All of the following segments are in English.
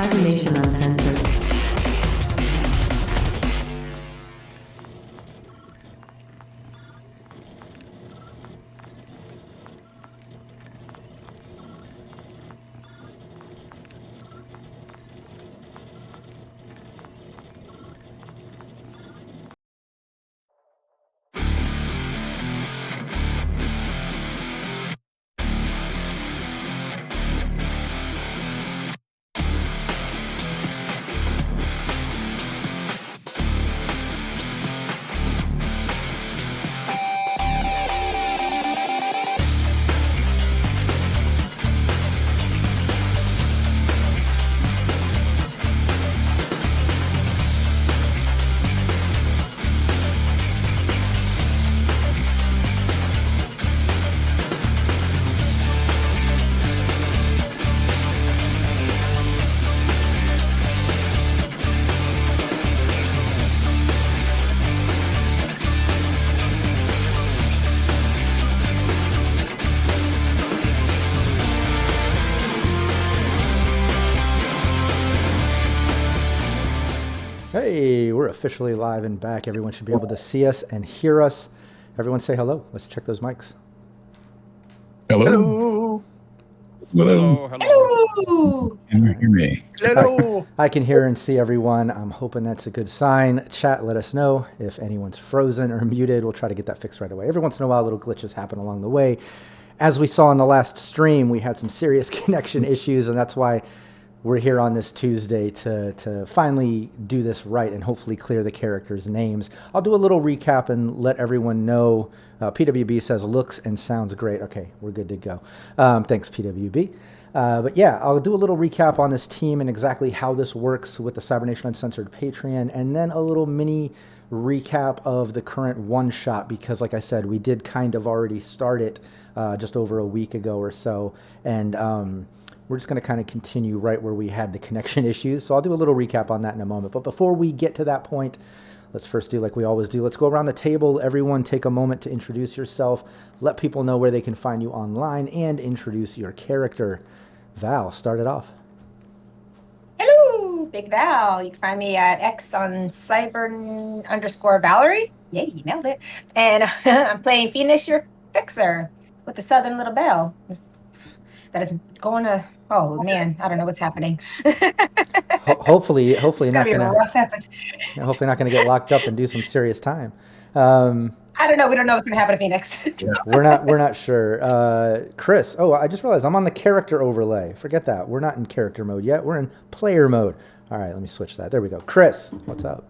Cybernation Uncensored. Hey, we're officially live and back. Everyone should be able to see us and hear us. Everyone say hello. Let's check those mics. Hello. Hello. Hello. Can you hear me? Hello. I can hear and see everyone. I'm hoping that's a good sign. Chat, let us know if anyone's frozen or muted. We'll try to get that fixed right away. Every once in a while, little glitches happen along the way. As we saw in the last stream, we had some serious connection issues, and that's why we're here on this Tuesday to finally do this right and hopefully clear the characters' names. I'll do a little recap and let everyone know. PWB says looks and sounds great. Okay, we're good to go. Thanks, PWB. But yeah, I'll do a little recap on this team and exactly how this works with the Cybernation Uncensored Patreon, and then a little mini recap of the current one-shot, because like I said, we did kind of already start it just over a week ago or so, and we're just going to kind of continue right where we had the connection issues. So I'll do a little recap on that in a moment. But before we get to that point, let's first do like we always do. Let's go around the table. Everyone take a moment to introduce yourself. Let people know where they can find you online and introduce your character. Val, start it off. Hello, Big Val. You can find me at X on Cyber_Valerie. Yeah, you nailed it. And I'm playing Phoenix, your fixer, with the Southern Little Belle. That is going to, oh man, I don't know what's happening. Hopefully not going to rough episode. Hopefully not going to get locked up and do some serious time. I don't know. We don't know what's going to happen to Phoenix. We're not sure. Chris, I just realized I'm on the character overlay. Forget that. We're not in character mode yet. We're in player mode. All right, let me switch that. There we go. Chris, what's up?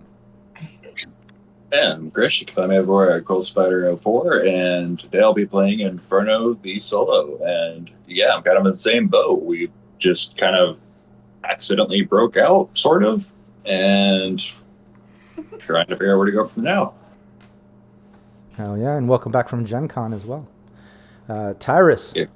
Yeah, I'm Chris. You can find me everywhere at ColdSpider04, and today I'll be playing Inferno the Solo. And yeah, I'm kind of in the same boat. We just kind of accidentally broke out, sort of, and trying to figure out where to go from now. Hell yeah, and welcome back from Gen Con as well. Tyrus. Yeah.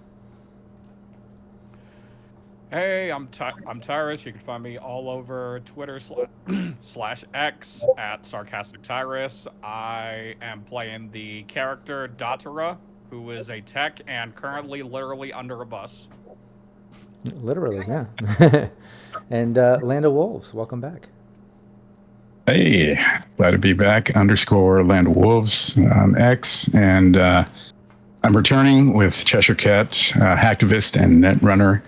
Hey, I'm Tyrus. You can find me all over Twitter /X at Sarcastic Tyrus. I am playing the character Datara, who is a tech and currently literally under a bus. Literally, yeah. And Land of Wolves, welcome back. Hey, glad to be back. _Land of Wolves on X, and I'm returning with Cheshire Cat, Hacktivist, and Netrunner.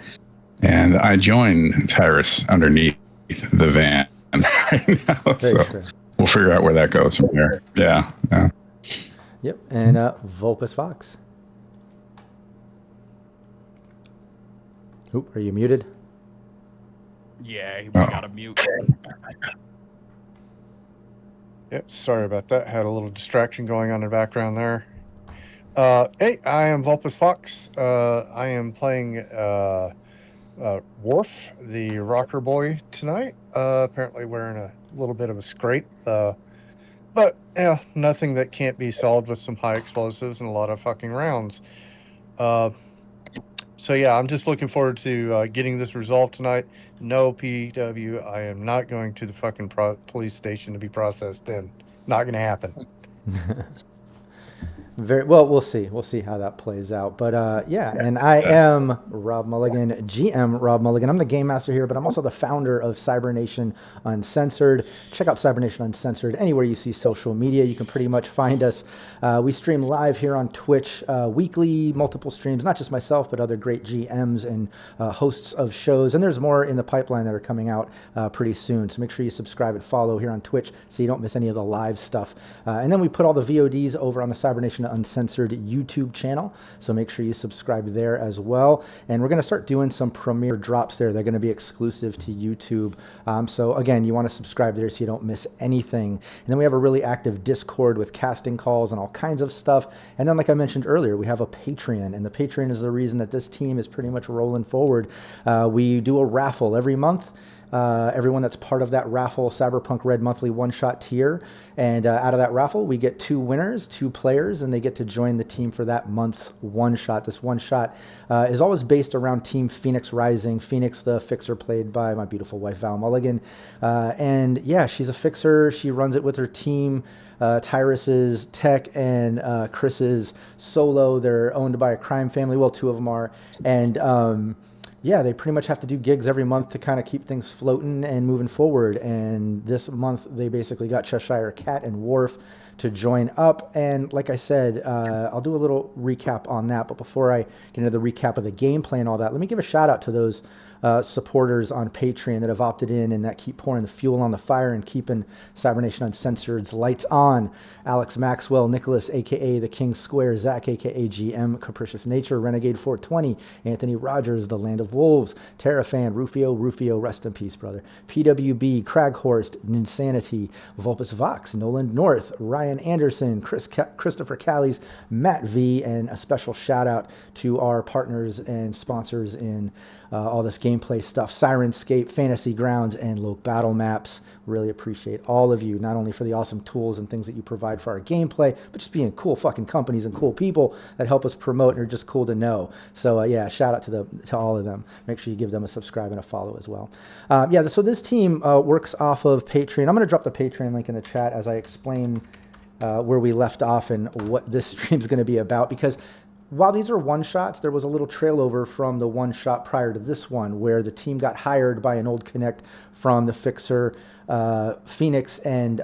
And I join Tyrus underneath the van right now. So we'll figure out where that goes from there. Yeah. Yep. And Vulpus Fox. Oop, are you muted? Yeah, we got to mute. Yep, sorry about that. Had a little distraction going on in the background there. Hey, I am Vulpus Fox. I am playing Worf, the rocker boy, tonight. Apparently wearing a little bit of a scrape, but yeah, nothing that can't be solved with some high explosives and a lot of fucking rounds. So yeah, I'm just looking forward to getting this resolved tonight. No PW, I am not going to the fucking police station to be processed. Then not going to happen. Very well. We'll see. We'll see how that plays out. But yeah, and I am Rob Mulligan, GM Rob Mulligan. I'm the game master here, but I'm also the founder of Cybernation Uncensored. Check out Cybernation Uncensored anywhere you see social media. You can pretty much find us. We stream live here on Twitch weekly, multiple streams. Not just myself, but other great GMs and hosts of shows. And there's more in the pipeline that are coming out pretty soon. So make sure you subscribe and follow here on Twitch so you don't miss any of the live stuff. And then we put all the VODs over on the Cybernation Uncensored YouTube channel, so make sure you subscribe there as well. And we're going to start doing some premiere drops there. They're going to be exclusive to YouTube. So again, you want to subscribe there so you don't miss anything. And then we have a really active Discord with casting calls and all kinds of stuff. And then, like I mentioned earlier, we have a Patreon, and the Patreon is the reason that this team is pretty much rolling forward. We do a raffle every month. Everyone that's part of that raffle, Cyberpunk Red monthly one-shot tier. And out of that raffle, we get 2 winners, 2 players, and they get to join the team for that month's one-shot. This one-shot is always based around Team Phoenix Rising. Phoenix, the fixer, played by my beautiful wife, Val Mulligan. And yeah, she's a fixer. She runs it with her team. Tyrus's Tech and Chris's Solo. They're owned by a crime family. Well, 2 of them are. And yeah, they pretty much have to do gigs every month to kind of keep things floating and moving forward. And this month, they basically got Cheshire Cat and Worf to join up. And like I said, I'll do a little recap on that. But before I get into the recap of the gameplay and all that, let me give a shout out to those supporters on Patreon that have opted in and that keep pouring the fuel on the fire and keeping Cybernation Uncensored's lights on. Alex Maxwell, Nicholas, a.k.a. The King Square, Zach, a.k.a. GM, Capricious Nature, Renegade 420, Anthony Rogers, The Land of Wolves, Terrafan, Rufio, rest in peace, brother, PWB, Craghorst, Ninsanity, Vulpus Vox, Nolan North, Ryan Anderson, Christopher Callies, Matt V, and a special shout out to our partners and sponsors in all this gameplay stuff, Sirenscape, Fantasy Grounds, and Loke Battle Maps. Really appreciate all of you, not only for the awesome tools and things that you provide for our gameplay, but just being cool fucking companies and cool people that help us promote and are just cool to know. So yeah, shout out to all of them. Make sure you give them a subscribe and a follow as well. Yeah, so this team works off of Patreon. I'm going to drop the Patreon link in the chat as I explain where we left off and what this stream's going to be about, because while these are one-shots, there was a little trail over from the one-shot prior to this one where the team got hired by an old connect from the fixer, Phoenix, and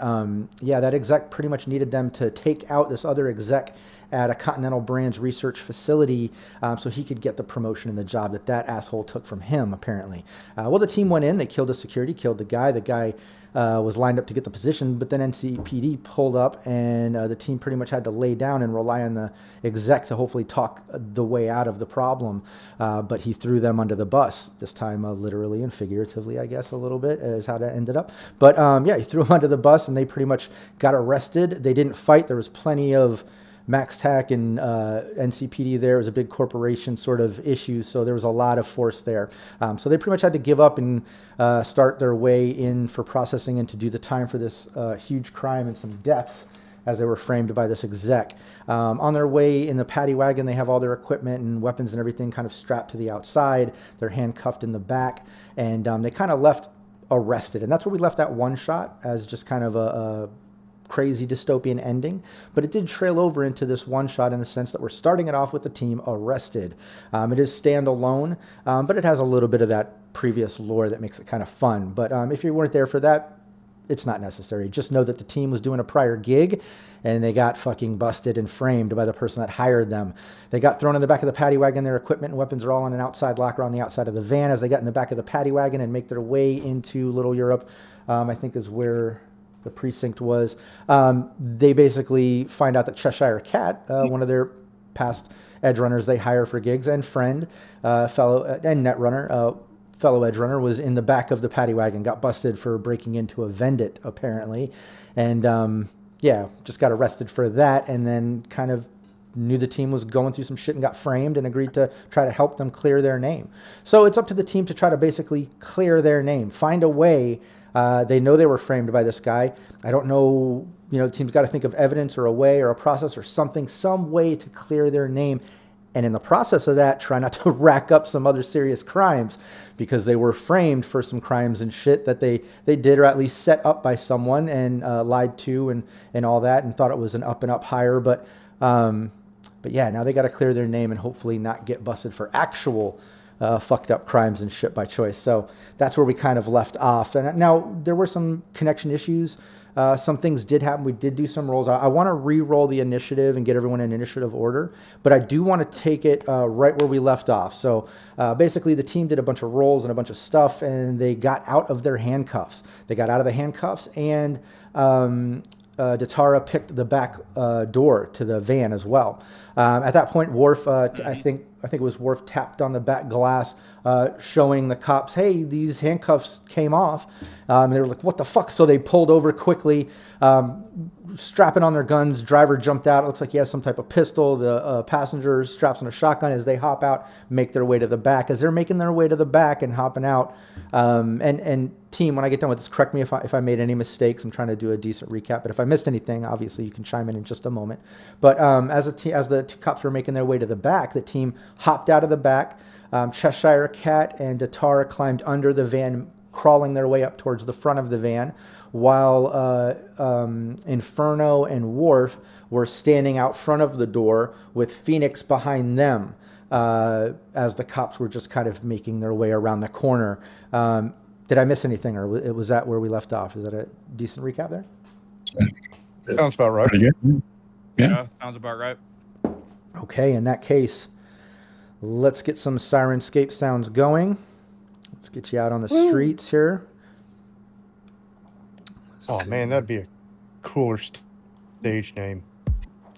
yeah, that exec pretty much needed them to take out this other exec at a Continental Brands research facility so he could get the promotion and the job that asshole took from him, apparently. Well, the team went in, they killed the security, killed the guy. The guy was lined up to get the position, but then NCPD pulled up, and the team pretty much had to lay down and rely on the exec to hopefully talk the way out of the problem. But he threw them under the bus, this time literally and figuratively, I guess, a little bit is how that ended up. But yeah, he threw them under the bus, and they pretty much got arrested. They didn't fight. There was plenty of MaxTac and NCPD there. It was a big corporation sort of issue, so there was a lot of force there. So they pretty much had to give up and start their way in for processing and to do the time for this huge crime and some deaths as they were framed by this exec. On their way in the paddy wagon, they have all their equipment and weapons and everything kind of strapped to the outside. They're handcuffed in the back, and they kind of left arrested. And that's where we left that one shot as just kind of a crazy dystopian ending, but it did trail over into this one shot in the sense that we're starting it off with the team arrested. It is standalone, but it has a little bit of that previous lore that makes it kind of fun. But if you weren't there for that, it's not necessary. Just know that the team was doing a prior gig and they got fucking busted and framed by the person that hired them. They got thrown in the back of the paddy wagon. Their equipment and weapons are all in an outside locker on the outside of the van. As they got in the back of the paddy wagon and make their way into Little Europe, I think is where the precinct was, they basically find out that Cheshire Cat, one of their past edgerunners they hire for gigs, and friend, fellow and netrunner, fellow edgerunner, was in the back of the paddy wagon, got busted for breaking into a vendit apparently, and yeah, just got arrested for that, and then kind of knew the team was going through some shit and got framed and agreed to try to help them clear their name. So it's up to the team to try to basically clear their name, find a way. They know they were framed by this guy. I don't know, the team's got to think of evidence or a way or a process or something, some way to clear their name. And in the process of that, try not to rack up some other serious crimes, because they were framed for some crimes and shit that they did, or at least set up by someone and lied to and all that, and thought it was an up and up hire. But But yeah, now they got to clear their name and hopefully not get busted for actual fucked up crimes and shit by choice. So that's where we kind of left off. And now there were some connection issues. Some things did happen. We did do some rolls. I want to re-roll the initiative and get everyone in initiative order, but I do want to take it right where we left off. So basically the team did a bunch of rolls and a bunch of stuff, and they got out of their handcuffs. They got out of the handcuffs, and Datara picked the back door to the van as well. At that point, Worf, I think it was Worf, tapped on the back glass, showing the cops, hey, these handcuffs came off. And they were like, what the fuck? So they pulled over quickly, strapping on their guns. Driver jumped out. It looks like he has some type of pistol. The passenger straps on a shotgun. As they hop out, make their way to the back. As they're making their way to the back and hopping out, and team, when I get done with this, correct me if I made any mistakes. I'm trying to do a decent recap, but if I missed anything, obviously you can chime in just a moment. But as the two cops were making their way to the back, the team hopped out of the back. Cheshire Cat and Datara climbed under the van, crawling their way up towards the front of the van, while Inferno and Worf were standing out front of the door with Phoenix behind them, as the cops were just kind of making their way around the corner. Did I miss anything, or was that where we left off? Is that a decent recap there? Sounds about right. Pretty good. Yeah, sounds about right. Okay, in that case, let's get some Sirenscape sounds going. Let's get you out on the streets here. Oh man, that'd be a cooler stage name.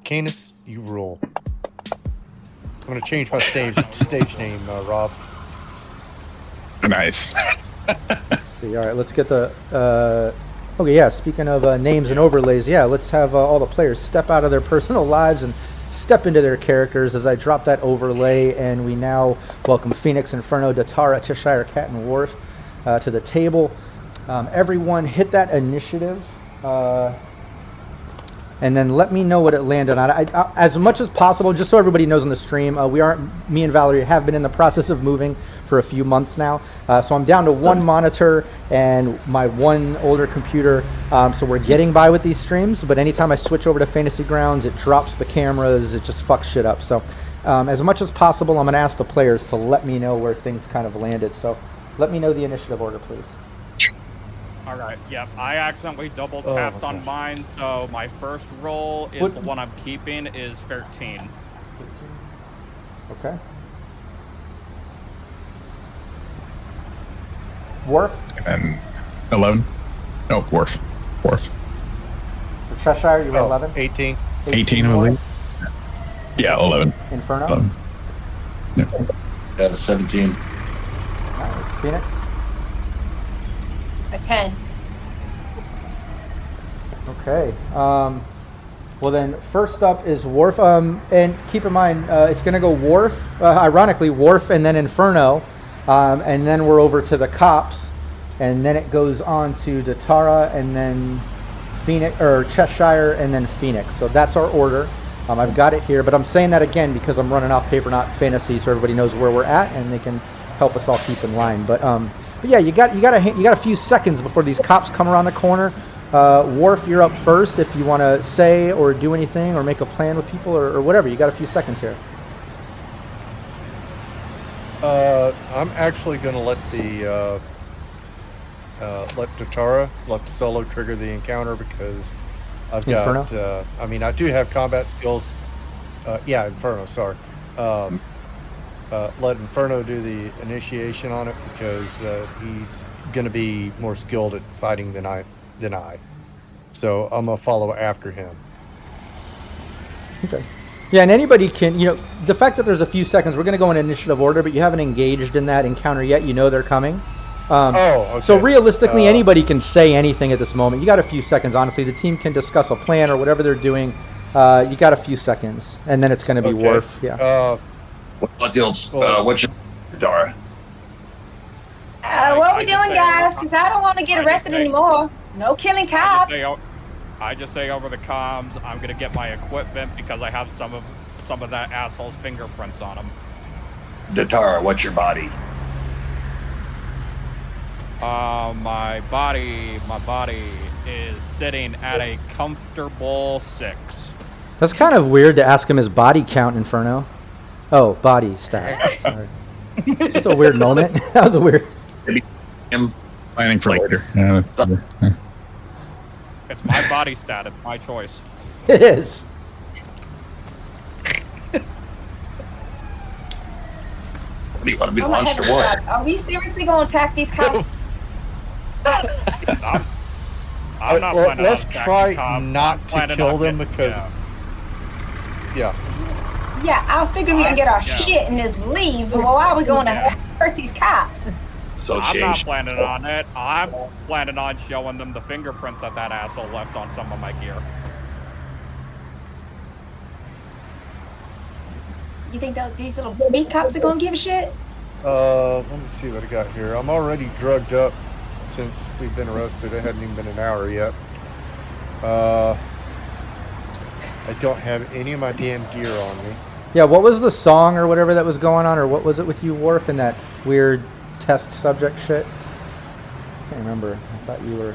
Canis, you rule. I'm gonna change my stage name, Rob. Nice. Let's see. All right, let's get the. Okay, yeah. Speaking of names and overlays, yeah, let's have all the players step out of their personal lives and step into their characters as I drop that overlay, and we now welcome Phoenix, Inferno, Datara, Cheshire Cat, and Worf to the table. Everyone hit that initiative, and then let me know what it landed on. As much as possible, just so everybody knows on the stream, me and Valerie have been in the process of moving for a few months now. So I'm down to one monitor and my one older computer. So we're getting by with these streams, but anytime I switch over to Fantasy Grounds, it drops the cameras, it just fucks shit up. So as much as possible, I'm gonna ask the players to let me know where things kind of landed. So let me know the initiative order, please. All right. Yep. I accidentally double tapped on mine, so my first roll is the one I'm keeping is 13. Okay. Worf? And 11. Oh, Worf. For Cheshire, you were 11? 18. 18, I believe. Yeah, 11. Inferno? 11. Yeah, 17. Nice. Phoenix? A 10. Okay. Well then, first up is Worf. And keep in mind, it's going to go Worf, ironically, Worf and then Inferno. And then we're over to the cops. And then it goes on to Datara and then Phoenix, or Cheshire and then Phoenix. So that's our order. I've got it here, but I'm saying that again because I'm running off paper, not fantasy, so everybody knows where we're at and they can help us all keep in line. But yeah, you got a few seconds before these cops come around the corner. Worf, you're up first if you want to say or do anything or make a plan with people or whatever. You got a few seconds here. I'm actually going to let Datara, let the solo trigger the encounter because I've got. Inferno? I do have combat skills. Yeah, Inferno. Sorry. Let Inferno do the initiation on it because he's going to be more skilled at fighting than I. So I'm gonna follow after him. Okay. Yeah, and anybody can, the fact that there's a few seconds, we're gonna go in initiative order, but you haven't engaged in that encounter yet. You know they're coming. Okay. So realistically, anybody can say anything at this moment. You got a few seconds. Honestly, the team can discuss a plan or whatever they're doing. You got a few seconds, and then it's gonna be Worf. Yeah. What's your Dara? What are we doing, guys? Because I don't want to get arrested anymore. No killing cops. I just say over the comms, I'm gonna get my equipment because I have some of that asshole's fingerprints on them. Datara, what's your body? My body is sitting at a comfortable 6. That's kind of weird to ask him his body count, Inferno. Oh, body stat. Sorry. Just a weird moment. That was a weird. Him. Planning for Like- later. Yeah. It's my body stat. It's my choice. It is. What do you want to be Oh my launched or heavens, what? God. Are we seriously going to attack these cops? I'm not Well, planning let's on attacking try cops. not I'm to planning kill on them getting- because- Yeah. Yeah, I figure we can get our Yeah. shit and just leave. But why are we going to Yeah. hurt these cops? I'm Association. not planning on it. I'm planning on showing them the fingerprints that asshole left on some of my gear. You think these little beat cops are going to give a shit? Let me see what I got here. I'm already drugged up since we've been arrested. It hadn't even been an hour yet. I don't have any of my damn gear on me. Yeah, what was the song or whatever that was going on, or what was it with you, Worf, and that weird test subject shit? I can't remember. I thought you were.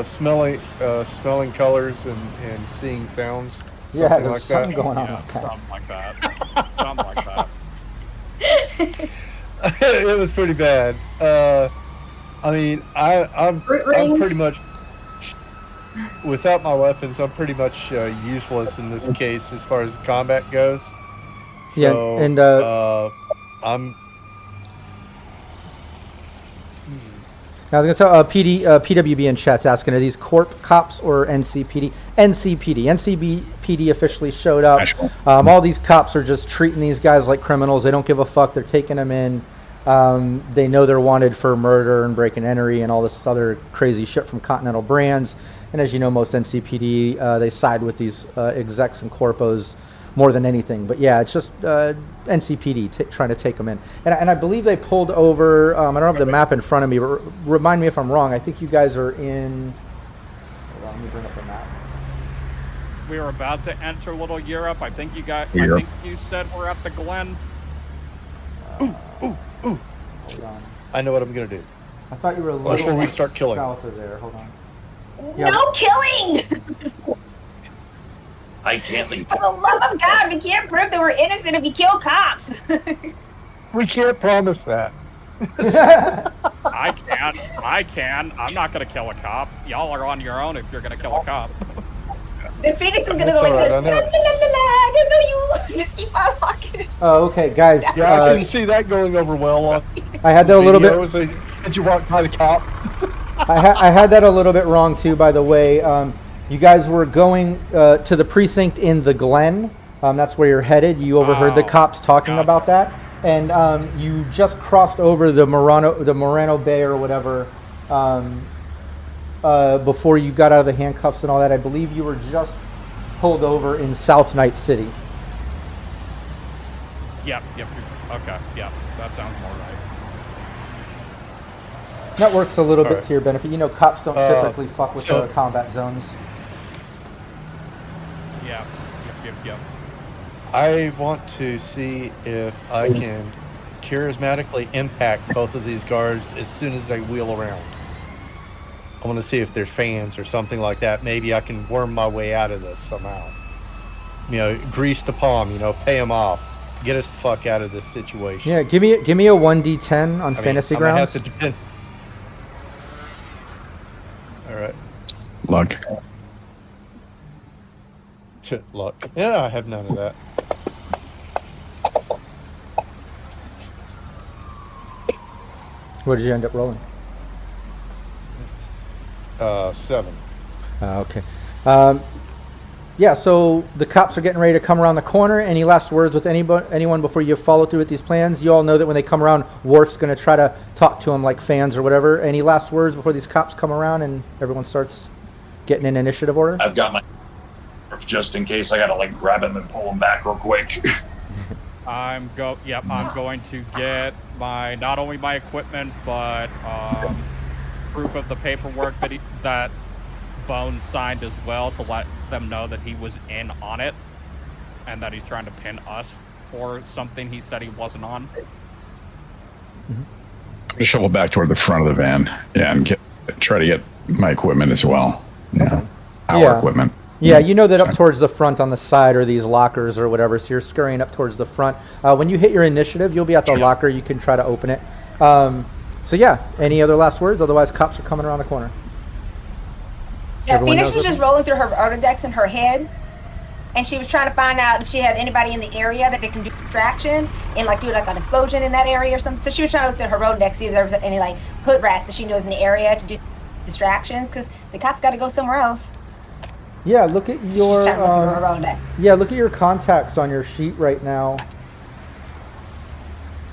Smelling colors and seeing sounds. Yeah, Something there like was something that. going on Yeah, like that. something like that. Something like that. It was pretty bad. I mean, I'm Root rings? pretty much without my weapons. I'm pretty much useless in this case as far as combat goes. Yeah, So, and, I'm. I was gonna tell PWB in chat's asking, are these Corp cops or NCPD? NCPD officially showed up. All these cops are just treating these guys like criminals. They don't give a fuck. They're taking them in. They know they're wanted for murder and break and entry and all this other crazy shit from Continental Brands. And as you know, most NCPD, they side with these execs and corpos more than anything. But yeah, it's just NCPD trying to take them in. And I believe they pulled over, I don't have the map in front of me, but remind me if I'm wrong. I think you guys are in, hold on, let me bring up the map. We were about to enter Little Europe. I think you got. Europe. I think you said we're at the Glen. Hold on. I know what I'm gonna do. I thought you were a Before little we start killing. south of there. Hold on. Yeah. No killing! I can't leave. For the love of God, we can't prove that we're innocent if we kill cops. We can't promise that. I can't. I can. I'm not gonna kill a cop. Y'all are on your own if you're gonna kill a cop. Then Phoenix is gonna That's go like all right, this. I La, know. la, la, la, I don't know you. Just keep on walking. Oh, okay, guys. Yeah, I can see that going over well on I had that a little bit. videos. Did you walk by the cop? I had that a little bit wrong too, by the way. You guys were going to the precinct in the Glen. That's where you're headed. You overheard the Oh, cops talking gotcha. about that, and you just crossed over the Morano Bay or whatever before you got out of the handcuffs and all that. I believe you were just pulled over in South Night City. Yep. Okay. Yep. That sounds more right. That works a little bit Alright. to your benefit. You know, cops don't typically fuck with so- combat zones. Yeah. Yep. I want to see if I can charismatically impact both of these guards as soon as they wheel around. I want to see if they're fans or something like that. Maybe I can worm my way out of this somehow. You know, grease the palm. You know, pay them off. Get us the fuck out of this situation. Yeah, give me a 1d10 on I mean, fantasy I'm gonna grounds. have to depend. All right. Luck. Luck. Yeah, I have none of that. What did you end up rolling? 7. Okay. Yeah, so the cops are getting ready to come around the corner. Any last words with anyone before you follow through with these plans? You all know that when they come around, Worf's going to try to talk to them like fans or whatever. Any last words before these cops come around and everyone starts getting in initiative order? I've got my just in case I gotta like grab him and pull him back real quick. I'm going to get not only my equipment but proof of the paperwork that Bones signed as well to let them know that he was in on it and that he's trying to pin us for something he said he wasn't on. I'm gonna shovel back toward the front of the van, yeah, and try to get my equipment as well. Yeah. Power Yeah. equipment. Yeah, you know that up So- towards the front on the side are these lockers or whatever, so you're scurrying up towards the front. When you hit your initiative, you'll be at the locker. You can try to open it. So yeah, any other last words? Otherwise, cops are coming around the corner. Yeah, Everyone Phoenix knows was what- just rolling through her Rolodex in her head, and she was trying to find out if she had anybody in the area that they can do distraction and like do like an explosion in that area or something. So she was trying to look through her Rolodex, see if there was any like hood rats that she knows in the area to do distractions, because the cops got to go somewhere else. Yeah, look at So your she's trying to look through her Rolodex. yeah, look at your contacts on your sheet right now.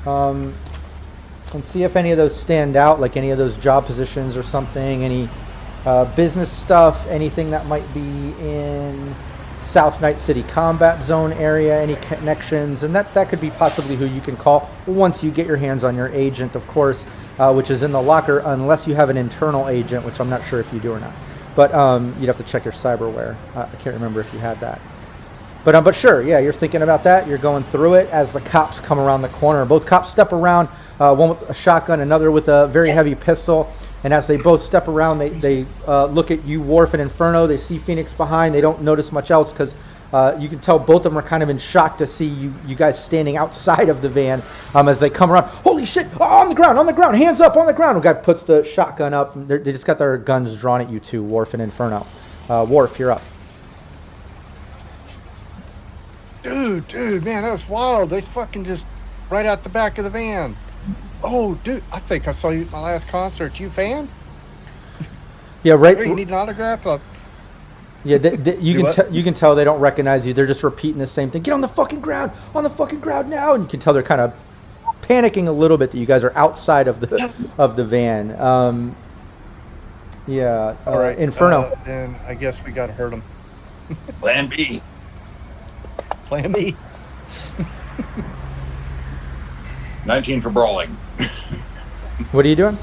And see if any of those stand out, like any of those job positions or something, any business stuff, anything that might be in South Night City Combat Zone area, any connections, and that could be possibly who you can call once you get your hands on your agent, of course, which is in the locker, unless you have an internal agent, which I'm not sure if you do or not. But you'd have to check your cyberware. I can't remember if you had that. But sure, yeah, you're thinking about that. You're going through it as the cops come around the corner. Both cops step around, one with a shotgun, another with a very heavy pistol. And as they both step around, they look at you, Worf and Inferno. They see Phoenix behind. They don't notice much else because you can tell both of them are kind of in shock to see you guys standing outside of the van as they come around. Holy shit! Oh, on the ground, hands up, on the ground. The guy puts the shotgun up. They just got their guns drawn at you two, Worf and Inferno. Worf, you're up. Dude, man, that was wild. They fucking just right out the back of the van. Oh, dude, I think I saw you at my last concert. You a fan? Yeah, right. Hey, you need an autograph? Yeah, you Do can you can tell they don't recognize you. They're just repeating the same thing. Get on the fucking ground now! And you can tell they're kind of panicking a little bit that you guys are outside of the van. Yeah. All right, Inferno. Then I guess we got to hurt them. Plan B. Plan B. 19 for brawling. What are you doing?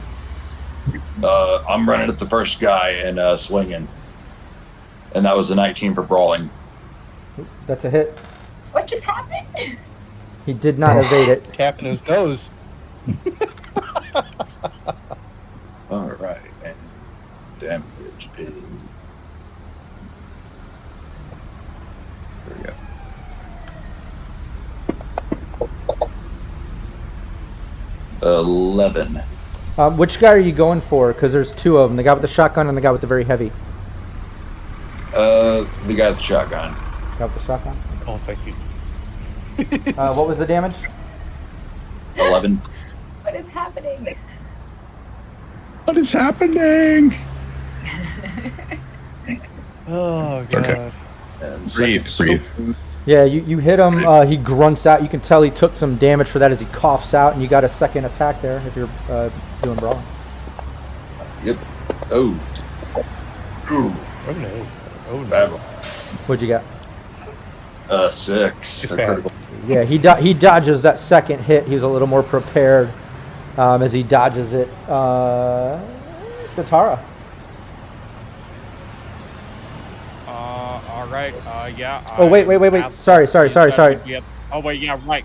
I'm running at the first guy and swinging. And that was a 19 for brawling. That's a hit. What just happened? He did not evade it. Tapping his nose. All right. And damage is... There we go. $11. Which guy are you going for? Because there's two of them. The guy with the shotgun and the guy with the very heavy. The guy with the shotgun. Guy with the shotgun. Oh, thank you. What was the damage? 11. What is happening? What is happening? Oh, God. Okay. And Breathe. Yeah, you hit him. He grunts out. You can tell he took some damage for that as he coughs out, and you got a second attack there if you're doing brawl. Yep. Oh. Ooh. Oh, no. Oh, no. Bad one. What'd you got? 6. It's A bad. critical. Yeah, he dodges that second hit. He was a little more prepared as he dodges it. Tatara. All right. Yeah. Oh, wait. Sorry. Oh, wait. Yeah. Right.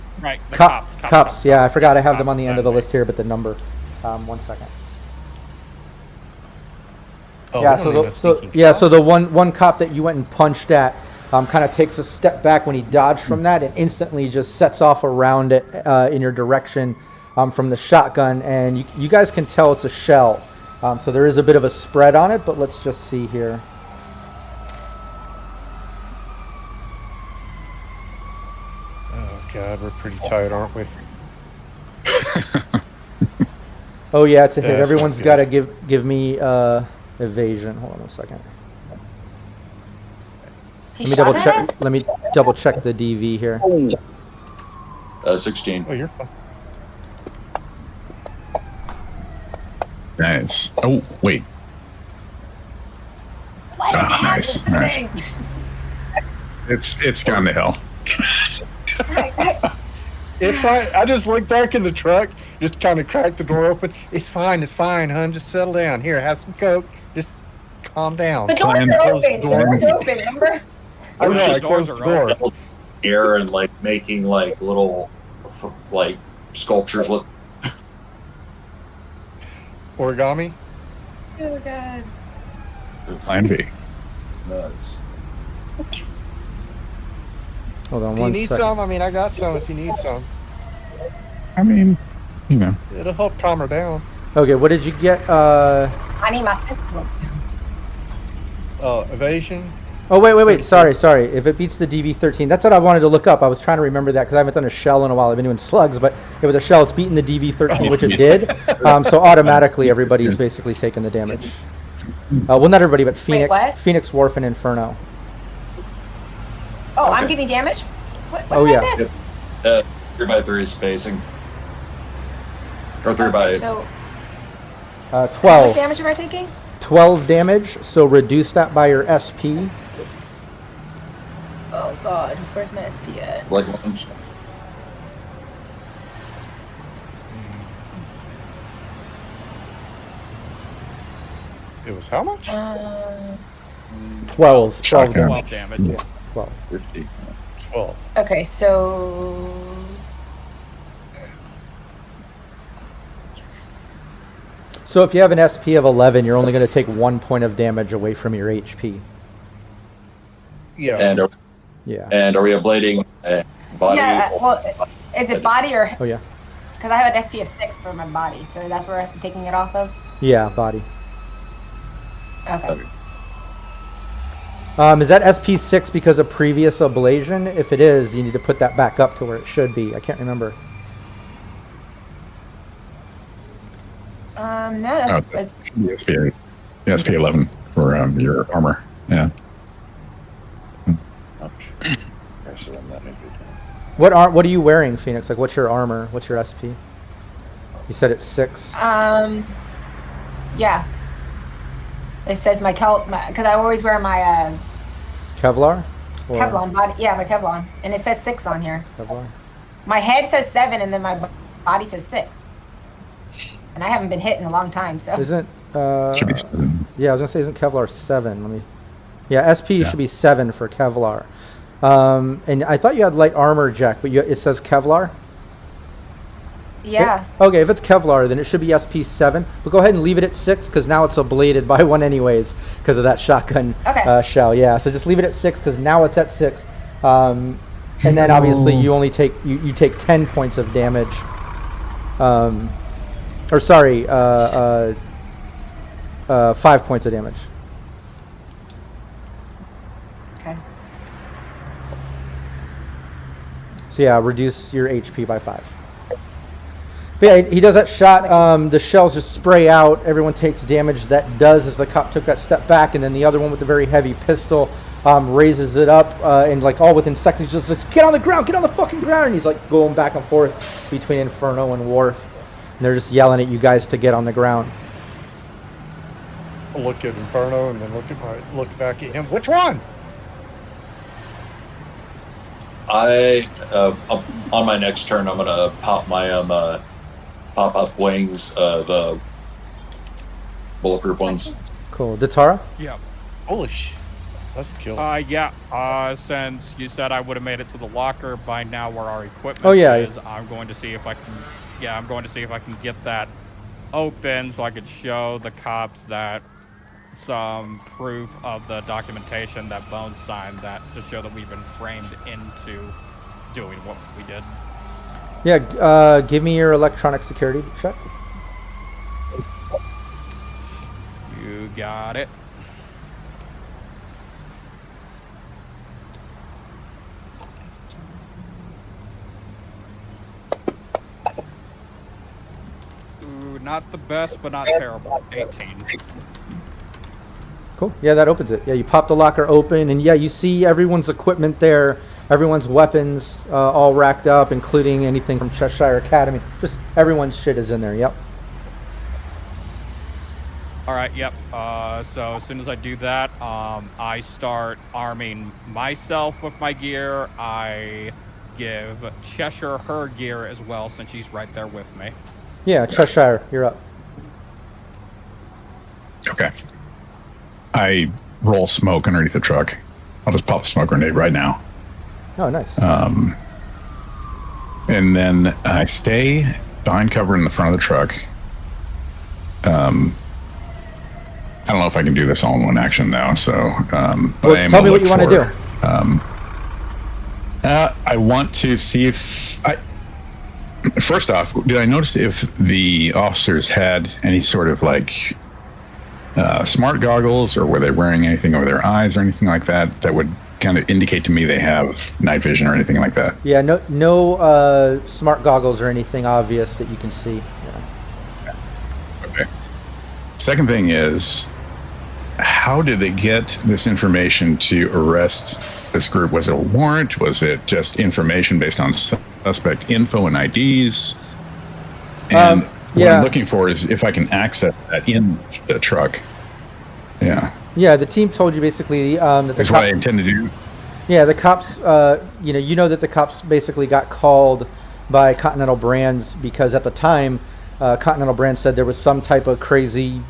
The Cops. Yeah, I forgot I have them on the end of the list here, but the number. 1 second. Oh, Yeah, we so don't the even so sneaking yeah, cops. so the one cop that you went and punched at kind of takes a step back when he dodged from that and instantly just sets off around it in your direction from the shotgun, and you guys can tell it's a shell. So there is a bit of a spread on it, but let's just see here. Oh, God, we're pretty tight, aren't we? Oh yeah, it's a hit. Yeah, that's Everyone's not got to give me evasion. Hold on 1 second. He Let me shot double at check. us? Let me double check the DV here. 16. Oh, you're fine. Nice. Oh, wait. What is Ah, nice, happening? It's gone to hell. It's fine. I just looked back in the truck, just kind of cracked the door open. It's fine, hon. Just settle down. Here, have some Coke. Just calm down. The doors Plan are close open. the The door. doors are open, remember? I know, just I closed the doors are door. Air and like making like little like sculptures with. Origami? Oh, God. Plan B. nuts. Hold on If you one need second. some, I mean, I got some if you need some. I mean, you know. It'll help calm her down. Okay, what did you get? I need my sensible. Evasion. Oh, wait. Sorry. If it beats the DV13, that's what I wanted to look up. I was trying to remember that because I haven't done a shell in a while. I've been doing slugs, but with a shell, it's beating the DV13, which it did. So automatically, everybody's basically taking the damage. Well, not everybody, but Phoenix, what? Phoenix, Wharf, and Inferno. Oh, I'm Okay. getting damage? What Oh, did yeah. I miss? 3x3 spacing. Or 3 by Okay, 8. so, 12. how much damage am I taking? 12 damage, so reduce that by your SP. Oh, God. Where's my SP at? Like lunch. It was how much? 12. 12 Shotgun. damage. 12 damage. Yeah, 12. 50. 12. Okay, so... So if you have an SP of 11, you're only going to take 1 point of damage away from your HP. Yeah. Yeah. And are we ablating body? Yeah, well, is it body or... Oh, yeah. Because I have an SP of 6 for my body, so that's where I'm taking it off of? Yeah, body. Okay. Is that SP6 because of previous ablation? If it is, you need to put that back up to where it should be. I can't remember. No, that's... The SP 11 for your armor. Yeah. Ouch. Actually, I'm not interested. What are you wearing, Phoenix? Like, what's your armor? What's your SP? You said it's 6. Yeah. It says my because I always wear my Kevlar? Or Kevlar body. Yeah, my Kevlar, and it says 6 on here. Kevlar? My head says 7, and then my body says 6. And I haven't been hit in a long time, so. Isn't Should be 7. yeah, I was gonna say isn't Kevlar 7? Let me. Yeah, SP should be 7 for Kevlar. And I thought you had light armor, Jack, but it says Kevlar. Yeah. Okay, if it's Kevlar, then it should be SP 7. But go ahead and leave it at 6 because now it's ablated by 1 anyways because of that shotgun shell. Yeah, so just leave it at 6 because now it's at 6. And then obviously you only take you take 10 points of damage. Or sorry, 5 points of damage. Okay. So yeah, reduce your HP by 5. But yeah, he does that shot. The shells just spray out. Everyone takes damage. That does as the cop took that step back, and then the other one with the very heavy pistol raises it up, and like all within seconds, just says, "Get on the ground! Get on the fucking ground!" And he's like going back and forth between Inferno and Wharf, and they're just yelling at you guys to get on the ground. I'll look at Inferno and then look back at him. Which one? On my next turn, I'm gonna pop my pop up wings, the bulletproof ones. Cool, Datara. Yeah. Holy shit. That's killed. Yeah. Since you said I would have made it to the locker by now, where our equipment is, I'm going to see if I can. Yeah, I'm going to see if I can get that open so I could show the cops that some proof of the documentation that Bones signed, that to show that we've been framed into doing what we did. Yeah, give me your electronic security check. You got it. Ooh, not the best, but not terrible. 18. Cool. Yeah, that opens it. Yeah, you pop the locker open, and yeah, you see everyone's equipment there, everyone's weapons all racked up, including anything from Cheshire Academy. Just everyone's shit is in there. Yep. All right. Yep. So as soon as I do that, I start arming myself with my gear. I give Cheshire her gear as well, since she's right there with me. Yeah, Cheshire, you're up. Okay. I roll smoke underneath the truck. I'll just pop a smoke grenade right now. Oh, nice. And then I stay behind cover in the front of the truck. I don't know if I can do this all in one action though. So, but Well, I am tell me gonna what you look want to for, I want to see if first off, did I notice if the officers had any sort of like smart goggles, or were they wearing anything over their eyes or anything like that that would kind of indicate to me they have night vision or anything like that? Yeah, no smart goggles or anything obvious that you can see. Yeah. Okay. Second thing is, how did they get this information to arrest this group? Was it a warrant? Was it just information based on suspect info and IDs? And what I'm looking for is if I can access that in the truck. Yeah. Yeah, the team told you basically that the That's what I intend to do. Yeah, the cops, you know that the cops basically got called by Continental Brands because at the time, Continental Brands said there was some type of crazy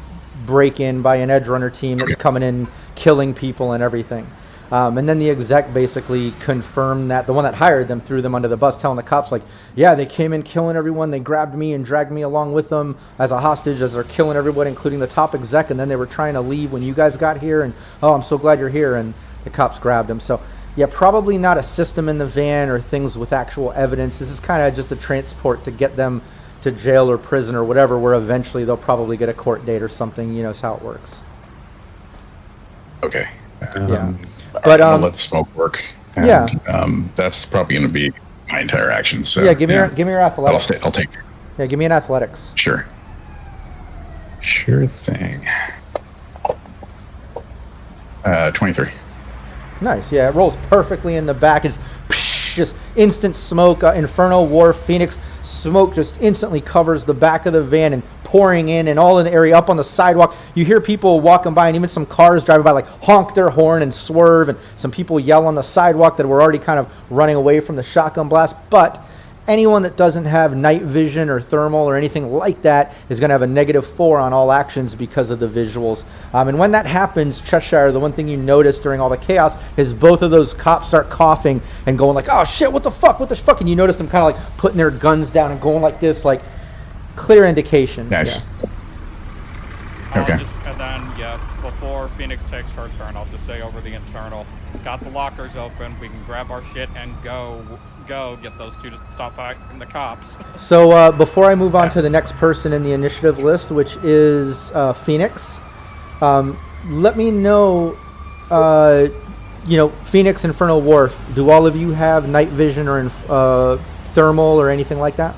break-in by an Edgerunner team that's coming in, killing people and everything. And then the exec basically confirmed that the one that hired them threw them under the bus, telling the cops, like, yeah, they came in killing everyone. They grabbed me and dragged me along with them as a hostage as they're killing everyone, including the top exec. And then they were trying to leave when you guys got here. And, oh, I'm so glad you're here. And the cops grabbed them. So, yeah, probably not a system in the van or things with actual evidence. This is kind of just a transport to get them to jail or prison or whatever, where eventually they'll probably get a court date or something. You know, is how it works. Okay. Yeah. But I'll let the smoke work. And, yeah. That's probably going to be my entire action. So yeah, give me your athletics. I'll take. Yeah, give me an athletics. Sure thing. 23. Nice. Yeah, it rolls perfectly in the back. It's just instant smoke. Inferno, War, Phoenix. Smoke just instantly covers the back of the van and pouring in and all in the area up on the sidewalk. You hear people walking by and even some cars driving by like honk their horn and swerve, and some people yell on the sidewalk that were already kind of running away from the shotgun blast. But anyone that doesn't have night vision or thermal or anything like that is going to have a -4 on all actions because of the visuals. And when that happens, Cheshire, the one thing you notice during all the chaos is both of those cops start coughing and going like, oh shit, what the fuck? And you notice them kind of like putting their guns down and going like this, like clear indication. Nice. Yeah. Okay. And then, before Phoenix takes her turn, I'll just say over the internal, got the lockers open, we can grab our shit and go get those two to stop fighting the cops. So before I move on to the next person in the initiative list, which is Phoenix, let me know, Phoenix, Inferno, Wharf, do all of you have night vision or thermal or anything like that?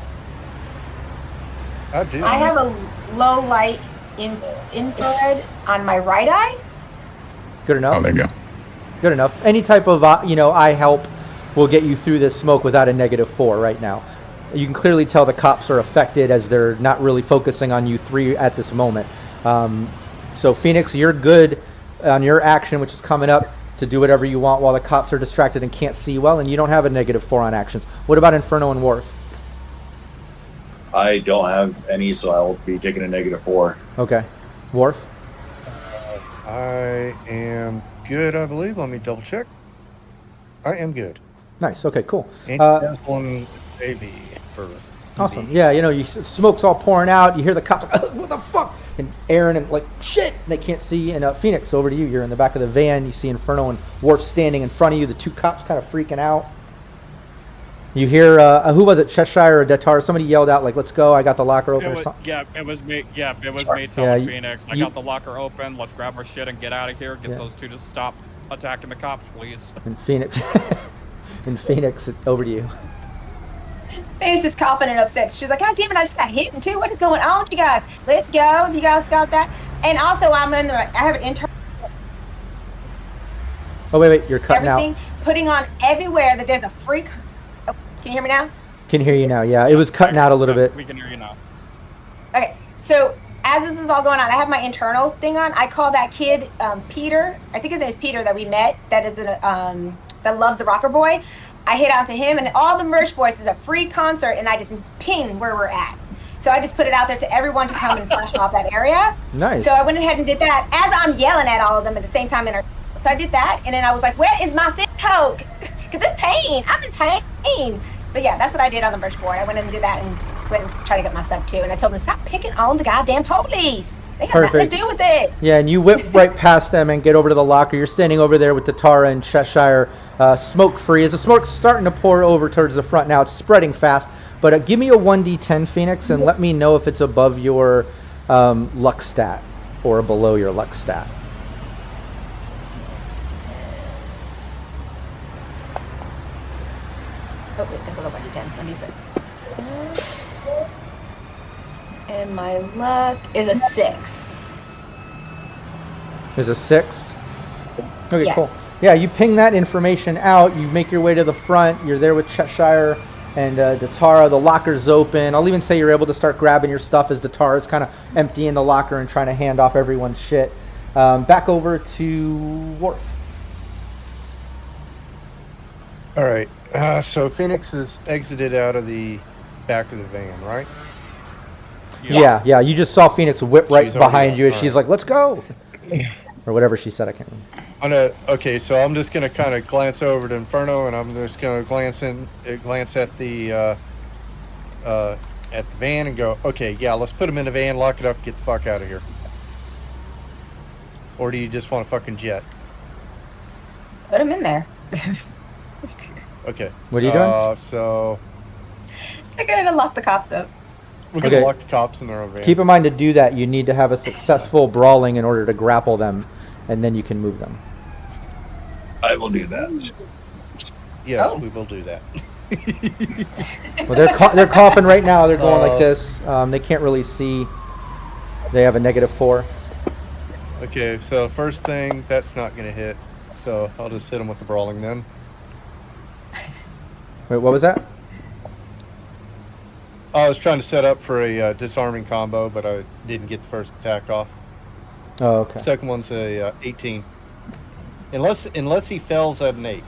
I do. I have a low light infrared on my right eye. Good enough. Oh, there you go. Good enough. Any type of, eye help will get you through this smoke without a -4 right now. You can clearly tell the cops are affected as they're not really focusing on you three at this moment. So Phoenix, you're good on your action, which is coming up, to do whatever you want while the cops are distracted and can't see well, and you don't have a -4 on actions. What about Inferno and Wharf? I don't have any, so I'll be taking a -4. Okay. Wharf? I am good, I believe. Let me double check. I am good. Nice. Okay, cool. And that's one baby for Awesome. Yeah, smoke's all pouring out. You hear the cops like, what the fuck? And Aaron and like, shit, they can't see. And Phoenix, over to you. You're in the back of the van. You see Inferno and Wharf standing in front of you. The two cops kind of freaking out. You hear, who was it, Cheshire or Datar? Somebody yelled out, like, let's go. I got the locker open or something. Yeah, it was me. Yeah, it was me telling Phoenix, I got the locker open. Let's grab our shit and get out of here. Get those two to stop attacking the cops, please. And Phoenix, over to you. Phoenix is coughing and upset. She's like, God damn it, I just got hit too. What is going on, you guys? Let's go. You guys got that? And also, I have an intern. Oh, wait, you're cutting out. Putting on everywhere that there's a freak. Oh, can you hear me now? Can hear you now, yeah. It was cutting out a little bit. We can hear you now. Okay, so as this is all going on, I have my internal thing on. I call that kid Peter. I think his name is Peter that we met. That is that loves the rocker boy. I hit out to him, and all the merch boys is a free concert, and I just ping where we're at. So I just put it out there to everyone to come and flash off that area. Nice. So I went ahead and did that as I'm yelling at all of them at the same time. So I did that, and then I was like, where is my sick coke? Because it's pain. I'm in pain. But yeah, that's what I did on the merch board. I went in and did that and went and tried to get my stuff too. And I told them to stop picking on the goddamn police. They have nothing Perfect. to do with it. Yeah, and you whip right past them and get over to the locker. You're standing over there with the Tara and Cheshire, smoke-free. As the smoke's starting to pour over towards the front now, it's spreading fast. But give me a 1d10, Phoenix, and let me know if it's above your luck stat or below your luck stat. Oh, wait, that's a little 1d10, 1d6. And my luck is a 6. There's a 6? Okay, Yes. cool. Yeah, you ping that information out. You make your way to the front. You're there with Cheshire and Datara. The locker's open. I'll even say you're able to start grabbing your stuff as Datara's kind of emptying the locker and trying to hand off everyone's shit. Back over to Worf. All right. So Phoenix has exited out of the back of the van, right? Yeah. You just saw Phoenix whip right She's already behind out. you. As All she's right. like, "Let's go," or whatever she said. I can't remember. Okay, so I'm just gonna kind of glance over to Inferno, and I'm just gonna glance at the van and go, okay, yeah, let's put him in the van, lock it up, get the fuck out of here. Or do you just want to fucking jet? Put them in there. Okay. What are you doing? So They're going to lock the cops up. we're gonna Okay. lock the cops in their own van. Keep in mind to do that, you need to have a successful brawling in order to grapple them, and then you can move them. I will do that. Yes, Oh. we will do that. Well, they're coughing right now. They're going like this. They can't really see. They have a -4. Okay, so first thing, that's not gonna hit. So I'll just hit him with the brawling then. Wait, what was that? I was trying to set up for a disarming combo, but I didn't get the first attack off. Oh, okay. Second one's a 18. Unless he fails at an 8.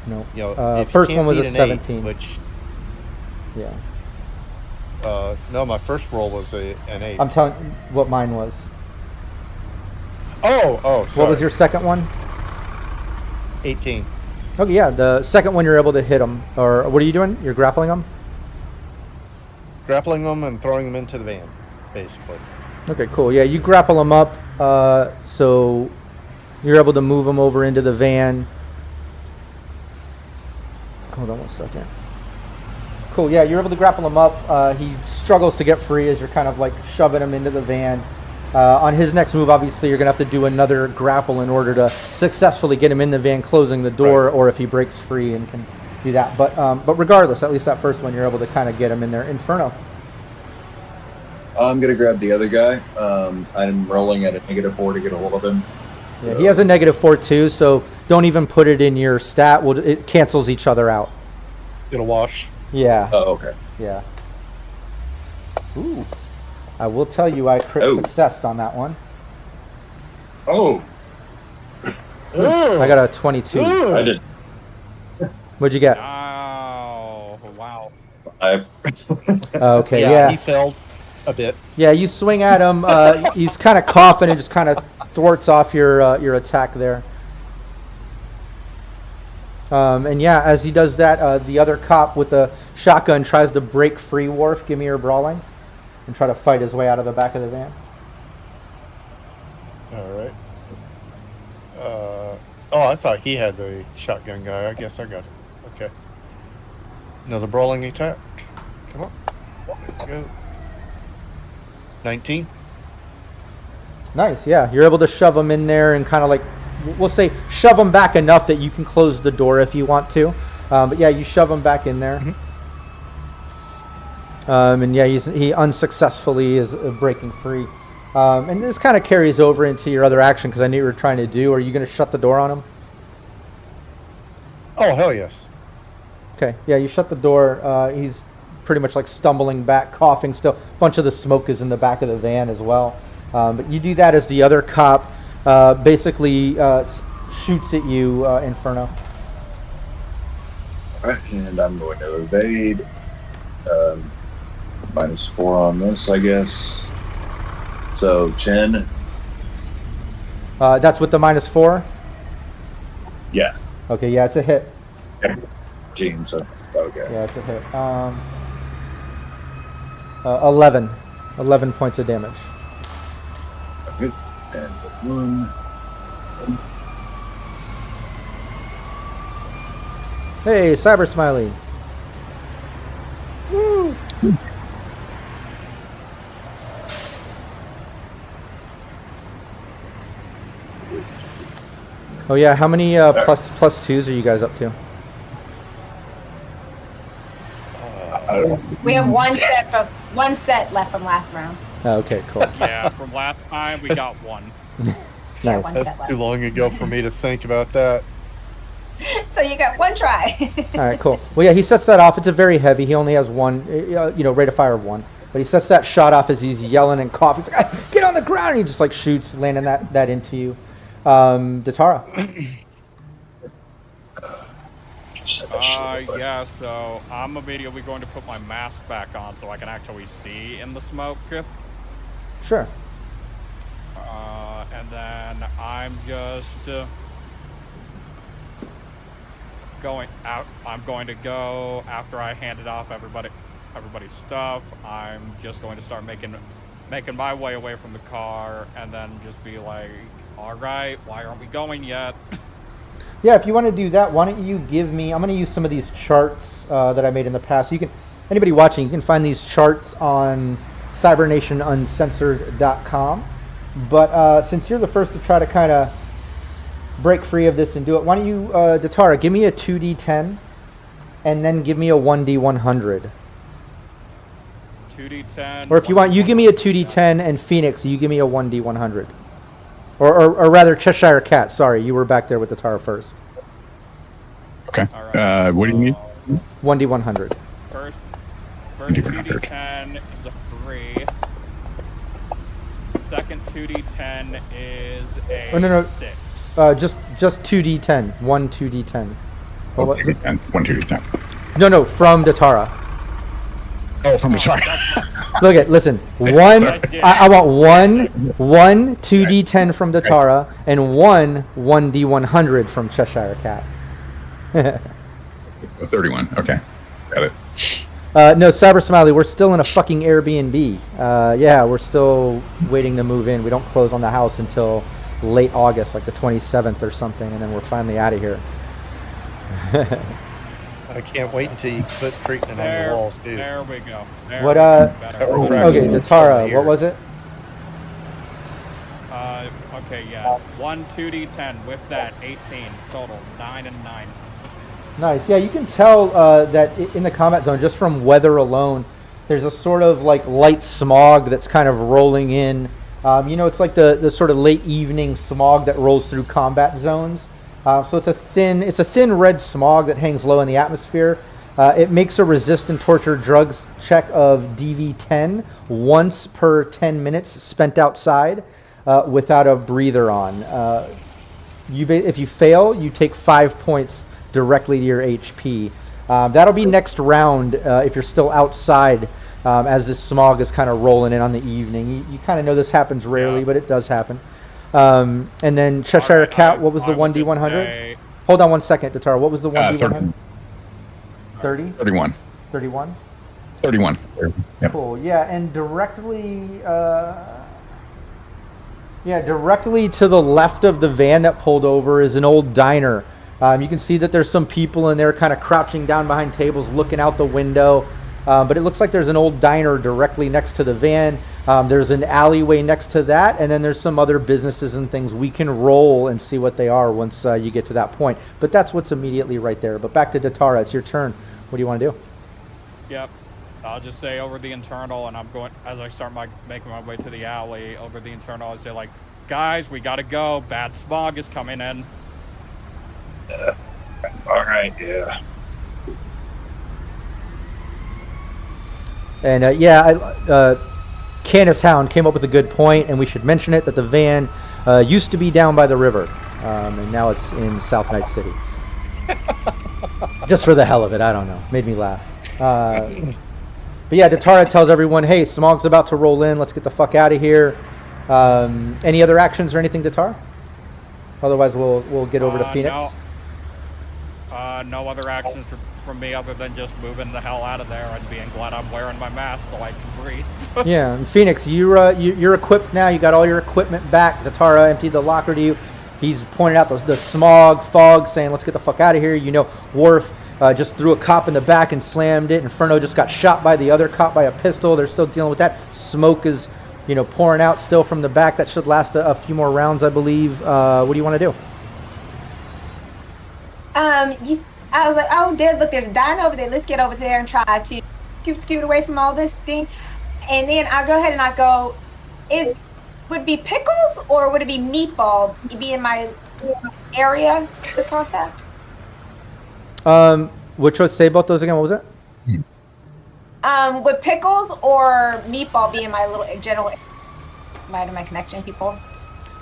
No. You know, if you First can't one was a beat an 17. 8, which Yeah. no, my first roll was an 8. I'm telling what mine was. Oh, sorry. What was your second one? 18. Okay, yeah. The second one you're able to hit them. Or what are you doing? You're grappling them? Grappling them and throwing them into the van, basically. Okay, cool. Yeah, you grapple them up, so you're able to move them over into the van. Hold on one second. Cool, yeah, you're able to grapple him up. He struggles to get free as you're kind of like shoving him into the van. On his next move, obviously, you're going to have to do another grapple in order to successfully get him in the van, closing the door, or if he breaks free and can do that. But regardless, at least that first one, you're able to kind of get him in there. Inferno. I'm gonna grab the other guy. I'm rolling at a -4 to get a hold of him. Yeah, he has a -4 too, so don't even put it in your stat. It cancels each other out. It'll wash. Yeah. Oh, okay. Yeah. Ooh. I will tell you I crit successed on that one. Oh, I got a 22. I did. What'd you get? Oh, wow. Okay, He yeah. failed a bit. Yeah, you swing at him. He's kind of coughing and just kind of thwarts off your attack there. And yeah, as he does that, the other cop with the shotgun tries to break free. Worf, give me your brawling, and try to fight his way out of the back of the van. All right. Oh, I thought he had the shotgun guy. I guess I got it. Okay. Another brawling attack. Come on. Let's go. 19. Nice, yeah. You're able to shove him in there and kind of like, we'll say, shove him back enough that you can close the door if you want to. But yeah, you shove him back in there. And yeah, he unsuccessfully is breaking free. And this kind of carries over into your other action because I knew you were trying to do. Are you going to shut the door on him? Oh, hell yes. Okay, yeah, you shut the door. He's pretty much like stumbling back, coughing still. A bunch of the smoke is in the back of the van as well. But you do that as the other cop basically shoots at you, Inferno. Alright, and I'm going to evade. -4 on this, I guess. So, Chen. That's with the -4? Yeah. Okay, yeah, it's a hit. 15, so, okay. Yeah, it's a hit. 11. 11 points of damage. Good. And 1. Hey, Cyber Smiley. Woo. Oh yeah, how many plus twos are you guys up to? We have one set left from last round. Oh, okay, cool. Yeah, from last time we got one. Yeah, Nice. one set That's left. too long ago for me to think about that. So you got one try. All right, cool. Well, yeah, he sets that off. It's a very heavy. He only has one, rate of fire of 1. But he sets that shot off as he's yelling and coughing. He's like, "Ah, get on the ground!" And he just like shoots, landing that into you. Datara. Yeah, so I'm immediately going to put my mask back on so I can actually see in the smoke. Sure. And then I'm just going out. I'm going to go after I handed off everybody's stuff. I'm just going to start making my way away from the car, and then just be like, all right, why aren't we going yet? Yeah, if you want to do that, why don't you give me... I'm going to use some of these charts that I made in the past. You can, anybody watching, you can find these charts on cybernationuncensored.com. But since you're the first to try to kind of break free of this and do it, why don't you, Datara, give me a 2d10 and then give me a 1d100. 2d10. Or if you want, you give me a 2d10 and Phoenix, you give me a 1d100. Or rather, Cheshire Cat. Sorry, you were back there with Datara first. Okay. Right. What do you need? 1d100. First 2d10 is a 3. Second 2d10 is a Oh, no. 6. Just 2d10. 1 2d10. What was it? 1, 2, 10. No, from Datara. Oh, from the chart. Listen. I want one 2d10 from Datara and 1d100 from Cheshire Cat. 31. Okay. Got it. No, Cyber Smiley, we're still in a fucking Airbnb. Yeah, we're still waiting to move in. We don't close on the house until late August, like the 27th or something, and then we're finally out of here. I can't wait until you put treatment on the walls, dude. There we go. What, Better. Okay, Datara, what was it? Okay, yeah. 1 2d10 with that 18 total. 9 and 9. Nice. Yeah, you can tell that in the combat zone, just from weather alone, there's a sort of like light smog that's kind of rolling in. It's like the sort of late evening smog that rolls through combat zones. So it's a thin red smog that hangs low in the atmosphere. It makes a resist and torture drugs check of DV10 once per 10 minutes spent outside without a breather on. If you fail, you take 5 points directly to your HP. That'll be next round if you're still outside as this smog is kind of rolling in on the evening. You kind of know this happens rarely, but it does happen. And then Cheshire Cat, what was the 1d100? Hold on one second, Datara. What was the 1d100? 30? 31. 31? 31. Yep. Cool. Yeah, and directly to the left of the van that pulled over is an old diner. You can see that there's some people in there kind of crouching down behind tables looking out the window. But it looks like there's an old diner directly next to the van. There's an alleyway next to that, and then there's some other businesses and things. We can roll and see what they are once you get to that point. But that's what's immediately right there. But back to Datara, it's your turn. What do you want to do? Yep. I'll just say over the internal, and I'm going, as I start making my way to the alley, over the internal, I say like, guys, we gotta go. Bad smog is coming in. All right, yeah. And Canis Hound came up with a good point, and we should mention it, that the van used to be down by the river, and now it's in South Night City. Just for the hell of it, I don't know. Made me laugh. But yeah, Datara tells everyone, hey, smog's about to roll in. Let's get the fuck out of here. Any other actions or anything, Datara? Otherwise, we'll get over to Phoenix. No other actions from me other than just moving the hell out of there and being glad I'm wearing my mask so I can breathe. Yeah, and Phoenix, you're equipped now. You got all your equipment back. Datara emptied the locker to you. He's pointed out the smog, fog, saying, let's get the fuck out of here. You know, Worf just threw a cop in the back and slammed it. Inferno just got shot by the other cop by a pistol. They're still dealing with that. Smoke is, pouring out still from the back. That should last a few more rounds, I believe. What do you want to do? I was like, oh, look, there's a dino over there. Let's get over there and try to scoot away from all this thing. And then I'll go ahead and I go, would it be Pickles or would it be Meatball be in my area to contact? Which one? Say both those again. What was it? Would Pickles or Meatball be in my little general my connection people?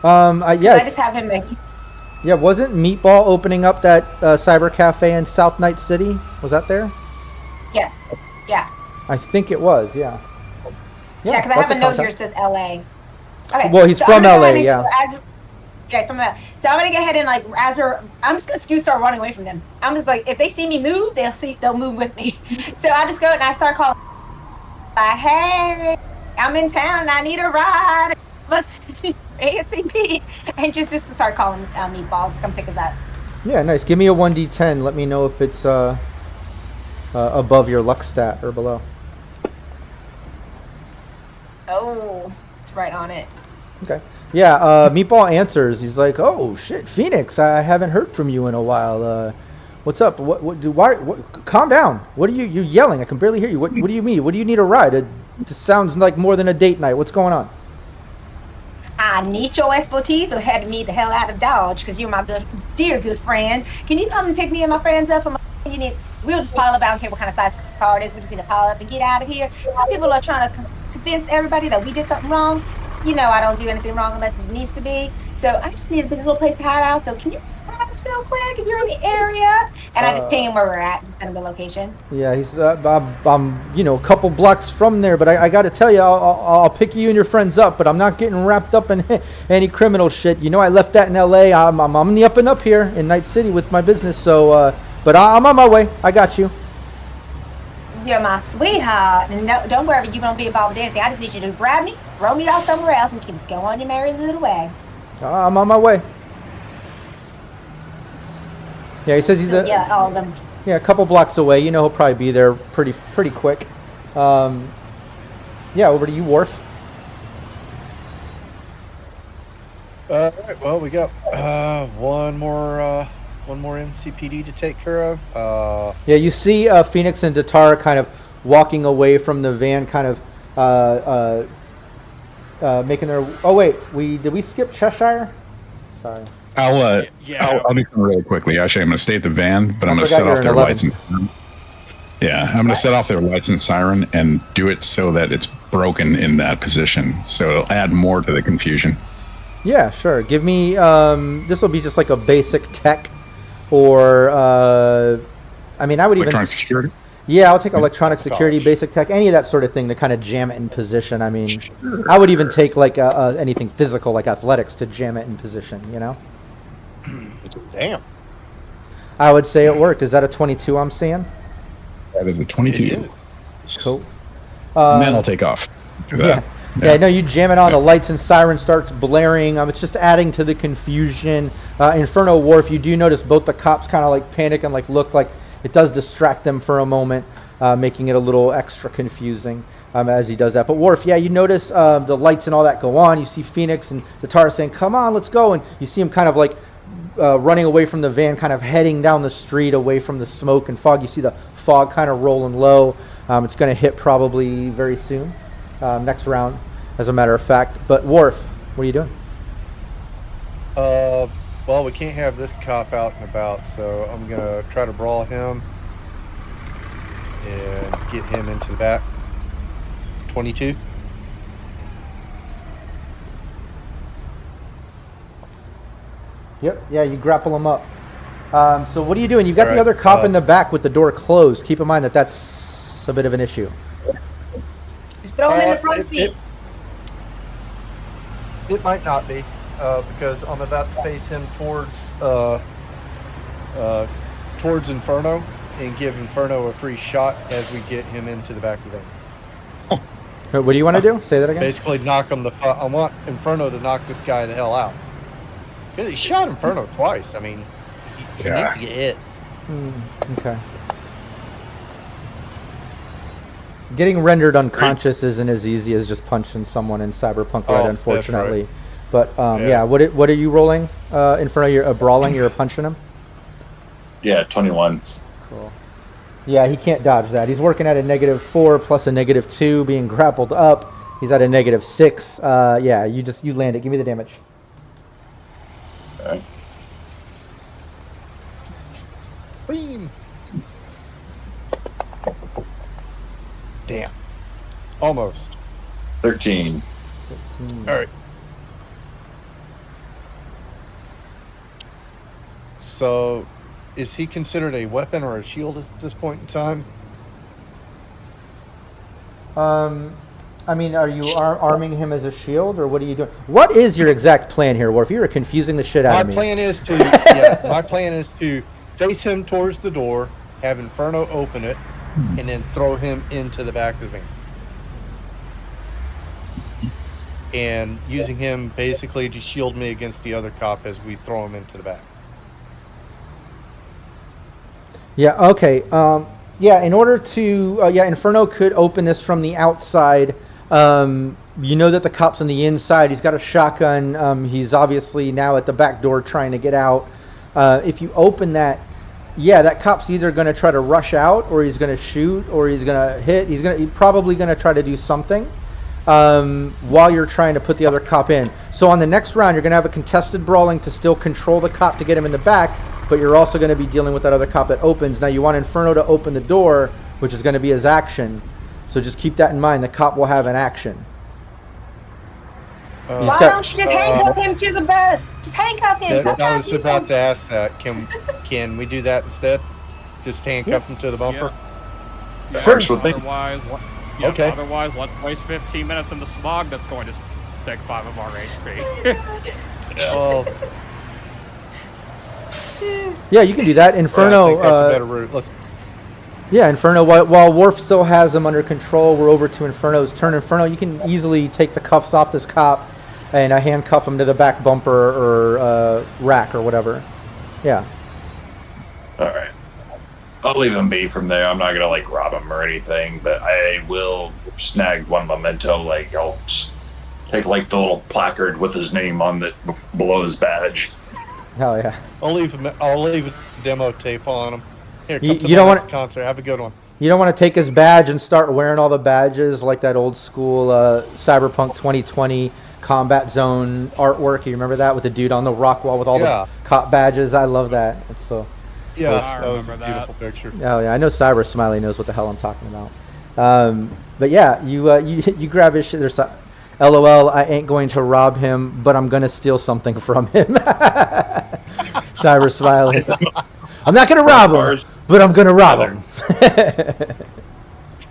Yeah. I just have him like. Yeah, wasn't Meatball opening up that cyber cafe in South Night City? Was that there? Yeah. Yeah. I think it was. Yeah. Yeah, because I have a note here that says LA. Okay. Well, he's from LA, yeah. Yeah, from LA. So I'm gonna go ahead and I'm just gonna start running away from them. I'm just like, if they see me move, they'll move with me. So I just go and I start calling. Hey, I'm in town and I need a ride. Let's ASAP, and just to start calling Meatball. Just come pick us up. Yeah, nice. Give me a 1d10. Let me know if it's above your luck stat or below. Oh, it's right on it. Okay. Yeah, Meatball answers. He's like, "Oh shit, Phoenix! I haven't heard from you in a while. What's up? Why? Calm down. What are you yelling? I can barely hear you. What do you mean? What do you need a ride? It sounds like more than a date night. What's going on?" I need your expertise to head me the hell out of Dodge because you're my dear good friend. Can you come and pick me and my friends up? We'll just pile up. I don't care what kind of size car it is. We just need to pile up and get out of here. Some people are trying to convince everybody that we did something wrong. I don't do anything wrong unless it needs to be. So I just need a little place to hide out. So can you grab us real quick if you're in the area? And I just ping him where we're at, just send him the location. Yeah, he's I'm a couple blocks from there, but I got to tell you, I'll pick you and your friends up, but I'm not getting wrapped up in any criminal shit. I left that in LA. I'm on the up and up here in Night City with my business. So, but I'm on my way. I got you. You're my sweetheart. And no, don't worry, you won't be involved with anything. I just need you to grab me, throw me off somewhere else, and you can just go on your merry little way. I'm on my way. Yeah, he says he's all of them. Yeah, a couple blocks away. He'll probably be there pretty quick. Yeah, over to you, Worf. All right. Well, we got one more NCPD to take care of. Yeah, you see Phoenix and Datara kind of walking away from the van, kind of making their. Oh wait, did we skip Cheshire? Sorry. I'll do something really quickly. Actually, I'm going to stay at the van, but I'm going to set off their lights and siren. Yeah, I'm going to set off their lights and siren and do it so that it's broken in that position. So it'll add more to the confusion. Yeah, sure. Give me. This will be just like a basic tech, or I would even. Electronic security. Yeah, I'll take electronic security, basic tech, any of that sort of thing to kind of jam it in position. I mean, I would even take like anything physical like athletics to jam it in position. Damn. I would say it worked. Is that a 22 I'm seeing? That is a 22. It is. Cool. And then I'll take off. Yeah. No, you jam it on, the lights and siren starts blaring. It's just adding to the confusion. Inferno Wharf, you do notice both the cops kind of like panic and like look like it does distract them for a moment, making it a little extra confusing as he does that. But Worf, yeah, you notice the lights and all that go on. You see Phoenix and Datara saying, "Come on, let's go." And you see him kind of like running away from the van, kind of heading down the street away from the smoke and fog. You see the fog kind of rolling low. It's going to hit probably very soon, next round, as a matter of fact. But Worf, what are you doing? Well, we can't have this cop out and about, so I'm going to try to brawl him and get him into the back. 22. Yep. Yeah, you grapple him up. So what are you doing? You've got the Right, other cop in the back with the door closed. Keep in mind that that's a bit of an issue. Just throw him in the front seat. It might not be, because I'm about to face him towards Inferno, and give Inferno a free shot as we get him into the back of the van. What do you want to do? Say that again. Basically, knock him the fuck. I want Inferno to knock this guy the hell out. Because he shot Inferno twice. I mean, he needs to get hit. Okay. Getting rendered unconscious isn't as easy as just punching someone in Cyberpunk Red, unfortunately. But yeah, what are you rolling? Inferno, you're brawling. You're punching him. Yeah, 21. Cool. Yeah, he can't dodge that. He's working at a -4 plus a -2, being grappled up. He's at a -6. Yeah, you land it. Give me the damage. All right. Boom. Damn. Almost. 13. 15. All right. So, is he considered a weapon or a shield at this point in time? I mean, are you arming him as a shield, or what are you doing? What is your exact plan here, Worf? You are confusing the shit out of me. My plan is to face him towards the door, have Inferno open it, and then throw him into the back of the van. And using him basically to shield me against the other cop as we throw him into the back. Yeah, okay. Yeah, in order to... Inferno could open this from the outside. You know that the cop's on the inside. He's got a shotgun. He's obviously now at the back door trying to get out. If you open that, yeah, that cop's either going to try to rush out, or he's going to shoot, or he's going to hit. He's probably going to try to do something while you're trying to put the other cop in. So on the next round, you're going to have a contested brawling to still control the cop to get him in the back, but you're also going to be dealing with that other cop that opens. Now you want Inferno to open the door, which is going to be his action. So just keep that in mind. The cop will have an action. Why don't you just handcuff him to the bus? Just handcuff him. I was about to ask that. Can we do that instead? Just handcuff him to the bumper? Yeah. Sure. Otherwise, let's waste 15 minutes in the smog that's going to take 5 of our HP. Well, yeah, you can do that. Inferno. I think that's a better route. Yeah, Inferno. While Worf still has them under control, we're over to Inferno's turn. Inferno, you can easily take the cuffs off this cop and handcuff him to the back bumper or rack or whatever. Yeah. All right. I'll leave him be from there. I'm not gonna like rob him or anything, but I will snag one memento. Like I'll take like the little placard with his name on it below his badge. Hell yeah. I'll leave a demo tape on him. Here, come to You don't want concert. Have a good one. You don't want to take his badge and start wearing all the badges like that old school Cyberpunk 2020 combat zone artwork. You remember that with the dude on the rock wall with all the cop badges? I love that. It's so. Yeah, I that was a remember beautiful picture. Oh yeah, I know Cyber Smiley knows what the hell I'm talking about. But yeah, you grab his shit. There's LOL. I ain't going to rob him, but I'm gonna steal something from him. Cyber Smiley. I'm not gonna rob him, but I'm gonna rob him.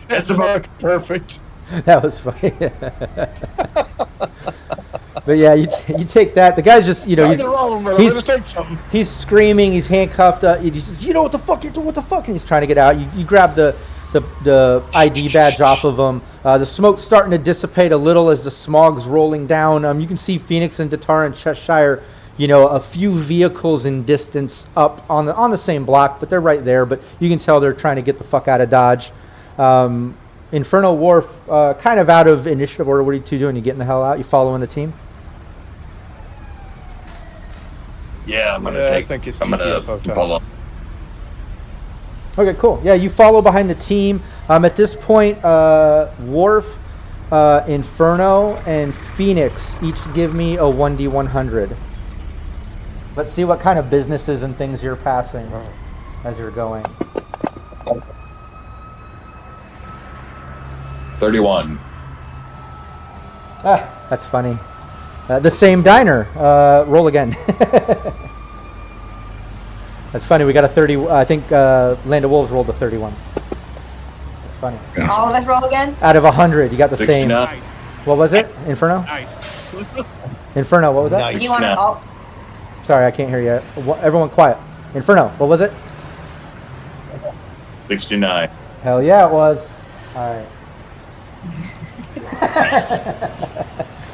That's about perfect. That was funny. But yeah, you take that. The guy's just, he's screaming, he's handcuffed. He's just, what the fuck? What the fuck? And he's trying to get out. You grab the ID badge off of him. The smoke's starting to dissipate a little as the smog's rolling down. You can see Phoenix and Datar and Cheshire, a few vehicles in distance up on the same block, but they're right there. But you can tell they're trying to get the fuck out of Dodge. Inferno Wharf, kind of out of initiative order. What are you two doing? You getting the hell out? You following the team? Yeah, I'm gonna follow. Okay, cool. Yeah, you follow behind the team. At this point, Worf, Inferno, and Phoenix each give me a 1d100. Let's see what kind of businesses and things you're passing as you're going. 31. That's funny. The same diner. Roll again. That's funny. We got a 30. I think Land of Wolves rolled a 31. That's funny. All of us roll again? Out of 100, you got the 69. same. Nice. What was it? Inferno? Nice. Inferno, what was that? Nice. Do you want to all? Sorry, I can't hear you. Everyone quiet. Inferno, what was it? 69. Hell yeah, it was. All right.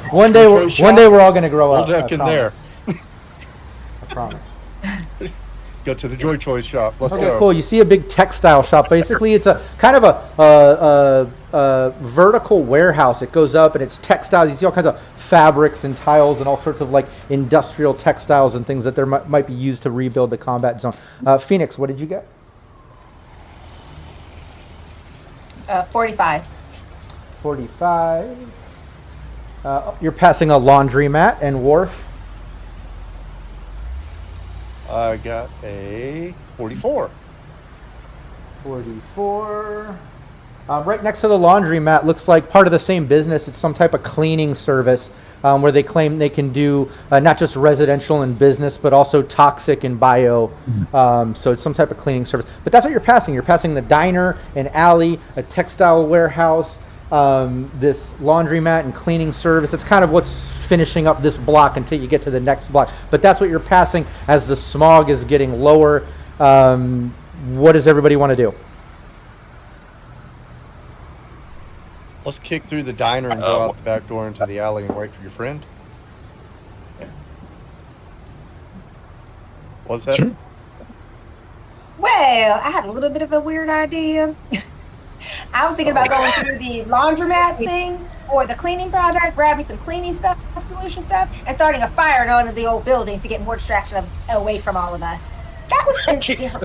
one day we're all gonna grow up. We'll duck in there. I promise. Go to the Joy Choice shop. Let's Okay, go. cool. You see a big textile shop. Basically, it's a kind of a vertical warehouse. It goes up and it's textiles. You see all kinds of fabrics and tiles and all sorts of like industrial textiles and things that there might be used to rebuild the combat zone. Phoenix, what did you get? 45. 45. You're passing a laundromat and wharf. I got a 44. 44. Right next to the laundromat looks like part of the same business. It's some type of cleaning service where they claim they can do not just residential and business, but also toxic and bio. So it's some type of cleaning service. But that's what you're passing. You're passing the diner, an alley, a textile warehouse, this laundromat and cleaning service. That's kind of what's finishing up this block until you get to the next block. But that's what you're passing as the smog is getting lower. What does everybody want to do? Let's kick through the diner and go out the back door into the alley and wait for your friend. What's that? Sure. Well, I had a little bit of a weird idea. I was thinking about going through the laundromat thing or the cleaning project, grabbing some cleaning stuff, solution stuff, and starting a fire in one of the old buildings to get more distraction away from all of us. That was Phoenix's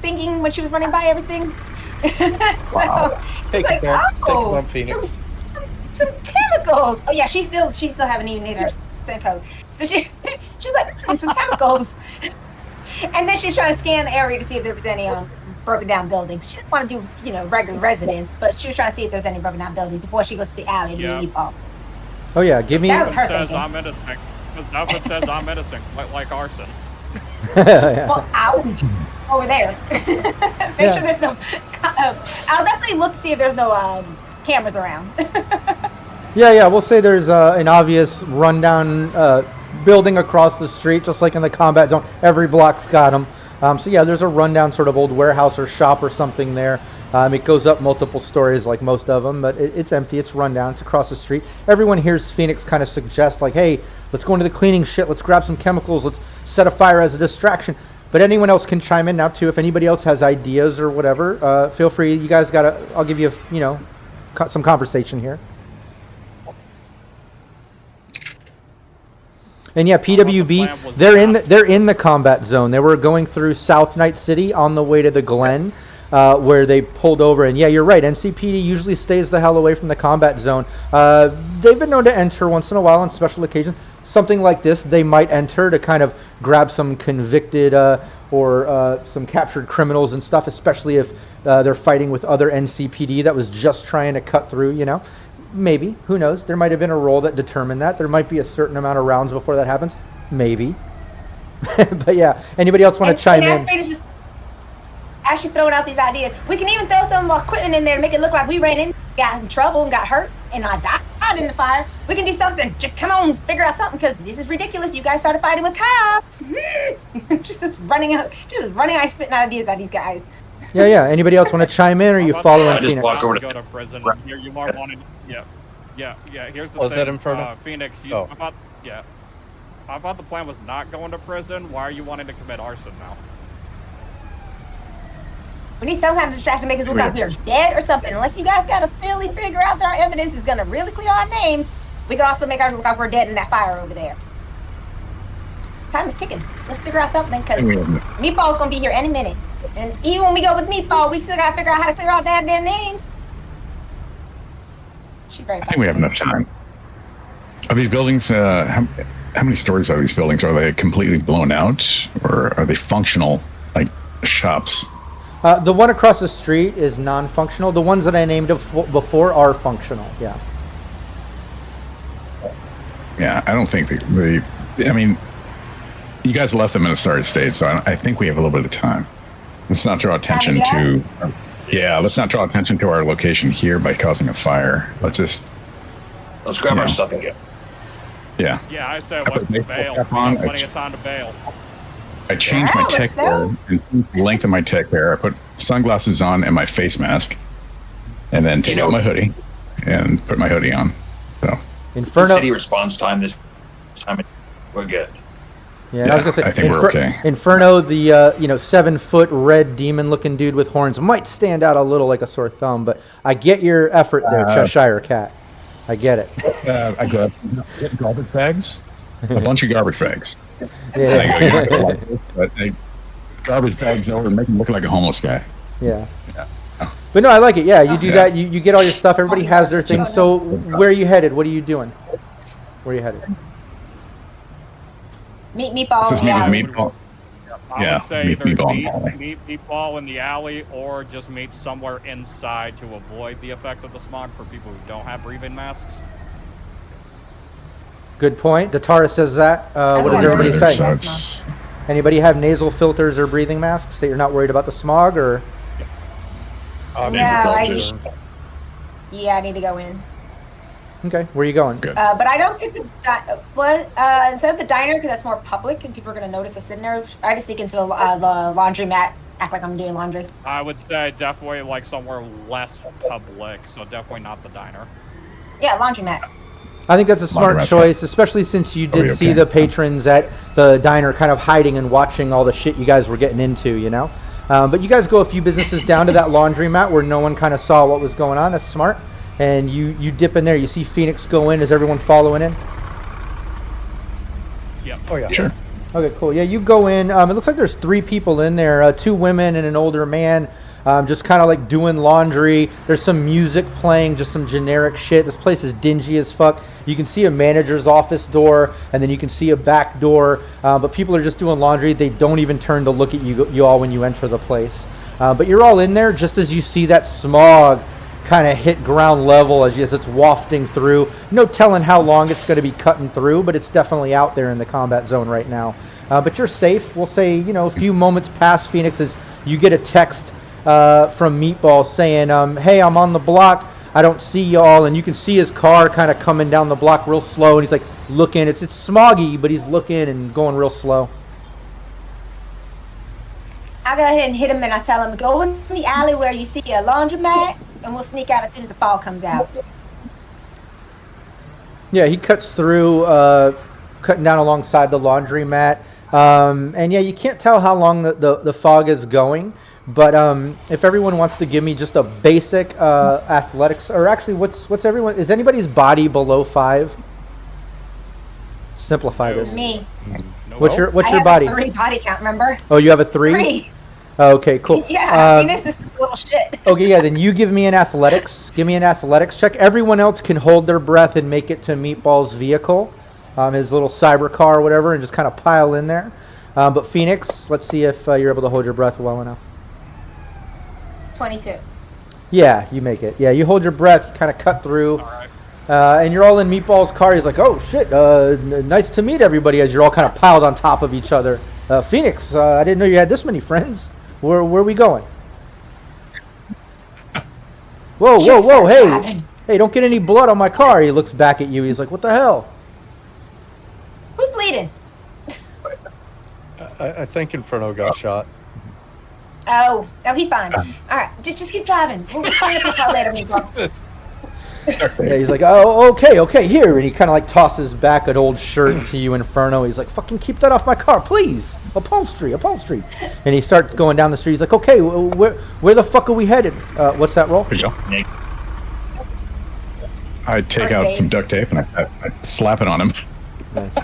thinking when she was running by everything. Wow. Take like, one, Phoenix. Some chemicals. Oh yeah, she still haven't even needed her scent code. So she's like some chemicals. And then she's trying to scan the area to see if there was any broken down buildings. She didn't want to do regular residents, but she was trying to see if there's any broken down buildings before she goes to the alley to leave off. Oh yeah, give me. That was her says thinking. I'm innocent. That says I'm innocent, quite like arson. Yeah. Well, ouch. Over there. Make sure there's no. I'll definitely look to see if there's no cameras around. Yeah. We'll say there's an obvious rundown building across the street, just like in the combat zone. Every block's got them. So yeah, there's a rundown sort of old warehouse or shop or something there. It goes up multiple stories like most of them, but it's empty. It's rundown. It's across the street. Everyone hears Phoenix kind of suggest like, hey, let's go into the cleaning shit. Let's grab some chemicals. Let's set a fire as a distraction. But anyone else can chime in now too. If anybody else has ideas or whatever, feel free. You guys I'll give you some conversation here. And yeah, PWB, they're in the combat zone. They were going through South Night City on the way to the Glen, where they pulled over. And yeah, you're right. NCPD usually stays the hell away from the combat zone. They've been known to enter once in a while on special occasions. Something like this, they might enter to kind of grab some convicted or some captured criminals and stuff, especially if they're fighting with other NCPD that was just trying to cut through, Maybe. Who knows? There might have been a role that determined that. There might be a certain amount of rounds before that happens. Maybe. But yeah, anybody else want to chime in? Just actually throwing out these ideas. We can even throw some equipment in there to make it look like we ran in, got in trouble, and got hurt, and I died in the fire. We can do something. Just come on, figure out something, because this is ridiculous. You guys started fighting with cops. just running out, spitting ideas at these guys. Yeah. Anybody else want to chime in, or are you following just Phoenix? walk over Go to prison. Here you are wanting. Yeah. Here's the Was thing. that Inferno? Phoenix. I thought the plan was not going to prison. Why are you wanting to commit arson now? We need some kind of distraction to make us look like we're dead or something. Unless you guys gotta really figure out that our evidence is gonna really clear our names, we can also make ours look like we're dead in that fire over there. Time is ticking. Let's figure out something, because Meatball's gonna be here any minute. And even when we go with Meatball, we still gotta figure out how to clear our damn names. I think we have enough time. Are these buildings, how many stories are these buildings? Are they completely blown out, or are they functional, like shops? The one across the street is non-functional. The ones that I named before are functional, yeah. Yeah, I don't think I mean, you guys left them in a sorry state, so I think we have a little bit of time. Let's not draw attention to... Yeah, let's not draw attention to our location here by causing a fire. Let's grab our stuff and get. Yeah. Yeah, I said I put let's baseball bail. cap We on. got plenty of time to bail. I changed my Wow, tech let's hair, go. and the length of my tech hair. I put sunglasses on and my face mask, and then take out my hoodie and put my hoodie on. So Inferno. City response time this time, we're good. Yeah, I was gonna say, I think we're okay. Inferno, the 7-foot red demon-looking dude with horns, might stand out a little like a sore thumb, but I get your effort there, Cheshire Cat. I get it. I grabbed garbage bags, a bunch of garbage bags. Yeah, And I go, you're not gonna like this, but garbage bags over and make him look like a homeless guy. yeah. But no, I like it. Yeah, you do that. You get all your stuff. Everybody has their things. So where are you headed? What are you doing? Where are you headed? Meet Meatball. This is in the me with alley. Meatball. I Yeah, would say meet either Meatball in the alley. meet Meatball in the alley or just meet somewhere inside to avoid the effect of the smog for people who don't have breathing masks. Good point. Datara says that. What does everybody So say? it's, Anybody have nasal filters or breathing masks that you're not worried about the smog? Or Yeah, Just- Yeah, I need to go in. okay, where are you going? Good. But I don't pick the instead of the diner because that's more public and people are gonna notice us sitting there. I just sneak into the laundromat, act like I'm doing laundry. I would say definitely like somewhere less public, so definitely not the diner. Yeah, laundromat. I think that's a smart Laundromat. choice, especially since you did you see okay? the patrons at the diner kind of hiding and watching all the shit you guys were getting into, you know? But you guys go a few businesses down to that laundromat where no one kind of saw what was going on. That's smart. And you dip in there. You see Phoenix go in. Is everyone following in? Yep. Oh yeah. Sure. Okay, cool. Yeah, you go in. It looks like there's 3 people in there, 2 women and an older man, just kind of like doing laundry. There's some music playing, just some generic shit. This place is dingy as fuck. You can see a manager's office door, and then you can see a back door. But people are just doing laundry. They don't even turn to look at you all when you enter the place. But you're all in there just as you see that smog kind of hit ground level as it's wafting through. No telling how long it's going to be cutting through, but it's definitely out there in the combat zone right now. But you're safe. We'll say, a few moments past Phoenix as you get a text from Meatball saying, hey, I'm on the block. I don't see y'all. And you can see his car kind of coming down the block real slow. And he's like looking. It's smoggy, but he's looking and going real slow. I'll go ahead and hit him and I tell him, go in the alley where you see a laundromat and we'll sneak out as soon as the fog comes out. Yeah, he cuts through, cutting down alongside the laundromat. And yeah, you can't tell how long the fog is going. But if everyone wants to give me just a basic athletics, or actually, what's everyone? Is anybody's body below 5? Simplify this. Me. No. What's your I have body? a 3 body count, remember? Oh, you have a 3? 3. Okay, cool. Yeah, Venus is a little shit. Okay, yeah, then you give me an athletics. Give me an athletics check. Everyone else can hold their breath and make it to Meatball's vehicle, his little cyber car or whatever, and just kind of pile in there. But Phoenix, let's see if you're able to hold your breath well enough. 22. Yeah, you make it. Yeah, you hold your breath, you kind of cut through, All right. and you're all in Meatball's car. He's like, oh, shit, nice to meet everybody, as you're all kind of piled on top of each other. Phoenix, I didn't know you had this many friends. Where are we going? Whoa, hey, don't get any blood on my car. He looks back at you. He's like, what the hell? Who's bleeding? I think Inferno got shot. Oh, he's fine. All right, just keep driving. We'll find up your car later, Meatball. Yeah, he's like, oh, okay, here. And he kind of like tosses back an old shirt to you, Inferno. He's like, fucking keep that off my car, please. Upholstery. And he starts going down the street. He's like, okay, where the fuck are we headed? What's that roll? Here you go. I take First out aid. some duct tape and I slap it on him. Nice.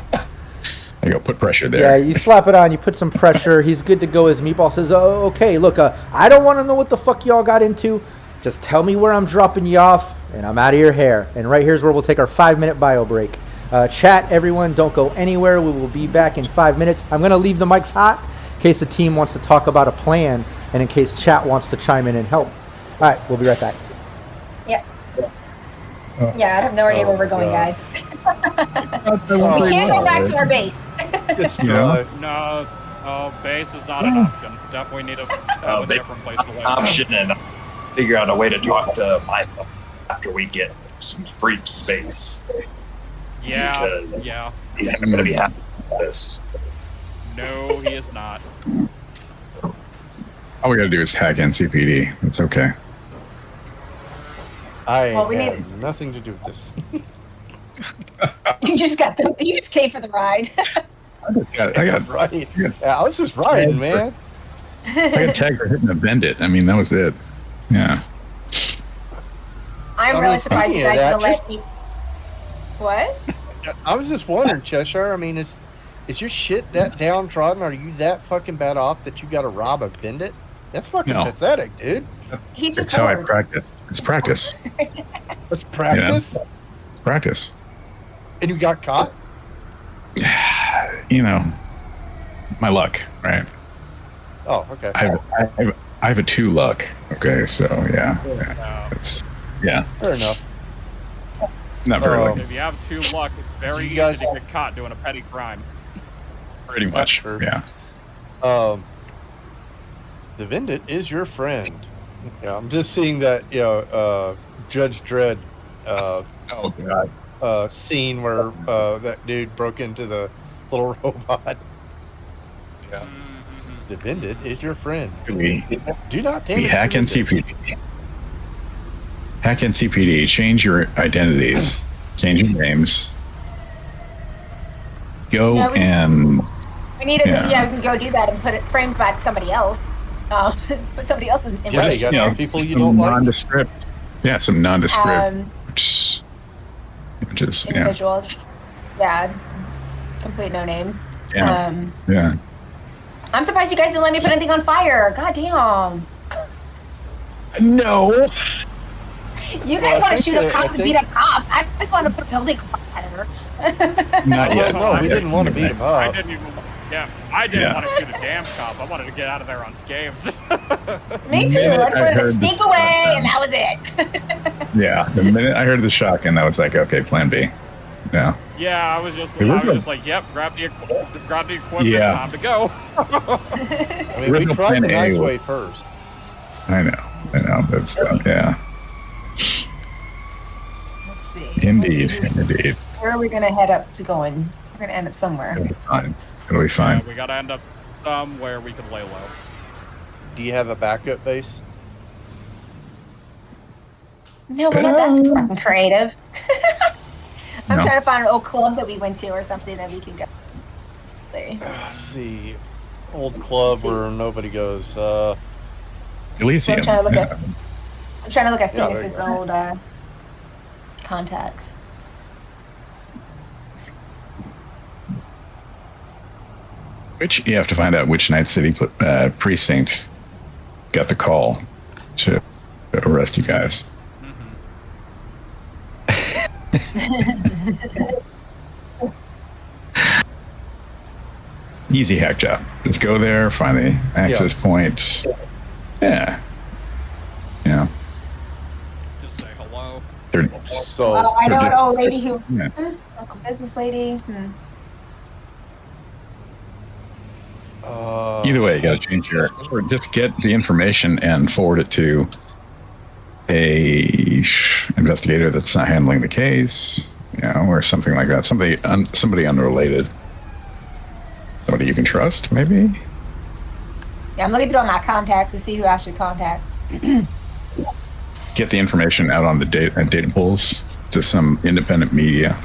I go, put pressure Yeah, there. you slap it on, you put some pressure. He's good to go. As Meatball says, oh, okay, look, I don't want to know what the fuck y'all got into. Just tell me where I'm dropping you off, and I'm out of your hair. And right here's where we'll take our 5-minute bio break. Chat, everyone, don't go anywhere. We will be back in 5 minutes. I'm going to leave the mics hot in case the team wants to talk about a plan and in case chat wants to chime in and help. All right, we'll be right back. Yeah. Yeah, I have no idea where we're going, guys. We can't go back to our base. Just Yeah. drive. No, base is not an option. Definitely need a Big different place to live. option and figure out a way to talk to Michael after we get some free space. Yeah, Because yeah. he's not going to be happy with this. No, he is not. All we gotta do is hack NCPD. It's okay. I Well, we have need- nothing to do with this. You just came for the ride. I got right. Yeah, I was just riding, man. I got tagged for hitting a bandit. I mean, that was it. Yeah. I'm I really mean, surprised you speaking guys of don't that, let me. What? I was just wondering, Cheshire. I mean, is your shit that downtrodden? Are you that fucking bad off that you got to rob a bandit? That's fucking No. pathetic, dude. He's just It's how I bored. practice. It's practice. Let's practice. Practice. And you got caught? You know, my luck, right? Oh, okay. I have a 2 luck. Okay, so yeah. It's Fair enough. not very lucky. If you have 2 luck, it's very You easy guys- to get caught doing a petty crime. Pretty much. true. Yeah. The Vendit is your friend. Yeah, I'm just seeing that, Judge Dredd Oh god. scene where that dude broke into the little robot. Yeah. Mm-hmm. The Vendit is your friend. We Do not damage hack the Vendit. NCPD. Hack NCPD. Change your identities. Change your names. Go No, we just- and We need to, Yeah. we can go do that and put it framed by somebody else. Put somebody else in Yeah, place you got there. some people you some don't like. nondescript. Yeah, some nondescript. Um, Just yeah, individuals. Yeah, it's complete no names. yeah, yeah. I'm surprised you guys didn't let me put anything on fire. God damn. No. You guys Well, I want to think shoot that- up cops I and beat up cops. I just want to put a building on fire. Not yet. No, we Not didn't yet. want to beat him I up. didn't even. Yeah, I didn't Yeah. want to shoot a damn cop. I wanted to get out of there unscathed. Me too. minute I just I wanted to heard sneak the- away, and that was it. Yeah. The minute I heard the shotgun, I was like, okay, Plan B. Yeah. Yeah, I was just like, yep, grab the equipment, Yeah. time to go. I mean, we Original tried plan the A nice was- way first. I know. That's yeah. Let's see. Indeed. Indeed. Where are we going to head up to going? We're going to end up somewhere. It'll be fine. It'll be fine. We gotta end up somewhere we can lay low. Do you have a backup base? No, we're not that fucking creative. I'm No. trying to find an old club that we went to or something that we can go. See. Let's see. Old club where nobody goes. Elysium. I'm trying to look at- Yeah. I'm trying to look at Yeah, there Phoenix's you go. old contacts. Which you have to find out which Night City precinct got the call to arrest you guys. Easy hack job. Just go there, find the access point. Yeah. Yeah. Just say hello. They're, So Well, I know they're an just- old lady who, yeah. like a business lady. Either way, you got to change your, or just get the information and forward it to a investigator that's not handling the case, or something like that. Somebody unrelated. Somebody you can trust, maybe. Yeah, I'm looking through all my contacts to see who I should contact. Get the information out on the data pools to some independent media.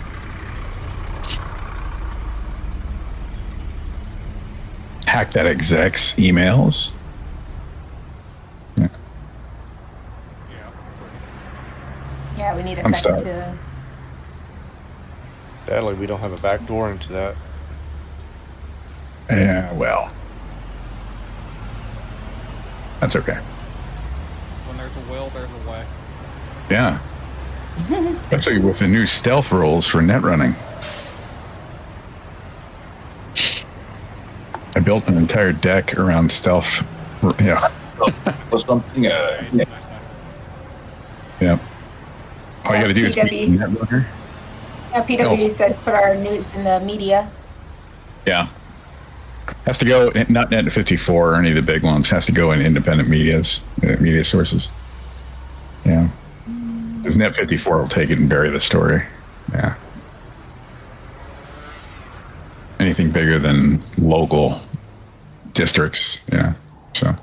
Hack that exec's emails. Yeah. Yeah, we need a I'm second sorry. to. sadly, we don't have a back door into that. Yeah, well, that's okay. When there's a will, there's a way. Yeah. Especially with the new stealth rules for net running. I built an entire deck around stealth. Yeah. Or something. Nice, nice, nice. Yeah. All you got to do is be PWs. net runner. PWG says put our news in the media. Yeah. Has to go, not Net 54 or any of the big ones, has to go in independent media sources. Yeah. Because Net 54 will take it and bury the story. Yeah. Anything bigger than local districts. Yeah, so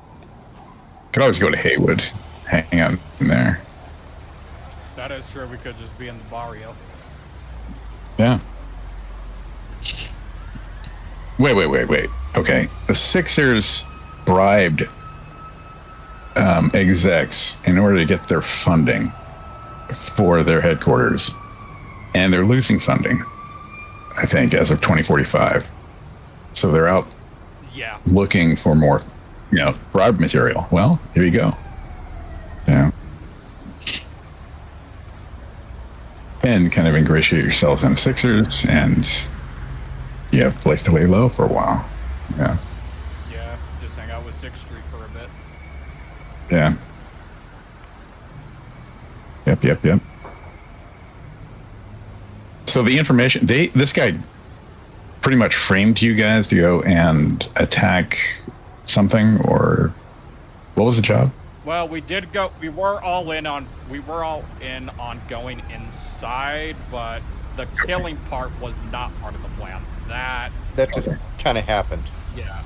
could always go to Haywood, hang out in there. That is true. We could just be in the barrio. Yeah. Wait. Okay, the Sixers bribed execs in order to get their funding for their headquarters, and they're losing funding, I think, as of 2045. So they're out looking for more, bribe material. Well, here you go. Yeah. And kind of ingratiate yourselves on the Sixers, and you have a place to lay low for a while. Yeah. Yeah, just hang out with 6th Street for a bit. Yeah. Yep. So the information, this guy pretty much framed you guys to go and attack something, or what was the job? Well, we were all in on going inside, but the killing part was not part of the plan. That just kind of happened. Yeah.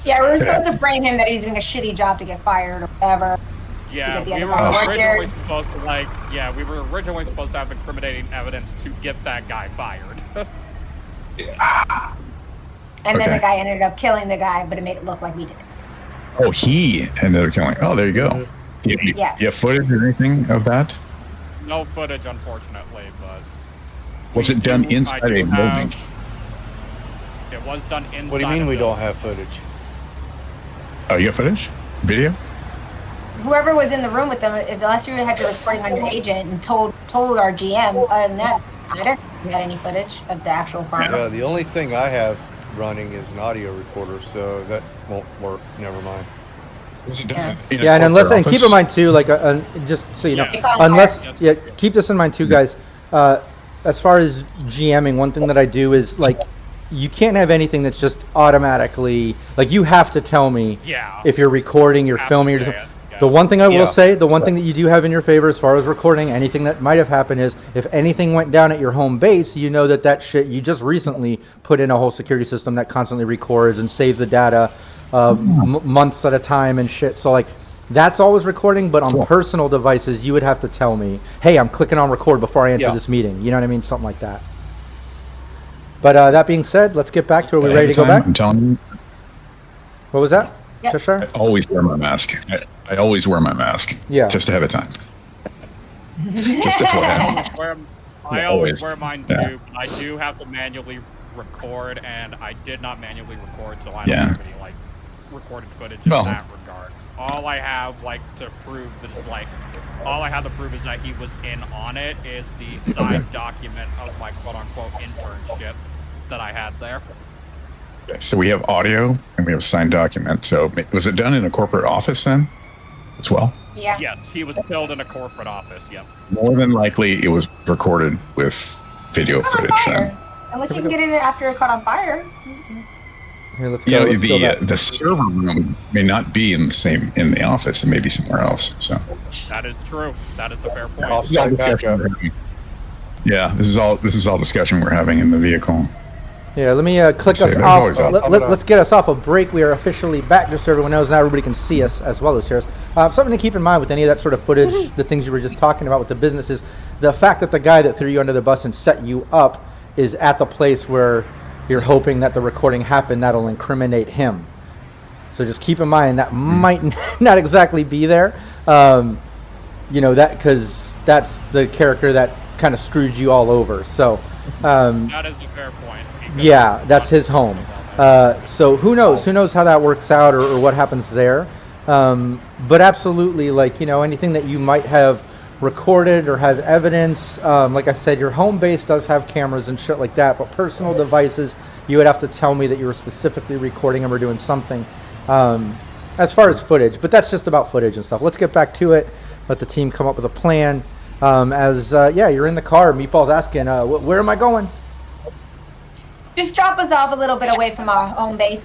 We were supposed to frame him that he's doing a shitty job to get fired or whatever. Yeah, we were originally supposed to have incriminating evidence to get that guy fired. And then the guy ended up killing the guy, but it made it look like we did. Oh, he ended up killing. Oh, there you go. You have footage or anything of that? No footage, unfortunately, but... Was it done inside a building? It was done inside. What do you mean we don't have footage? Oh, you got footage? Video? Whoever was in the room with them, unless you had your recording on your agent and told our GM, other than that, I didn't think we had any footage of the actual crime. Yeah, the only thing I have running is an audio recorder, so that won't work. Never mind. And keep in mind too, just so you know, keep this in mind too, guys. As far as GMing, one thing that I do is you can't have anything that's just automatically you have to tell me if you're recording, you're filming, or something. The one thing I will say, the one thing that you do have in your favor as far as recording anything that might have happened is if anything went down at your home base, you know that shit, you just recently put in a whole security system that constantly records and saves the data months at a time and shit. So that's always recording, but on personal devices, you would have to tell me, hey, I'm clicking on record before I enter this meeting. You know what I mean? Something like that. But that being said, let's get back to it. Are we ready to go back? I'm telling you. What was that? Yep. I always wear my mask. I always wear my mask. Yeah. Just ahead of time. Just I always wear mine too. But I do have to manually record, and I did not manually record, so I don't have any recorded footage in that regard. All I have to prove is that he was in on it is the signed document of my quote-unquote internship that I had there. So we have audio and we have a signed document. So was it done in a corporate office then as well? Yeah. Yes, he was killed in a corporate office, yep. More than likely it was recorded with video footage then. Unless you can get it after it caught on fire. Here, let's go. The server room may not be in the office. It may be somewhere else. So that is true. That is a fair point. Yeah, this is all discussion we're having in the vehicle. Yeah, let me click us off. Let's get us off a break. We are officially back, just so everyone knows. Now everybody can see us as well as hear us. Something to keep in mind with any of that sort of footage, the things you were just talking about with the businesses, the fact that the guy that threw you under the bus and set you up is at the place where you're hoping that the recording happened. That'll incriminate him. So just keep in mind that might not exactly be there. That because that's the character that kind of screwed you all over. So that is a fair point. Yeah, that's his home. So who knows? Who knows how that works out or what happens there? But absolutely, anything that you might have recorded or have evidence, like I said, your home base does have cameras and shit like that, but personal devices, you would have to tell me that you were specifically recording them or doing something as far as footage. But that's just about footage and stuff. Let's get back to it. Let the team come up with a plan. You're in the car. Meatball's asking, where am I going? Just drop us off a little bit away from our home base.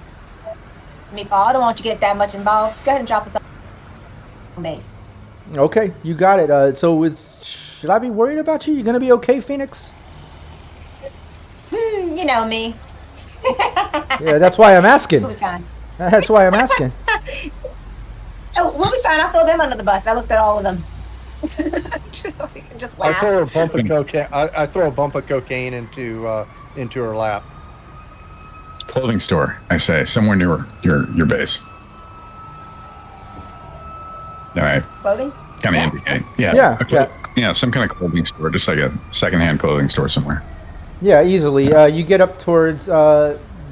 Meatball, I don't want you to get that much involved. Just go ahead and drop us off home base. Okay, you got it. Should I be worried about you? You gonna be okay, Phoenix? You know me. Yeah, that's why I'm asking. Absolutely fine. That's why I'm asking. Oh, we'll be fine. I'll throw them under the bus. I looked at all of them. Just I laugh. throw a bump of cocaine. I throw a bump of cocaine into her lap. Clothing store, I say, somewhere near your base. All right. Clothing? Kind of indicate. Yeah. Yeah. Some kind of clothing store, just like a secondhand clothing store somewhere. Yeah, easily. You get up towards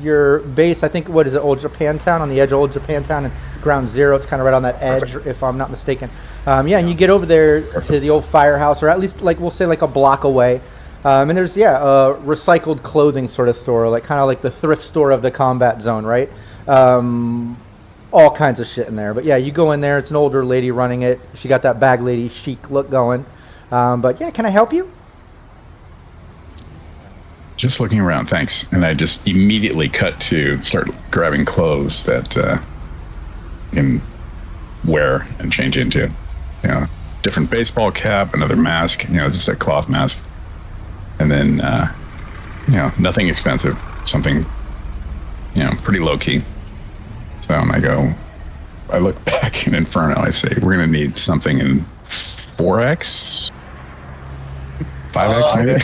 your base. I think, what is it, Old Japantown, on the edge of Old Japantown and Ground Zero. It's kind of right on that edge, if I'm not mistaken. And you get over there to the old firehouse, or at least, like, we'll say, like a block away. And there's, a recycled clothing sort of store, like kind of like the thrift store of the combat zone, right? All kinds of shit in there. But yeah, you go in there. It's an older lady running it. She got that bag lady chic look going. But yeah, can I help you? Just looking around, thanks. And I just immediately cut to start grabbing clothes that I can wear and change into. Different baseball cap, another mask, just a cloth mask. And then, nothing expensive, something, pretty low key. So I look back in Inferno, I say, we're going to need something in 4X? 5X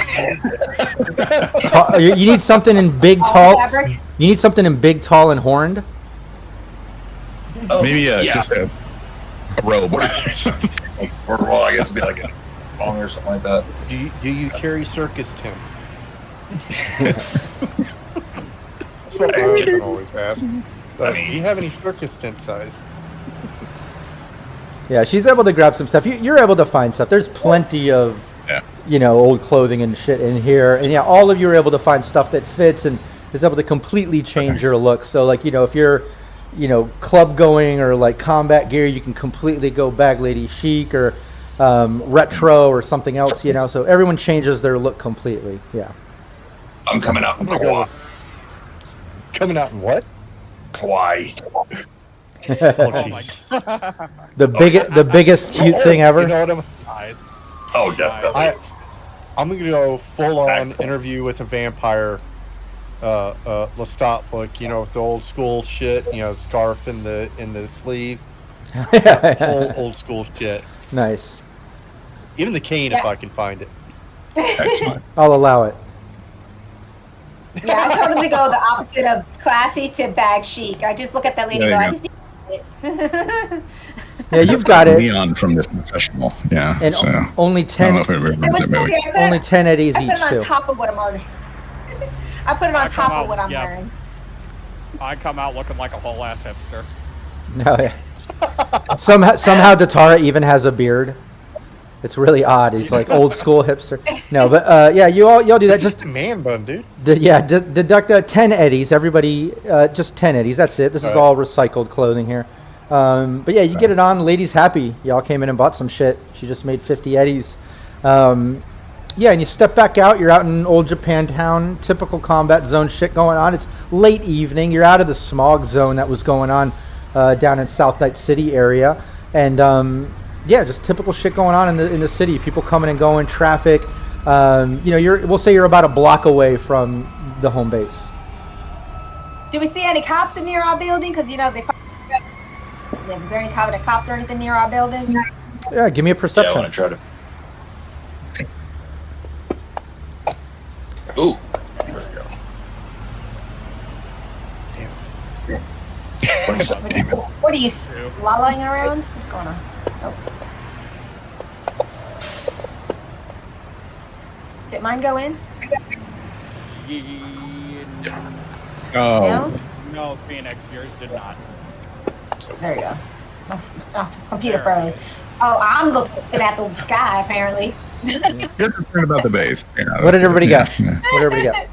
maybe? You need something in big, tall. You need something in big, tall, and horned? Maybe just a robe or something. Or, well, I guess it'd be like a thong or something like that. Do you carry circus tent? That's what my husband always asks. Do you have any circus tent size? Yeah, she's able to grab some stuff. You're able to find stuff. There's plenty of, old clothing and shit in here. And yeah, all of you are able to find stuff that fits and is able to completely change your look. So like, if you're, club going or like combat gear, you can completely go bag lady chic or retro or something else, So everyone changes their look completely. Yeah. I'm coming out in Kawaii. Coming out in what? Kawaii. The biggest cute thing ever. You know what Definitely. I'm gonna go full on interview with a vampire, Lestat look. With the old school shit. Scarf in the sleeve. old school shit. Nice. Even the cane, if I can find it. Excellent. I'll allow it. Yeah, I totally go the opposite of classy to bag chic. I just look at that lady and go, I just need it. Yeah, you've got it. Leon from the professional. Yeah. And so, only 10. Only 10 eddies each, I put it on too. top of what I'm wearing. I put it on top of what I'm wearing. I come out looking like a whole ass hipster. No, yeah. Somehow Datara even has a beard. It's really odd. He's like old school hipster. No, but you all do that. Just a man bun, dude. Deduct 10 eddies. Everybody, just 10 eddies. That's it. This is all recycled clothing here. But yeah, you get it on. Lady's happy. Y'all came in and bought some shit. She just made 50 eddies. And you step back out. You're out in Old Japantown. Typical combat zone shit going on. It's late evening. You're out of the smog zone that was going on down in South Night City area. And just typical shit going on in the city. People coming and going, traffic. We'll say you're about a block away from the home base. Do we see any cops in near our building? Because they. Is there any cops or anything near our building? Yeah, give me a perception. I want to try to. Ooh. There we go. Damn it. 27. What are you lolling around? What's going on? Did mine go in? Oh. No, Phoenix, yours did not. There you go. Oh, computer froze. Oh, I'm looking at the sky, apparently. You're concerned about the base. What did everybody get? What did everybody get?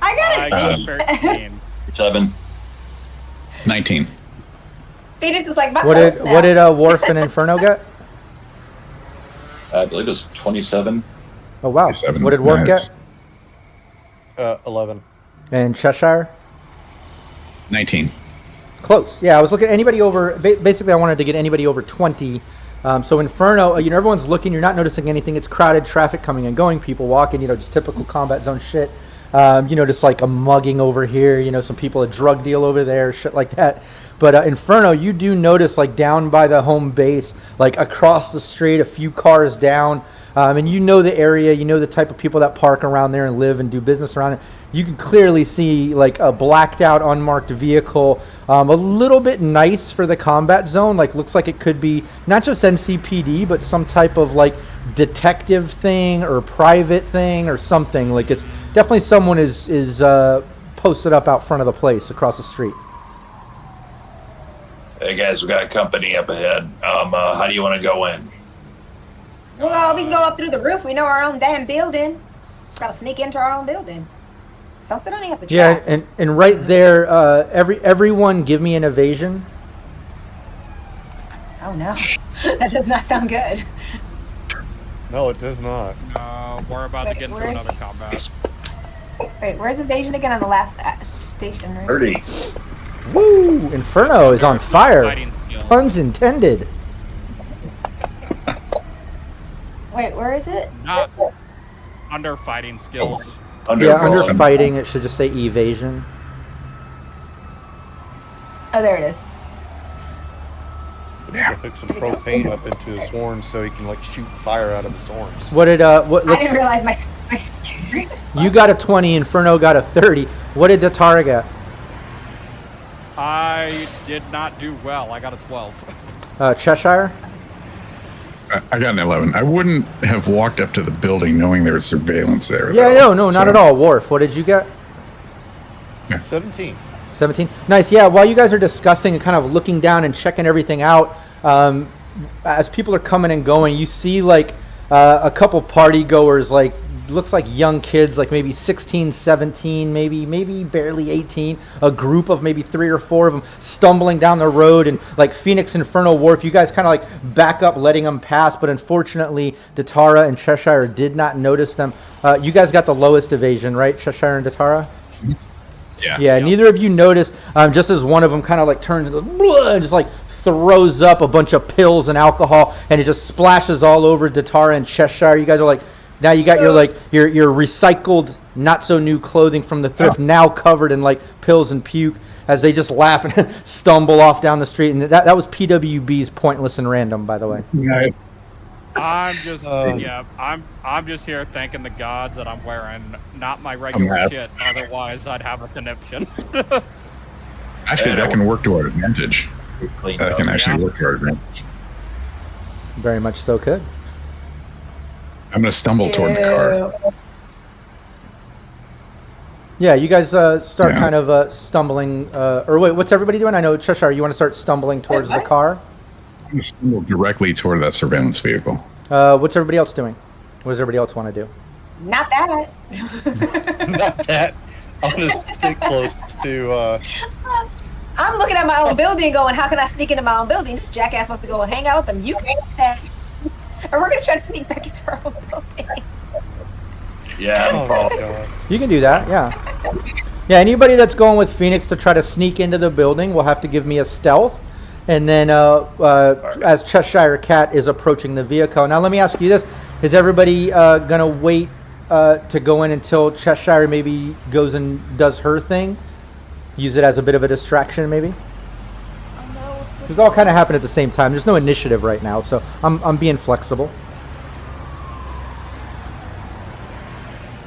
I got an 13. 7. 19. Phoenix is like my What did Worf and Inferno get? I believe it was 27. Oh wow. 27. What did Worf get? 11. And Cheshire? 19. Close. Yeah, I was looking at anybody over. Basically, I wanted to get anybody over 20. So Inferno, everyone's looking. You're not noticing anything. It's crowded, traffic coming and going, people walking. Just typical combat zone shit. Just like a mugging over here, some people, a drug deal over there, shit like that. But Inferno, you do notice like down by the home base, like across the street, a few cars down, and you know the area, you know the type of people that park around there and live and do business around it. You can clearly see like a blacked out, unmarked vehicle, a little bit nice for the combat zone. Like looks like it could be not just NCPD, but some type of like detective thing or private thing or something. Like it's definitely someone is posted up out front of the place across the street. Hey guys, we got company up ahead. How do you want to go in? Well, we can go up through the roof. We know our own damn building. Gotta sneak into our own building. Something on the Yeah, and right there, everyone give me an evasion. Oh no, that does not sound good. No, it does not. No, we're about to get into another combat. Wait, where's evasion again on the last station? Right? 30. Woo! Inferno is on fire. Fighting skill. Puns intended. Wait, where is it? Not under fighting skills. Under fighting, it should just say evasion. Oh, there it is. Yeah. Hook some propane up into his horns so he can like shoot fire out of his horns. What did I didn't realize my screen. You got a 20, Inferno got a 30. What did Datara get? I did not do well. I got a 12. Cheshire? I got an 11. I wouldn't have walked up to the building knowing there was surveillance there. Yeah, no, not at all. Worf, what did you get? 17. 17. Nice. Yeah, while you guys are discussing and kind of looking down and checking everything out, as people are coming and going, you see like a couple party goers, like looks like young kids, like maybe 16, 17, maybe barely 18, a group of maybe 3 or 4 of them stumbling down the road, and like Phoenix, Inferno, Worf, you guys kind of like back up letting them pass, but unfortunately Datara and Cheshire did not notice them. You guys got the lowest evasion, right, Cheshire and Datara? Yeah, neither of you noticed, just as one of them kind of like turns and goes, "Blah," and just like throws up a bunch of pills and alcohol, and it just splashes all over Datara and Cheshire. You guys are like, now you got your recycled, not so new clothing from the thrift now covered in like pills and puke, as they just laugh and stumble off down the street. And that was PWB's pointless and random, by the way. I'm just I'm just here thanking the gods that I'm wearing not my regular shit. Otherwise, I'd have a conniption. Actually, that can work to our advantage. That can actually work to our advantage. Very much so could. I'm going to stumble toward the car. Yeah, you guys start kind of stumbling. Or wait, what's everybody doing? I know, Cheshire, you want to start stumbling towards the car? I'm going to stumble directly toward that surveillance vehicle. What's everybody else doing? What does everybody else want to do? Not that. Not that. I'm going to stay close to... I'm looking at my own building going, how can I sneak into my own building? This jackass wants to go and hang out with them. You can't do that. Or we're going to try to sneak back into our own building. Yeah. Oh my God. You can do that, yeah. Yeah, anybody that's going with Phoenix to try to sneak into the building will have to give me a stealth. And then as Cheshire Cat is approaching the vehicle. Now let me ask you this. Is everybody going to wait to go in until Cheshire maybe goes and does her thing? Use it as a bit of a distraction maybe? Because all kind of happen at the same time. There's no initiative right now, so I'm being flexible.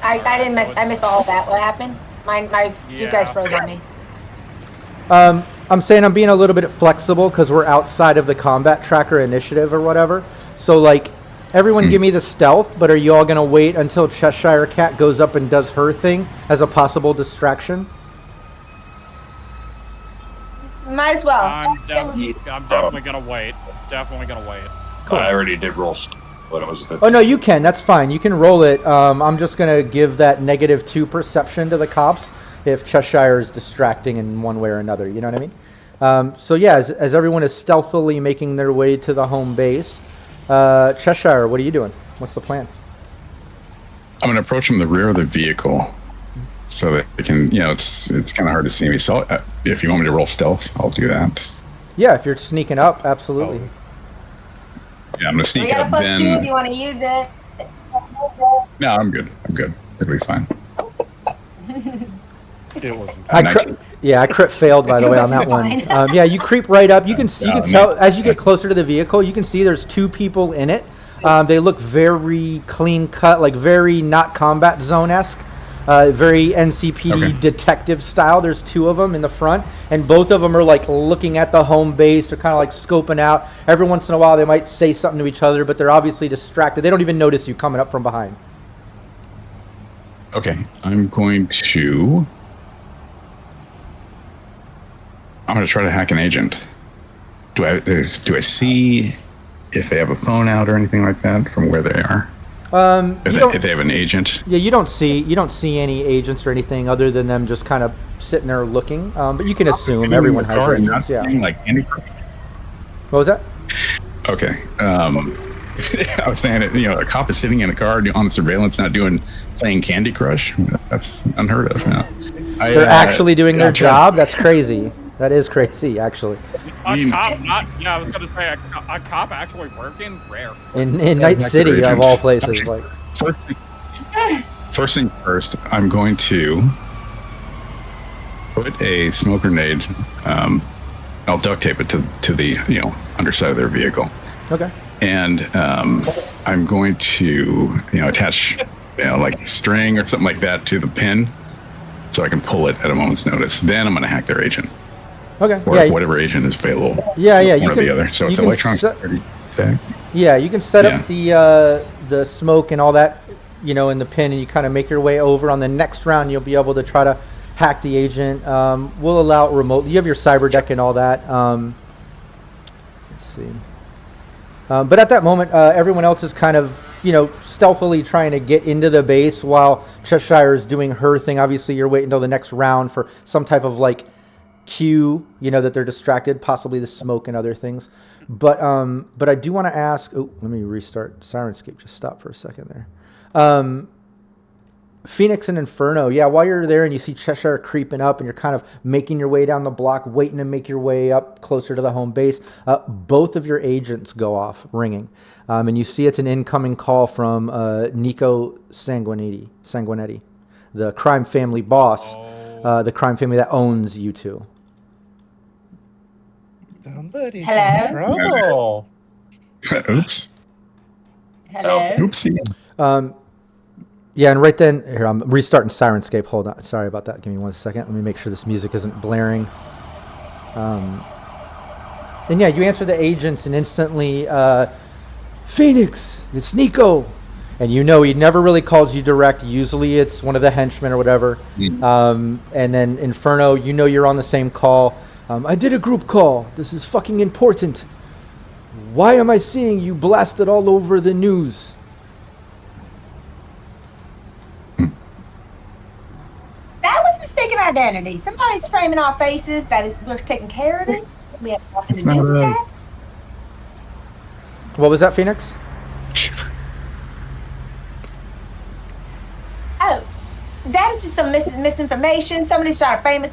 I didn't miss. I missed all of that. What happened? You guys froze on me. I'm saying I'm being a little bit flexible because we're outside of the combat tracker initiative or whatever. So like, everyone give me the stealth, but are you all gonna wait until Cheshire Cat goes up and does her thing as a possible distraction? Might as well. I'm definitely gonna wait. Definitely gonna wait. Cool. I already did roll. What was it? Oh no, you can. That's fine. You can roll it. I'm just gonna give that -2 perception to the cops if Cheshire is distracting in one way or another. You know what I mean? So yeah, as everyone is stealthily making their way to the home base, Cheshire, what are you doing? What's the plan? I'm going to approach from the rear of the vehicle so that it can, it's kind of hard to see me. So if you want me to roll stealth, I'll do that. Yeah, if you're sneaking up, absolutely. Yeah, I'm going to sneak up +2 then. if you want to use it. No, I'm good. It'll be fine. It wasn't. I crit failed, by the way, on that one. Yeah, you creep right up. You can tell as you get closer to the vehicle, you can see there's 2 people in it. They look very clean cut, like very not combat zone-esque. Very NCPD detective style. There's 2 of them in the front, and both of them are like looking at the home base. They're kind of like scoping out. Every once in a while, they might say something to each other, but they're obviously distracted. They don't even notice you coming up from behind. Okay, I'm going to try to hack an agent. Do I see if they have a phone out or anything like that from where they are? If they have an agent. Yeah, you don't see any agents or anything other than them just kind of sitting there looking. But you can assume everyone has agents. Yeah. Like Candy Crush. What was that? Okay. I was saying that a cop is sitting in a car on surveillance, not playing Candy Crush. That's unheard of. No. They're actually doing their job. That's crazy. That is crazy, actually. A cop, I was going to say a cop actually working rare. In Night City, agent. Of all places, like. First thing first, I'm going to put a smoke grenade. I'll duct tape it to the underside of their vehicle. Okay. And I'm going to attach like string or something like that to the pin, so I can pull it at a moment's notice. Then I'm going to hack their agent. Okay. Or whatever agent is available. Yeah. One or the other. So it's electronic security tag. Yeah, you can set up the smoke and all that, in the pin, and you kind of make your way over. On the next round, you'll be able to try to hack the agent. We'll allow it remote. You have your cyber deck and all that. Let's see. But at that moment, everyone else is kind of, stealthily trying to get into the base while Cheshire is doing her thing. Obviously, you're waiting until the next round for some type of cue, that they're distracted, possibly the smoke and other things. But I do want to ask. Oh, let me restart. Sirenscape just stopped for a second there. Phoenix and Inferno. Yeah, while you're there and you see Cheshire creeping up and you're kind of making your way down the block, waiting to make your way up closer to the home base, both of your agents go off ringing. And you see it's an incoming call from Nico Sanguinetti, the crime family boss, the crime family that owns you 2. Somebody's Hello? in trouble. Oops. Hello. Oopsie. Yeah, and right then, here, I'm restarting Sirenscape. Hold on. Sorry about that. Give me 1 second. Let me make sure this music isn't blaring. And yeah, you answer the agents and instantly, Phoenix, it's Nico. And he never really calls you direct. Usually it's one of the henchmen or whatever. And then Inferno, you're on the same call. I did a group call. This is fucking important. Why am I seeing you blasted all over the news? That was mistaken identity. Somebody's framing our faces. We're taking care of it. We have nothing to do with that. What was that, Phoenix? Oh, that is just some misinformation. Somebody's trying to frame us.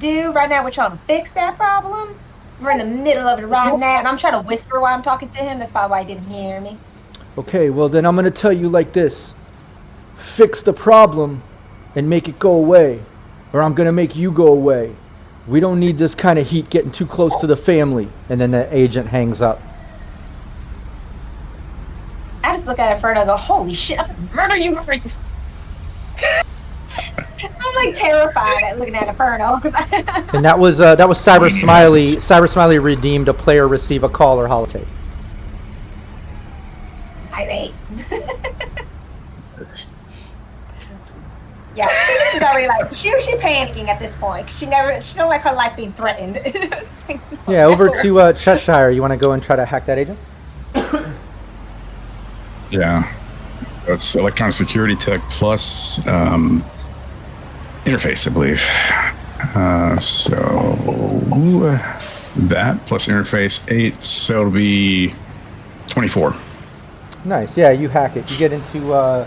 Right now, we're trying to fix that problem. We're in the middle of it right now, and I'm trying to whisper while I'm talking to him. That's probably why he didn't hear me. Okay, well then I'm going to tell you like this. Fix the problem and make it go away, or I'm going to make you go away. We don't need this kind of heat getting too close to the family. And then the agent hangs up. I just look at Inferno and go, holy shit, I'm going to murder you guys. I'm terrified at looking at Inferno. And that was Cyber Smiley. Cyber Smiley redeemed a player receive a call or holotape. I Yeah, she's already she's panicking at this point. She don't like her life being threatened. Yeah, over to Cheshire. You want to go and try to hack that agent? Yeah, it's electronic security tech plus interface, I believe. So that plus interface 8, so it'll be 24. Nice. Yeah, you hack it. You get into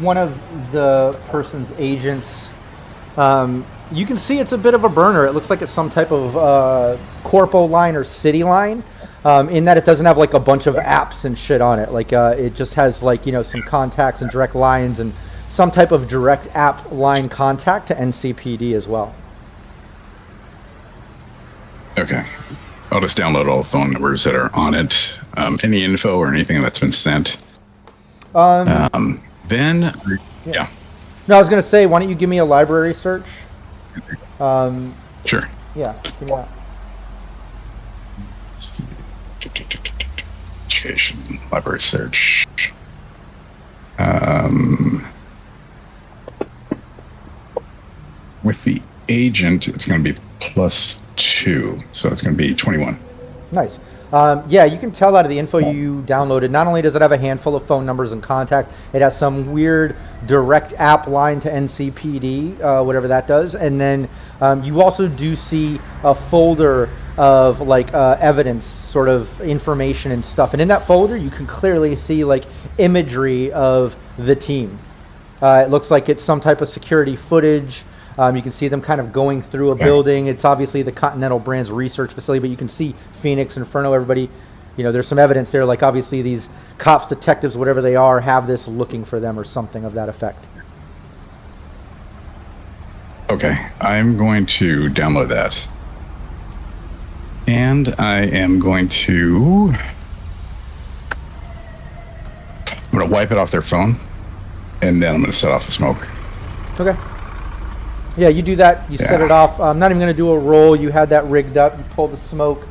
one of the person's agents. You can see it's a bit of a burner. It looks like it's some type of corpo line or city line, in that it doesn't have a bunch of apps and shit on it. It just has some contacts and direct lines and some type of direct app line contact to NCPD as well. Okay. I'll just download all the phone numbers that are on it. Any info or anything that's been sent. Then, yeah. No, I was going to say, why don't you give me a library search? Sure. Yeah, give me that. Education, library search. With the agent, it's going to be +2, so it's going to be 21. Nice. Yeah, you can tell out of the info you downloaded, not only does it have a handful of phone numbers and contacts, it has some weird direct app line to NCPD, whatever that does. And then you also do see a folder of like evidence, sort of information and stuff. And in that folder, you can clearly see like imagery of the team. It looks like it's some type of security footage. You can see them kind of going through a building. It's obviously the Continental Brands research facility, but you can see Phoenix, Inferno, everybody. You know, there's some evidence there, like obviously these cops, detectives, whatever they are, have this looking for them or something of that effect. Okay, I'm going to download that. And I am going to... I'm going to wipe it off their phone, and then I'm going to set off the smoke. Okay. Yeah, you do that. You set it off. I'm not even going to do a roll. You had that rigged up. You pull the smoke,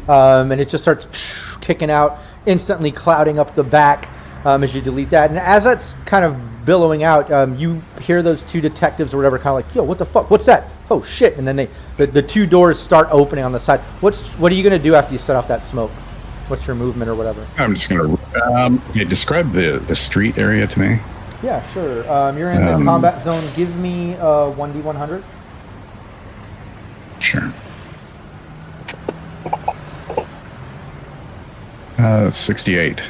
and it just starts kicking out, instantly clouding up the back as you delete that. And as that's kind of billowing out, you hear those two detectives or whatever kind of like, yo, what the fuck? What's that? Oh, shit. And then the two doors start opening on the side. What are you going to do after you set off that smoke? What's your movement or whatever? I'm just going to describe the street area to me. Yeah, sure. You're in the combat zone. Give me 1d100. Sure. 68.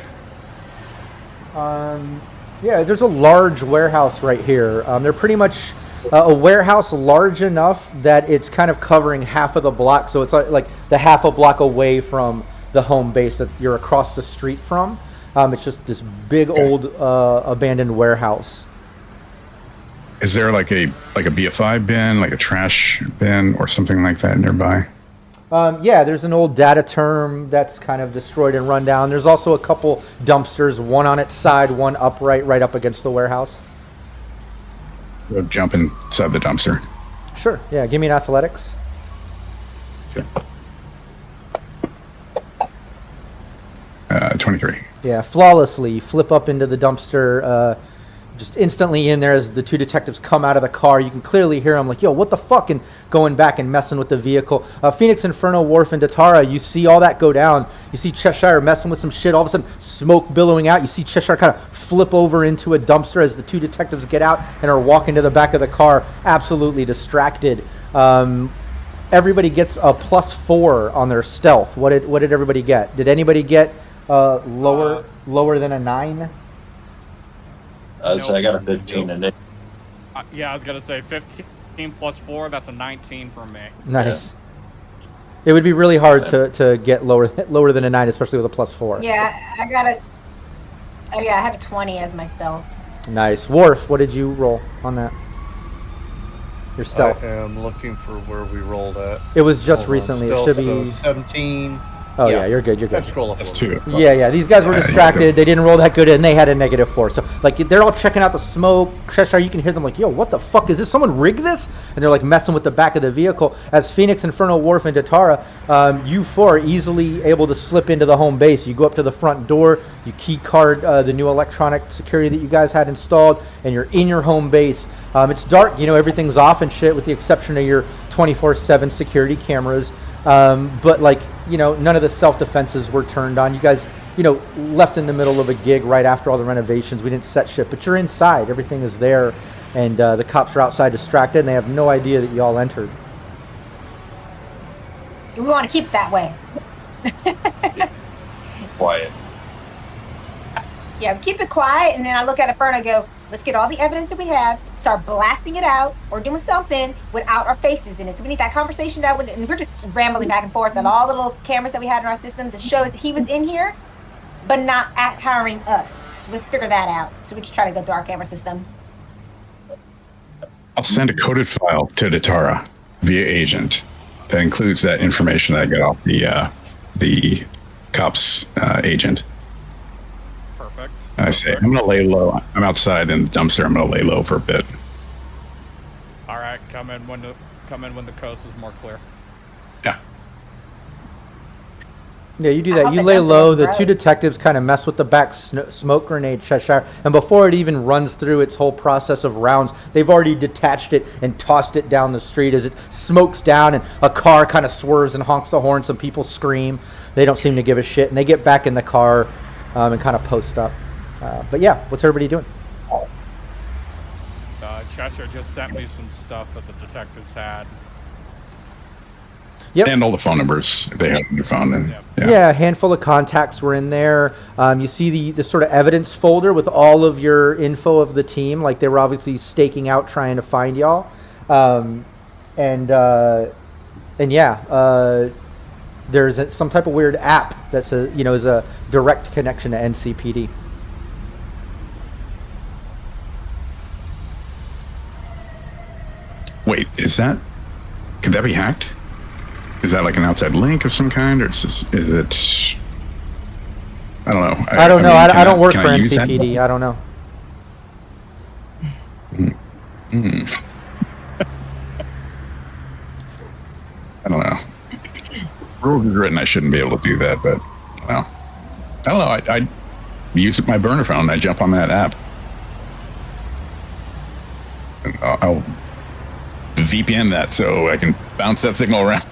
Yeah, there's a large warehouse right here. They're pretty much a warehouse large enough that it's kind of covering half of the block. So it's like the half a block away from the home base that you're across the street from. It's just this big old abandoned warehouse. Is there like a BFI bin, like a trash bin or something like that nearby? Yeah, there's an old data term that's kind of destroyed and run down. There's also a couple dumpsters, one on its side, one upright, right up against the warehouse. Go jump inside the dumpster. Sure. Yeah, give me an athletics. Sure. 23. Yeah, flawlessly flip up into the dumpster, just instantly in there as the two detectives come out of the car. You can clearly hear them like, yo, what the fuck? And going back and messing with the vehicle. Phoenix, Inferno, Worf, and Datara, you see all that go down. You see Cheshire messing with some shit. All of a sudden, smoke billowing out. You see Cheshire kind of flip over into a dumpster as the two detectives get out and are walking to the back of the car, absolutely distracted. Everybody gets a +4 on their stealth. What did everybody get? Did anybody get lower than a 9? So I got a 15 and it. Yeah, I was gonna say 15 plus 4. That's a 19 for me. Nice. Yeah. It would be really hard to get lower than a 9, especially with a +4. Yeah, I got a. Oh yeah, I had a 20 as my stealth. Nice. Worf, what did you roll on that? Your stealth. I am looking for where we rolled at. It was just Hold recently. On, it should so be 17. Oh yeah, you're good. Let's scroll up. That's 2. Yeah. These guys were distracted. They didn't roll that good, and they had a -4. So like they're all checking out the smoke. Cheshire, you can hear them like, "Yo, what the fuck is this? Someone rigged this?" And they're like messing with the back of the vehicle. As Phoenix, Inferno, Worf, and Datara, you four are easily able to slip into the home base. You go up to the front door. You key card the new electronic security that you guys had installed, and you're in your home base. It's dark. You know everything's off and shit, with the exception of your 24/7 security cameras. But like, you know, none of the self-defenses were turned on. You guys, you know, left in the middle of a gig right after all the renovations. We didn't set shit, but you're inside. Everything is there, and the cops are outside distracted, and they have no idea that you all entered. We want to keep it that way. Quiet. Yeah, keep it quiet, and then I look at Inferno and go, let's get all the evidence that we have, start blasting it out, or doing something without our faces in it. So we need that conversation and we're just rambling back and forth on all the little cameras that we had in our system to show that he was in here, but not hiring us. So let's figure that out. So we just try to go through our camera systems. send a coded file to Datara via agent that includes that information that I got off the cops agent. Perfect. I say, I'm gonna lay low. I'm outside in the dumpster. I'm gonna lay low for a bit. All right, come in when the coast is more clear. Yeah. Yeah, you do I that. hope You it lay doesn't low. look The right. two detectives kind of mess with the back smoke grenade, Cheshire. And before it even runs through its whole process of rounds, they've already detached it and tossed it down the street as it smokes down and a car kind of swerves and honks the horn. Some people scream. They don't seem to give a shit. And they get back in the car and kind of post up. But yeah, what's everybody doing? Cheshire just sent me some stuff that the detectives had. Yep. And all the phone numbers they have on their phone. And, Yeah, a handful of contacts were in there. You see the sort of evidence folder with all of your info of the team. Like they were obviously staking out trying to find y'all. And yeah, there's some type of weird app that's is a direct connection to NCPD. Wait, could that be hacked? Is that like an outside link of some kind, or is it? I don't know. I don't know. mean, I don't work can for I use that? NCPD. I don't know. I don't know. Rules is written I shouldn't be able to do that, but well, I don't know. I use my burner phone. I jump on that app. And I'll VPN that so I can bounce that signal around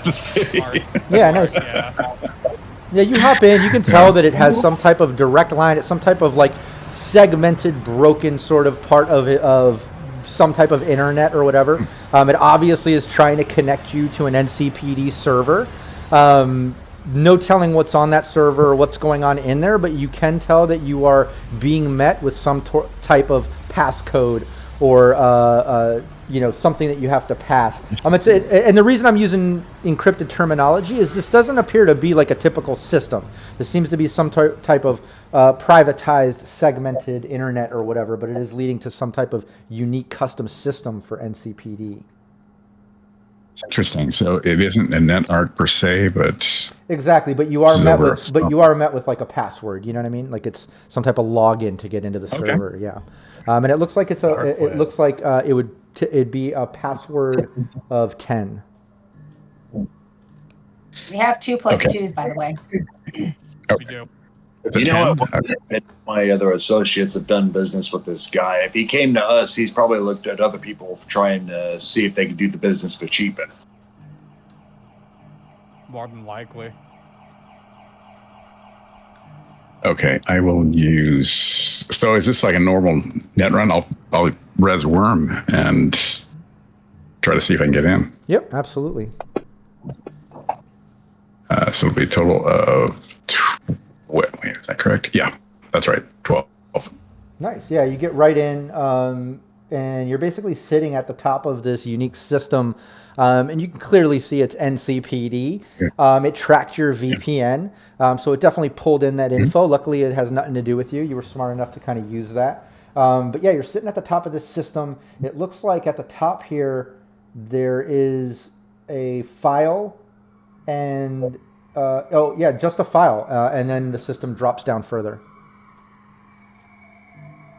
the city. Smart. Yeah, nice. Yeah. Yeah, you hop in. You can tell that it has some type of direct line. It's some type of like segmented, broken sort of part of it, of some type of internet or whatever. It obviously is trying to connect you to an NCPD server. No telling what's on that server or what's going on in there, but you can tell that you are being met with some type of passcode or something that you have to pass. And the reason I'm using encrypted terminology is this doesn't appear to be like a typical system. This seems to be some type of privatized, segmented internet or whatever, but it is leading to some type of unique custom system for NCPD. It's interesting. So it isn't a net art per se, but Exactly, but you are met with like a password. You know what I mean? Like it's some type of login to get into the server. Yeah, and it looks like it'd be a password of 10. We have 2 plus Okay. 2s, by the way. We do. it's a You know 10? what? My other associates have done business with this guy. If he came to us, he's probably looked at other people trying to see if they could do the business for cheaper. More than likely. Okay, I will use. So is this like a normal net run? I'll probably res worm and try to see if I can get in. Yep, absolutely. So it'll be a total of. Wait, is that correct? Yeah, that's right. 12. Nice. Yeah, you get right in, and you're basically sitting at the top of this unique system, and you can clearly see it's NCPD. It tracked your VPN, so it definitely pulled in that info. Luckily, it has nothing to do with you. You were smart enough to kind of use that. But yeah, you're sitting at the top of this system. It looks like at the top here, there is a file, and just a file, and then the system drops down further.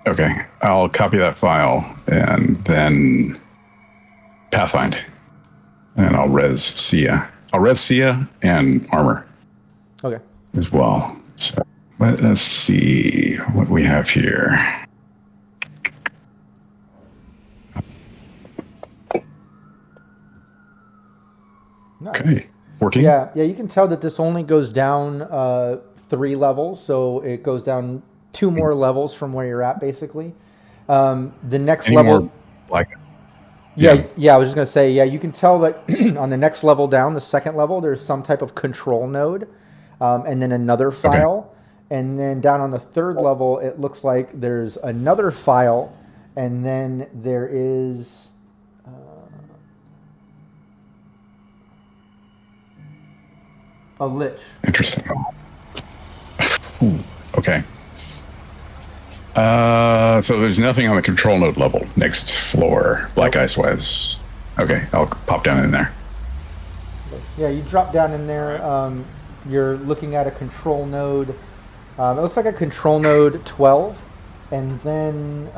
Okay, I'll copy that file and then Pathfind, and I'll res Sia. I'll res Sia and armor Okay. as well. So let us see what we have here. Nice. Okay, 14. Yeah, you can tell that this only goes down 3 levels, so it goes down 2 more levels from where you're at, basically. The next Any level, more like yeah, I was just gonna say, yeah, you can tell that on the next level down, the second level, there's some type of control node, and then another file, and then down on the third level, it looks like there's another file, and then there is. A lich. Interesting. Ooh, okay. So there's nothing on the control node level. Next floor, black ice wise. Okay, I'll pop down in there. Yeah, you drop down in there. You're looking at a control node. It looks like a control node 12, and then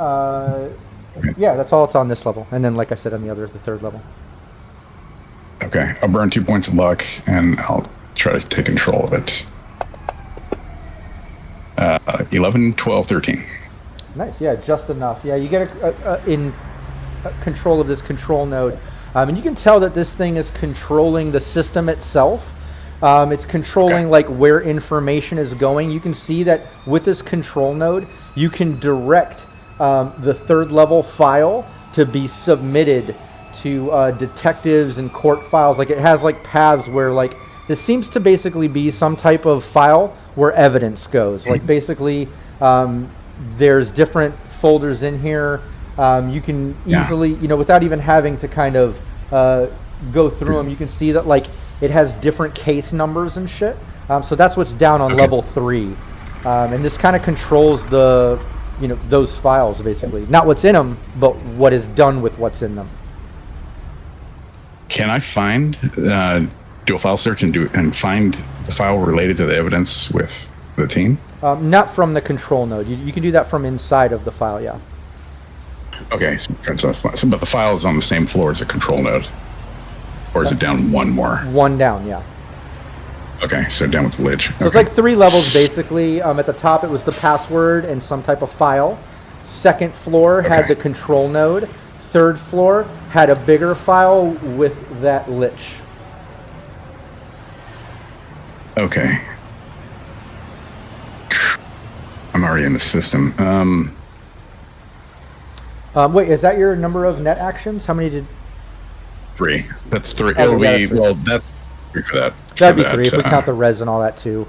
yeah, that's all it's on this level. And then, like I said, on the third level. Okay, I'll burn 2 points of luck, and I'll try to take control of it. 11, 12, 13. Nice, yeah, just enough. Yeah, you get in control of this control node. And you can tell that this thing is controlling the system itself. It's controlling like where information is going. You can see that with this control node, you can direct the third level file to be submitted to detectives and court files. Like it has like paths where like this seems to basically be some type of file where evidence goes. Like basically there's different folders in here. You can easily, you know, without even having to kind of go through them, you can see that like it has different case numbers and shit. So that's what's down on level 3. And this kind of controls the, you know, those files basically. Not what's in them, but what is done with what's in them. Can I find, do a file search and find the file related to the evidence with the team? Not from the control node. You can do that from inside of the file, yeah. Okay, so but the file is on the same floor as the control node? Or is it down one more? One down, yeah. Okay, so down with the lich. So it's like 3 levels basically. At the top it was the password and some type of file. Second floor had the control node. Third floor had a bigger file with that lich. Okay. I'm already in the system. Wait, is that your number of net actions? How many did... 3. That's 3. Oh, It'll yeah, be, that's 3. well, that's 3 for that. That'd be 3 if we count the res and all that too.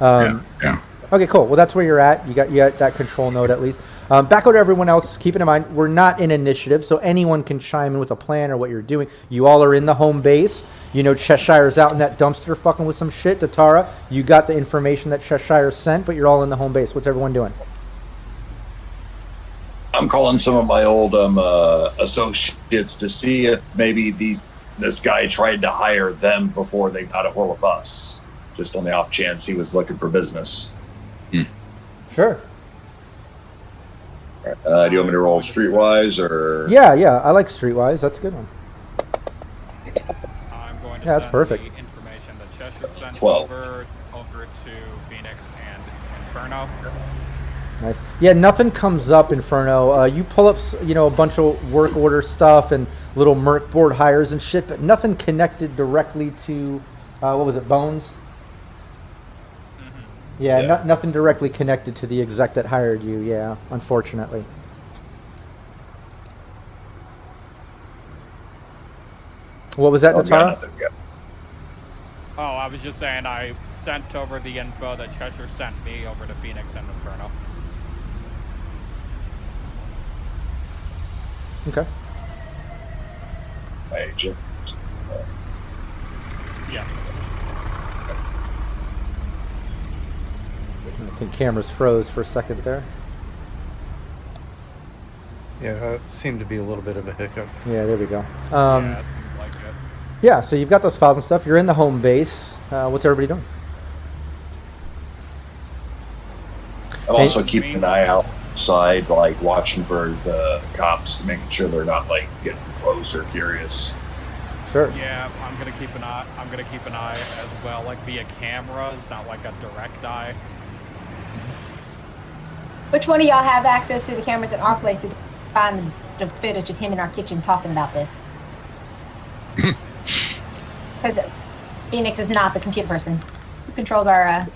Yeah. Okay, cool. Well, that's where you're at. You got that control node at least. Back over to everyone else. Keep in mind, we're not in initiative, so anyone can chime in with a plan or what you're doing. You all are in the home base. You know Cheshire's out in that dumpster fucking with some shit. Tatara, you got the information that Cheshire sent, but you're all in the home base. What's everyone doing? I'm calling some of my old associates to see if maybe this guy tried to hire them before they got a hold of us, just on the off chance he was looking for business. Sure. Do you want me to roll streetwise or? Yeah, I like Streetwise. That's a good one. I'm going to that's send perfect. the information that Chester sent 12. over to Phoenix and Inferno. Nice. Yeah, nothing comes up, Inferno. You pull up, you know, a bunch of work order stuff and little merc board hires and shit, but nothing connected directly to, what was it, Bones? Yeah, nothing directly connected to the exec that hired you, yeah, unfortunately. What was that, Natara? Oh, I was just saying I sent over the info that Cheshire sent me over to Phoenix and Inferno. Okay. Hey, Jim. Yeah. I think cameras froze for a second there. Yeah, it seemed to be a little bit of a hiccup. Yeah, there we go. Yeah, it seemed like it. Yeah, so you've got those files and stuff. You're in the home base. What's everybody doing? I'm also keeping an eye outside, like watching for the cops, making sure they're not like getting close or curious. Sure. Yeah, I'm gonna keep an eye as well, like via cameras, not like a direct eye. Which one of y'all have access to the cameras at our place to find the footage of him in our kitchen talking about this? Because Phoenix is not the computer person. Who controls our...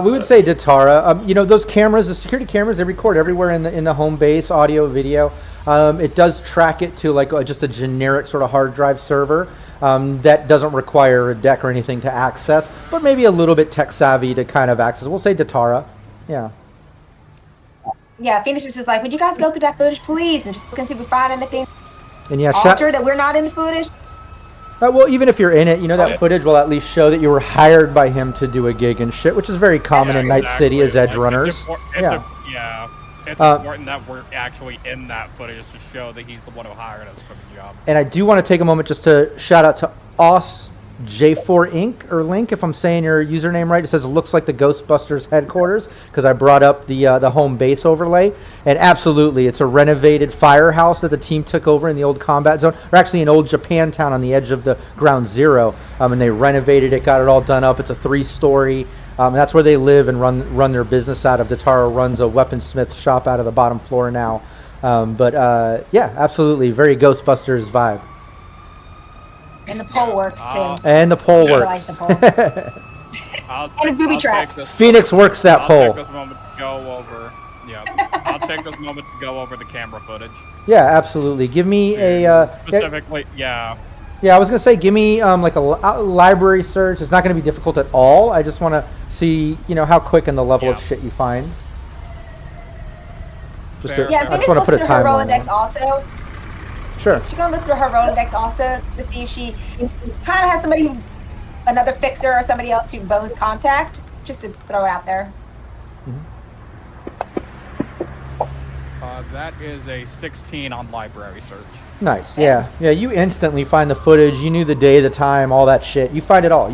we would say Datara. You know, those cameras, the security cameras, they record everywhere in the home base, audio, video. It does track it to like just a generic sort of hard drive server that doesn't require a deck or anything to access, but maybe a little bit tech savvy to kind of access. We'll say Datara. Yeah. Yeah, Phoenix is just like, would you guys go through that footage, please? And just look and see if we find anything And yeah, altered that we're not in the footage. well, even if you're in it, you know, that footage will at least show that you were hired by him to do a gig and shit, which is very common in Night City as edgerunners. It's important that we're actually in that footage to show that he's the one who hired us for the job. And I do want to take a moment just to shout out to Os J4 Inc. or Link, if I'm saying your username right. It says it looks like the Ghostbusters headquarters because I brought up the home base overlay, and absolutely, it's a renovated firehouse that the team took over in the old combat zone, or actually in old Japantown on the edge of the Ground Zero, and they renovated it, got it all done up. It's a 3-story. And that's where they live and run their business out of. Datara runs a weaponsmith shop out of the bottom floor now. Yeah, absolutely, very Ghostbusters vibe. And the pole works too. And the pole I like works. the pole. And it's booby trapped. Phoenix works that pole. I'll take this moment to go over. Yeah, I'll take this moment to go over the camera footage. Yeah, absolutely. Give me a specifically. Yeah. Yeah, I was gonna say, give me like a library search. It's not gonna be difficult at all. I just want to see, how quick and the level of shit you find. Phoenix looks through her Rolodex also. Sure. She's gonna look through her Rolodex also to see if she kind of has somebody, another fixer or somebody else who Bones contact, just to throw it out there. That is a 16 on library search. Nice. Yeah. You instantly find the footage. You knew the day, the time, all that shit. You find it all.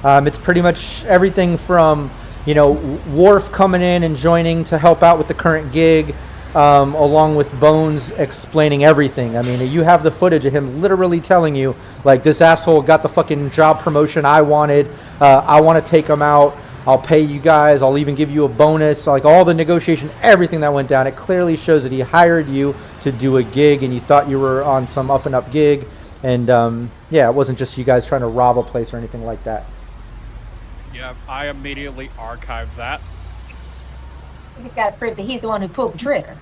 It's pretty much everything from Worf coming in and joining to help out with the current gig. Along with Bones explaining everything. I mean, you have the footage of him literally telling you, like, this asshole got the fucking job promotion I wanted. I want to take him out. I'll pay you guys. I'll even give you a bonus. Like, all the negotiation, everything that went down. It clearly shows that he hired you to do a gig, and you thought you were on some up-and-up gig. And, it wasn't just you guys trying to rob a place or anything like that. Yeah, I immediately archived that. He's got to prove that he's the one who pulled the trigger.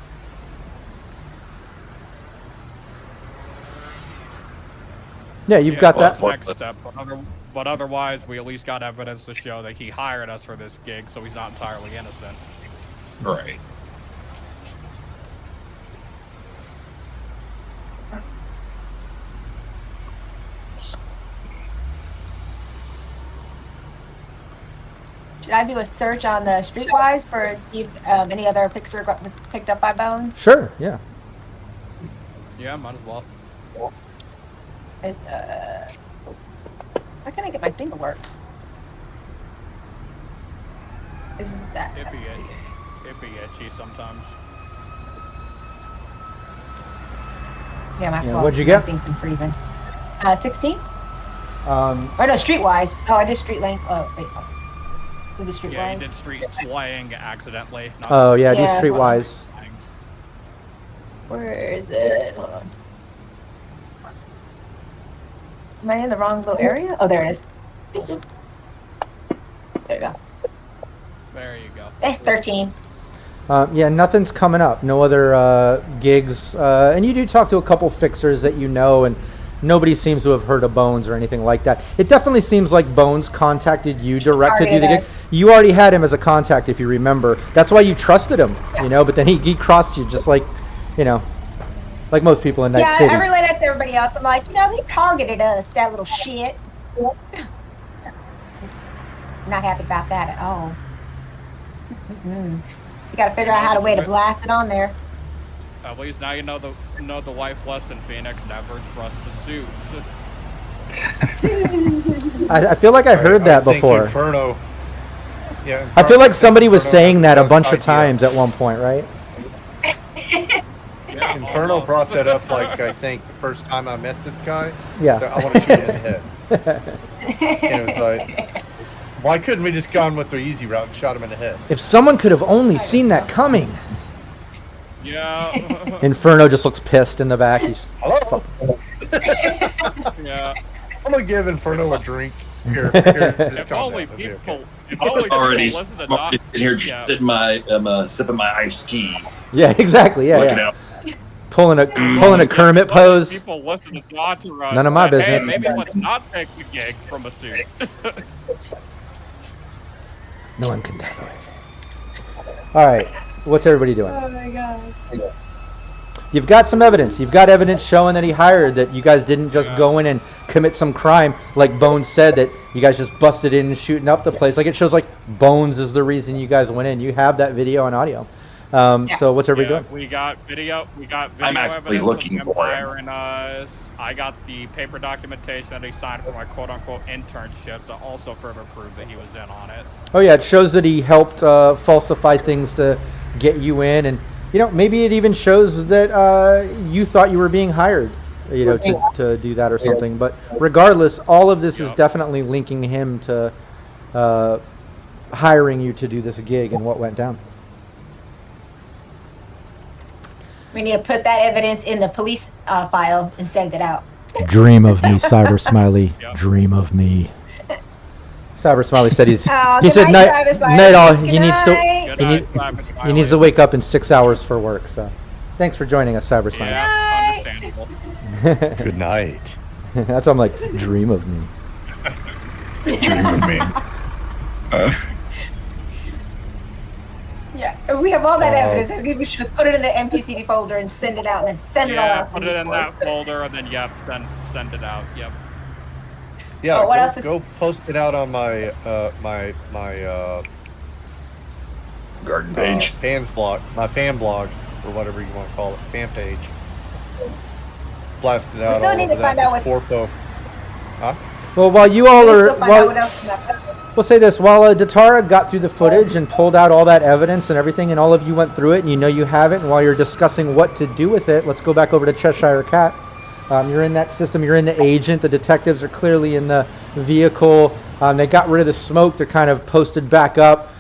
Yeah, you've got that. Next step, but otherwise, we at least got evidence to show that he hired us for this gig, so he's not entirely innocent. Right. Should I do a search on the Streetwise for see if any other fixer was picked up by Bones? Sure, yeah. Yeah, might as well. How can I get my finger work? Isn't that? It'd be itchy sometimes. Yeah, my fault. What'd you get? Things been freezing. 16? Or no, Streetwise. Oh, I did Street Link. Oh, wait. Streetwise. Yeah, you did Street Slaying accidentally. Oh, yeah, do Streetwise. Where is it? Hold on. Am I in the wrong little area? Oh, there it is. There you go. There you go. 13. Yeah, nothing's coming up. No other gigs. And you do talk to a couple fixers that you know, and nobody seems to have heard of Bones or anything like that. It definitely seems like Bones contacted you, directed you the gig. You already had him as a contact, if you remember. That's why you trusted him, but then he crossed you just like, like most people in Night City. Yeah, I relay that to everybody else. I'm like, he targeted us, that little shit. Not happy about that at all. You gotta figure out how to way to blast it on there. At least now you know the life lesson, Phoenix. Never trust a suit. I feel like I heard that before. Inferno. Yeah, I feel like somebody was saying that a bunch of times at one point, right? Yeah, Inferno brought that up, like, I think the first time I met this guy. Yeah. So I want to shoot him in the head. And it was like, why couldn't we just gone with the easy route and shot him in the head? If someone could have only seen that coming. Yeah. Inferno just looks pissed in the back. He's Hello? fuck. Yeah. I'm going to give Inferno a drink. Here, just If calm only down, it'll be people. okay. If only people Already listen to Doc. sitting here sipping my iced tea. Yeah, exactly. Yeah, Looking yeah. out. Pulling a Kermit pose. People listen to Doctor. None of my business. Hey, maybe let's not take the gig from a suit. No one can tell. All right, what's everybody doing? Oh my god. You've got some evidence. You've got evidence showing that he hired, that you guys didn't just go in and commit some crime, like Bones said, that you guys just busted in and shooting up the place. Like, it shows like Bones is the reason you guys went in. You have that video and audio. So what's everybody doing? We got video. I'm actually evidence looking of him for him. hiring us. I got the paper documentation that he signed for my quote-unquote internship to also further prove that he was in on it. Oh yeah, it shows that he helped falsify things to get you in, and maybe it even shows that you thought you were being hired, to do that or something. But regardless, all of this is definitely linking him to hiring you to do this gig and what went down. We need to put that evidence in the police file and send it out. Dream of me, Cyber Smiley. Dream of me. Cyber Smiley said he said night all. He needs to wake up in 6 hours for work. So, thanks for joining us, Cyber Smiley. Yeah, understandable. Good night. That's why I'm like, dream of me. Dream of me. Yeah, we have all that evidence. I think we should put it in the MPCD folder and send it out, and then send it all out. Put it in that folder, and then send it out. Yep. Yeah, what else go post it out on my Garden page. my fan blog, or whatever you want to call it, fan page. Blast it out. We still need to find out what. Huh? Well, while you all are, we'll say this: while Datara got through the footage and pulled out all that evidence and everything, and all of you went through it, and you have it, and while you're discussing what to do with it, let's go back over to Cheshire Cat. You're in that system. You're in the agent. The detectives are clearly in the vehicle. They got rid of the smoke. They're kind of posted back up,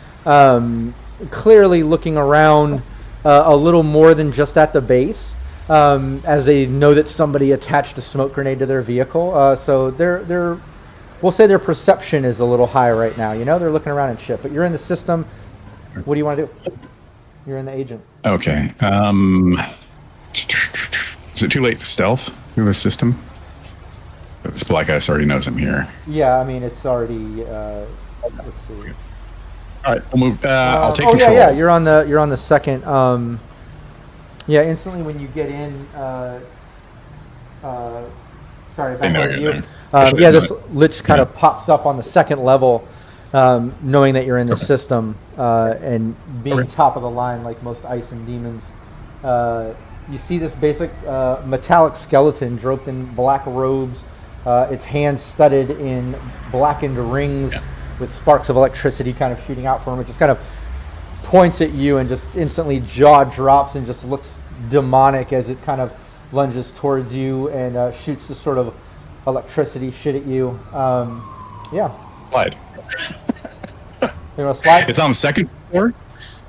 clearly looking around a little more than just at the base, as they know that somebody attached a smoke grenade to their vehicle. So we'll say their perception is a little high right now. They're looking around and shit. But you're in the system. What do you want to do? You're in the agent. Okay. Is it too late to stealth through the system? This black ice already knows I'm here. Yeah, I mean, it's already. Let's see. All right, we'll move. I'll take control. Yeah. You're on the second. Yeah, instantly when you get in. Sorry, back on you. This lich kind of pops up on the second level, knowing that you're in the system, and being top of the line like most ice and demons. You see this basic metallic skeleton draped in black robes, its hands studded in blackened rings with sparks of electricity kind of shooting out from it. It just kind of points at you and just instantly jaw drops and just looks demonic as it kind of lunges towards you and shoots this sort of electricity shit at you. Slide. You want to slide? It's on the second floor?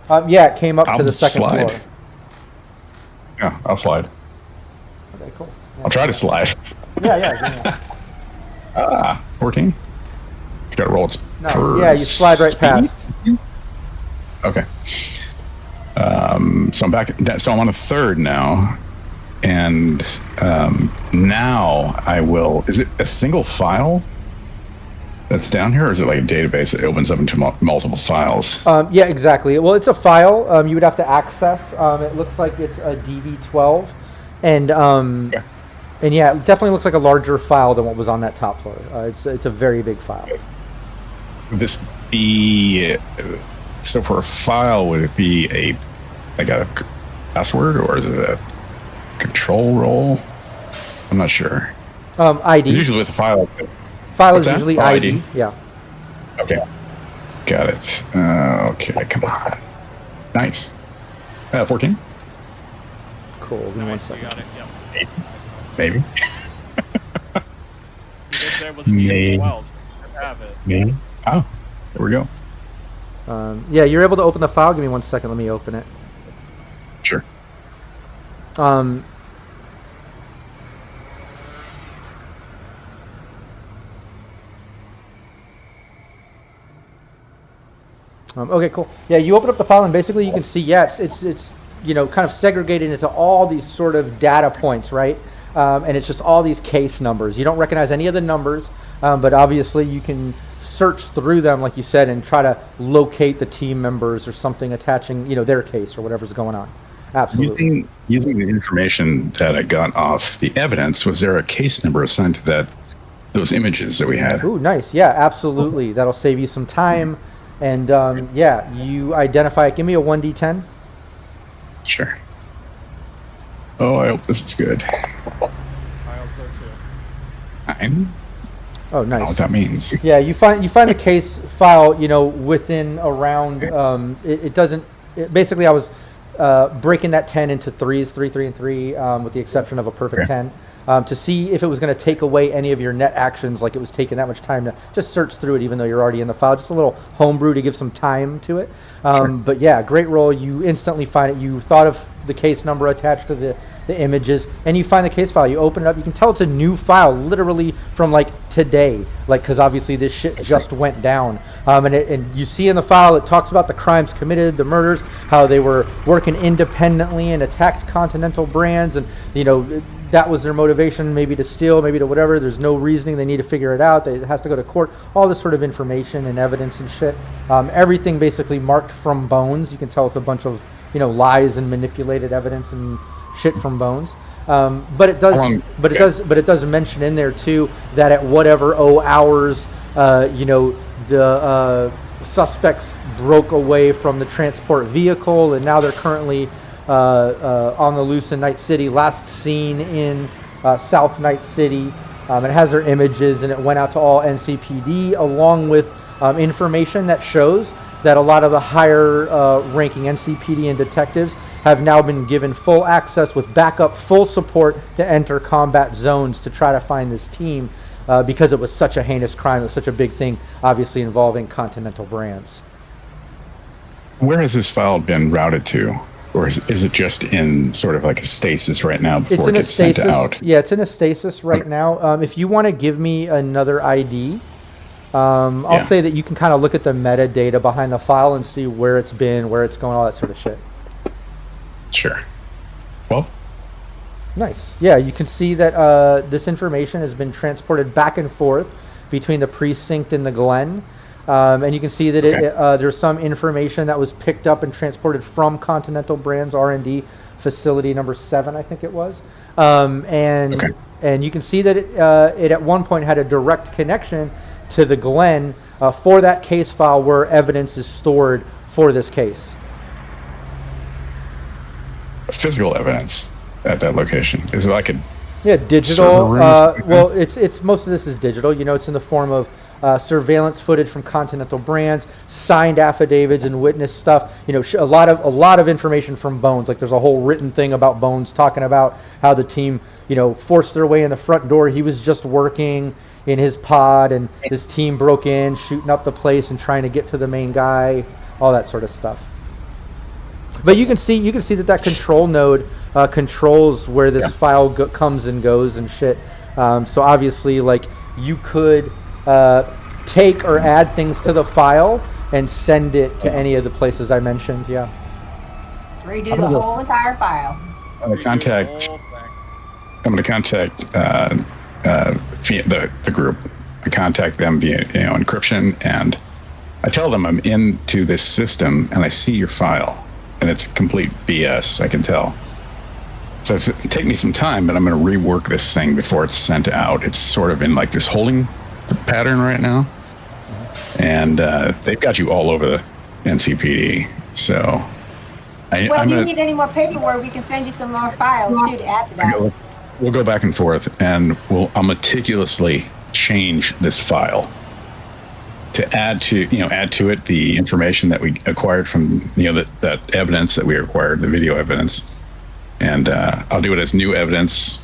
It came up to the second floor. Yeah, I'll slide. Okay, cool. Yeah. I'll try to slide. Yeah. 14. You gotta roll its nice. Yeah, you slide right past. Okay. So I'm back. So I'm on a third now, and now I will. Is it a single file that's down here, or is it like a database that opens up into multiple files? Yeah, exactly. Well, it's a file you would have to access. It looks like it's a DV12, and and yeah, it definitely looks like a larger file than what was on that top floor. It's a very big file. Would this be so for a file? Would it be a password, or is it a control role? I'm not sure. ID. Usually with a file. File is usually ID. Yeah. Okay. Got it. Okay, come on. Nice. 14? Cool. Give me 1 second. You got it, yep. Maybe. Maybe. Maybe. Oh, there we go. Yeah, you're able to open the file. Give me 1 second. Let me open it. Sure. Okay, cool. Yeah, you open up the file and basically you can see, it's kind of segregated into all these sort of data points, right? And it's just all these case numbers. You don't recognize any of the numbers, but obviously you can search through them, like you said, and try to locate the team members or something attaching, their case or whatever's going on. Absolutely. Using the information that I got off the evidence, was there a case number assigned to those images that we had? Ooh, nice. Yeah, absolutely. That'll save you some time. And you identify it. Give me a 1d10. Sure. Oh, I hope this is good. I hope so too. Fine. Oh, I don't know nice. what that means. Yeah, you find the case file, within around. It doesn't. Basically, I was breaking that 10 into threes, 3, 3, and 3, with the exception of a perfect 10, to see if it was going to take away any of your net actions, like it was taking that much time to just search through it, even though you're already in the file. Just a little homebrew to give some time to it. But yeah, great roll. You instantly find it. You thought of the case number attached to the images, and you find the case file. You open it up. You can tell it's a new file, literally from like today, because obviously this shit just went down. And you see in the file it talks about the crimes committed, the murders, how they were working independently and attacked Continental brands, and that was their motivation, maybe to steal, maybe to whatever. There's no reasoning. They need to figure it out. It has to go to court. All this sort of information and evidence and shit. Everything basically marked from Bones. You can tell it's a bunch of lies and manipulated evidence and shit from Bones. But it does mention in there too that at whatever hours the suspects broke away from the transport vehicle, and now they're currently on the loose in Night City. Last seen in South Night City. It has their images, and it went out to all NCPD along with information that shows that a lot of the higher ranking NCPD and detectives have now been given full access with backup, full support to enter combat zones to try to find this team, because it was such a heinous crime. It was such a big thing, obviously involving Continental brands. Where has this file been routed to? Or is it just in sort of like a stasis right now before it gets sent out? Yeah, it's in a stasis right now. If you want to give me another ID, I'll say that you can kind of look at the metadata behind the file and see where it's been, where it's going, all that sort of shit. Sure. Well, nice. Yeah, you can see that this information has been transported back and forth between the precinct and the Glen. And you can see that there's some information that was picked up and transported from Continental Brands R&D facility number 7, I think it was. And you can see that it at one point had a direct connection to the Glen for that case file where evidence is stored for this case. Physical evidence at that location. Is it like a digital? Well, it's most of this is digital. It's in the form of surveillance footage from Continental Brands, signed affidavits and witness stuff. A lot of information from Bones. Like there's a whole written thing about Bones talking about how the team, forced their way in the front door. He was just working in his pod, and his team broke in, shooting up the place and trying to get to the main guy. All that sort of stuff. But you can see that control node controls where this file comes and goes and shit. So obviously, like you could take or add things to the file and send it to any of the places I mentioned. Yeah. Redo the whole entire file. I'm going to contact the group. I contact them via encryption, and I tell them I'm into this system and I see your file, and it's complete BS. I can tell. So it'll take me some time, but I'm going to rework this thing before it's sent out. It's sort of in like this holding pattern right now, and they've got you all over the NCPD. So, if you need any more paperwork, we can send you some more files too to add to that. We'll go back and forth, and I'll meticulously change this file to add to it the information that we acquired from that evidence that we acquired, the video evidence, and I'll do it as new evidence.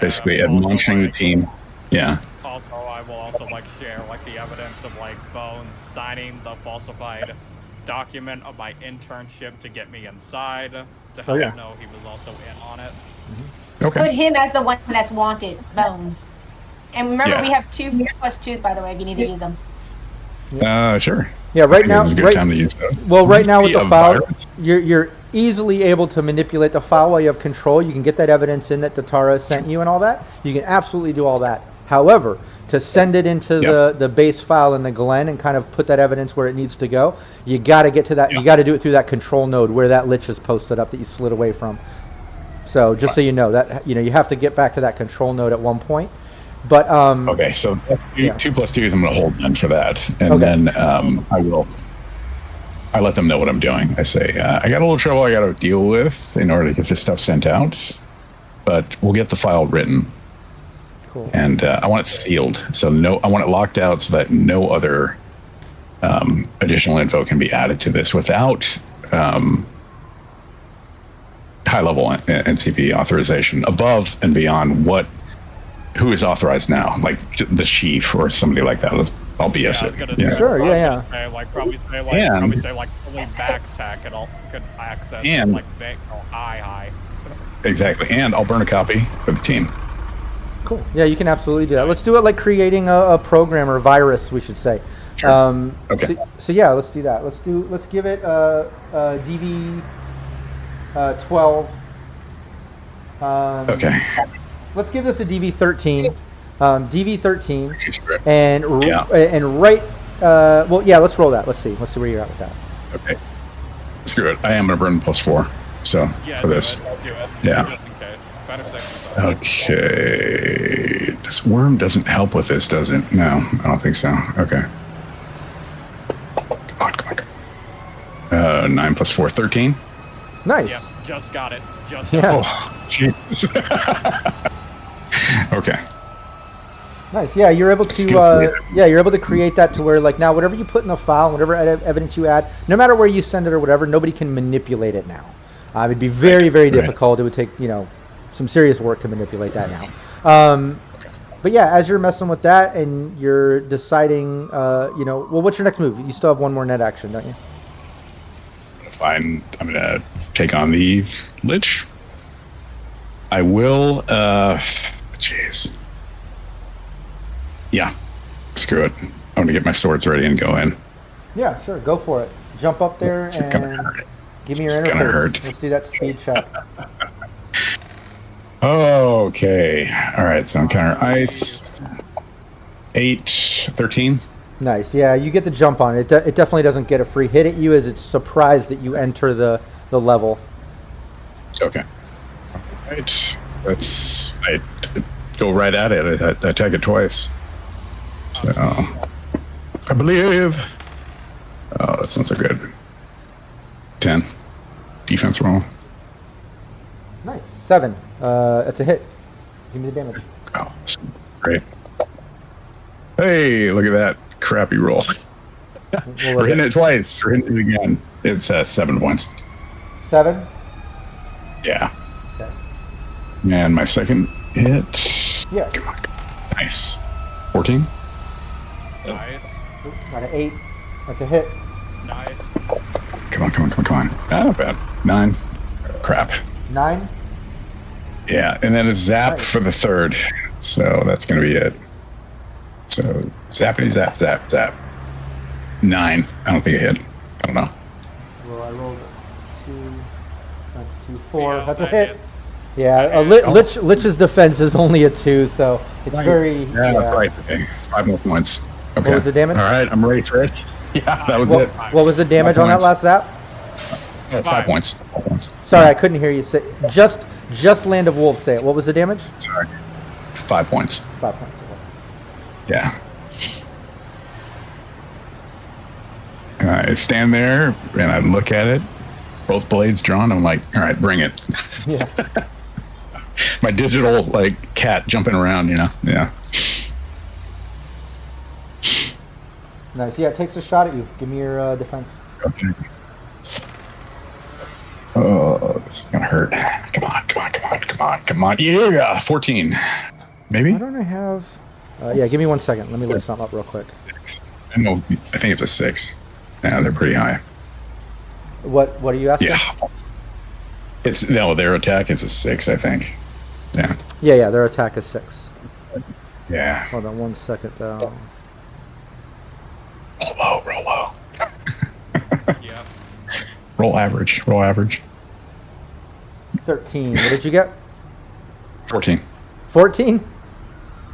Basically admonishing the team. Yeah. Also, I will also share the evidence of Bones signing the falsified document of my internship to get me inside, to help him know he was also in on it. Mm-hmm. Okay. Put him as the one that's wanted, Bones. And remember, we have 2 +2s, by the way, if you need to use them. Sure. Yeah, right now. It's a good time to use those. Well, right now with the file, you're easily able to manipulate the file while you have control. You can get that evidence in that Datara sent you and all that. You can absolutely do all that. However, to send it into the base file in the Glen and kind of put that evidence where it needs to go, you got to get to that. You got to do it through that control node where that lich is posted up that you slid away from. So just so you know that you have to get back to that control node at one point. But okay, so 2 + 2s, I'm going to hold them for that, and then I will I let them know what I'm doing. I say, I got a little trouble I got to deal with in order to get this stuff sent out, but we'll get the file written. Cool. And I want it sealed, so I want it locked out so that no other additional info can be added to this without high-level NCP authorization above and beyond who is authorized now, like the chief or somebody like that. I'll BS it. Yeah. Sure. Yeah. Probably say fully backstack and all could access and, like high. Exactly, and I'll burn a copy for the team. Cool. Yeah, you can absolutely do that. Let's do it like creating a program or virus, we should say. Sure. Okay. So yeah, let's do that. Let's give it a DV 12. Okay. Let's give this a DV 13. DV 13. And well, yeah. Let's roll that. Let's see where you're at with that. Okay. Screw it. I am gonna burn +4. So for this. Do it. Yeah. Just in case. Better safe than sorry. Okay. This worm doesn't help with this, does it? No, I don't think so. Okay. Come on. 9 + 4, 13. Nice. Yep, just got it. Yeah. Oh, Jesus. Okay. Nice. Yeah, you're able to create that to where like now whatever you put in the file, whatever evidence you add, no matter where you send it or whatever, nobody can manipulate it now. It'd be very, very difficult. It would take some serious work to manipulate that now. But yeah, as you're messing with that and you're deciding, well, what's your next move? You still have one more net action, don't you? Fine. I'm gonna take on the Lich. I will. Jeez. Yeah. Screw it. I'm gonna get my swords ready and go in. Yeah, sure. Go for it. Jump up there It's gonna and hurt. give me your It's gonna interface. hurt. Let's do that speed check. Okay. All right. So encounter ice. 8, 13. Nice. Yeah, you get the jump on it. It definitely doesn't get a free hit at you as it's surprised that you enter the level. Okay. All right. I go right at it. I attack it twice. So I believe. Oh, that's not so good. 10. Defense roll. Nice. 7. That's a hit. Give me the damage. Oh, that's great. Hey, look at that crappy roll. We're hitting it twice. We're hitting it again. It's 7 points. 7? Yeah. Okay. And my second hit. Yeah. Come on. Nice. 14. Nice. Got an 8. That's a hit. Nice. Come on. Not bad. 9. Crap. 9? Yeah, and then a zap Nice. for the third. So that's going to be it. So zappity zap, zap, zap. 9. I don't think it hit. I don't know. Well, I rolled 2. That's 2, 4. Yeah, That's a that hit. hits. Yeah, Lich's defense is only a 2, so it's very. Yeah, that's right. Okay. 5 more points. Okay. What was the damage? All right, I'm ready for it. Yeah, that was it. What was the damage on that points. last zap? Oh, 5 points. 5 points. Sorry, I couldn't hear you say. Just Land of Wolves say it. What was the damage? Sorry. 5 points. 5 points. Yeah. And I stand there and I look at it, both blades drawn. I'm like, all right, bring it. Yeah. My digital like cat jumping around, Yeah. Nice. Yeah, it takes a shot at you. Give me your defense. Okay. Oh, this is gonna hurt. Come on. Yeah, 14. Maybe? Why don't I have? Yeah, give me 1 second. Let me look something up real quick. 6. I think it's a 6. Yeah, they're pretty high. What are you asking? Yeah. Their attack is a 6, I think. Yeah. Yeah. Their attack is 6. Yeah. Hold on 1 second though. Roll low. Yep. Roll average. 13. What did you get? 14. 14?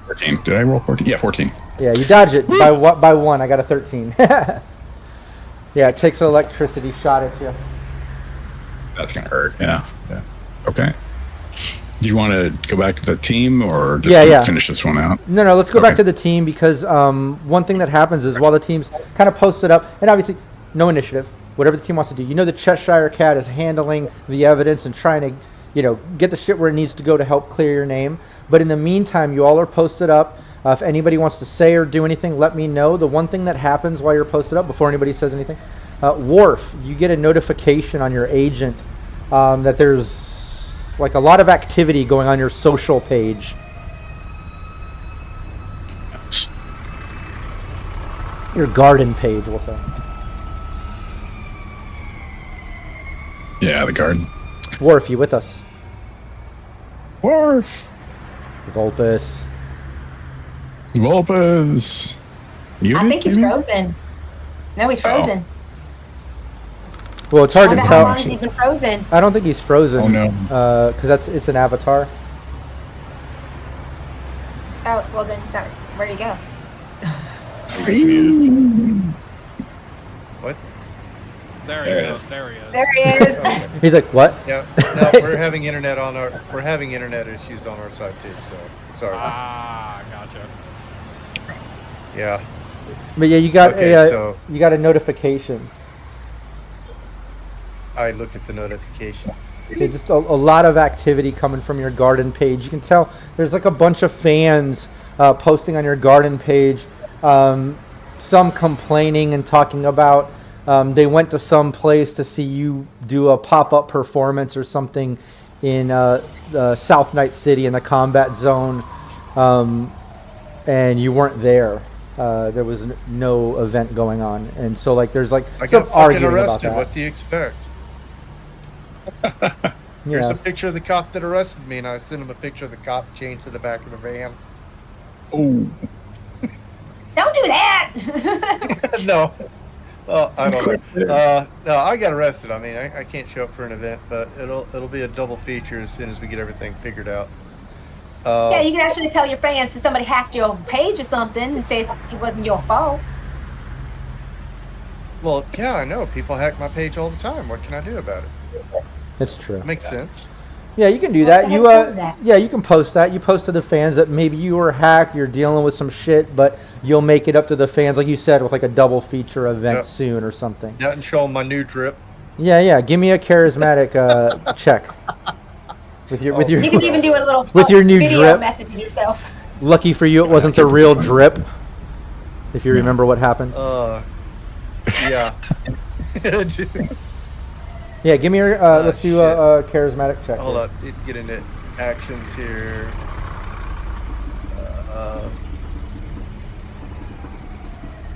14. Did I roll 14? Yeah, 14. Yeah, you dodge it by 1. I got a 13. Yeah, it takes an electricity shot at you. That's gonna hurt. Yeah. Okay. Do you want to go back to the team or just finish this one out? No, let's go back to the team because one thing that happens is while the team's kind of posted up, and obviously no initiative, whatever the team wants to do. You know the Cheshire Cat is handling the evidence and trying to, get the shit where it needs to go to help clear your name. But in the meantime, you all are posted up. If anybody wants to say or do anything, let me know. The one thing that happens while you're posted up, before anybody says anything, Worf, you get a notification on your agent that there's like a lot of activity going on your social page. Your garden page, we'll say. Yeah, the garden. Worf, you with us? Worf. Vulpus. Vulpus. I think he's frozen. No, he's frozen. Well, it's hard to How tell. long has he been frozen? I don't think he's frozen. Oh no. Because it's an avatar. Oh, well then he's not. Where'd he go? What? There he is. There he is. There he is. He's like, what? Yeah. No, we're having internet issues on our side too. So sorry. Ah, gotcha. Yeah. But yeah, you got Okay, you got a notification. I look at the notification. Yeah, just a lot of activity coming from your garden page. You can tell there's like a bunch of fans posting on your garden page. Some complaining and talking about they went to some place to see you do a pop-up performance or something in South Night City in the combat zone, and you weren't there. There was no event going on, and so like there's like I some got fucking arguing about arrested. that. What do you expect? Here's Yeah. a picture of the cop that arrested me, and I sent him a picture of the cop chained to the back of the van. Oh. Don't do that. No. Oh, I don't know. No, I got arrested. I mean, I can't show up for an event, but it'll be a double feature as soon as we get everything figured out. Yeah, you can actually tell your fans that somebody hacked your page or something and say it wasn't your fault. Well, yeah, I know. People hack my page all the time. What can I do about it? It's true. Makes sense. Yeah, you can do What that. the You heck is that? yeah, you can post that. You post to the fans that maybe you were hacked, you're dealing with some shit, but you'll make it up to the fans, like you said, with like a double feature event Yep. soon or something. Yeah, and show them my new drip. Yeah. Give me a charismatic check with your You can even do a little With your new video drip. message of yourself. Lucky for you, it wasn't the real drip. If you remember what happened. Yeah. Yeah, give me your. Let's do a charismatic check. Hold here. on. Get into actions here.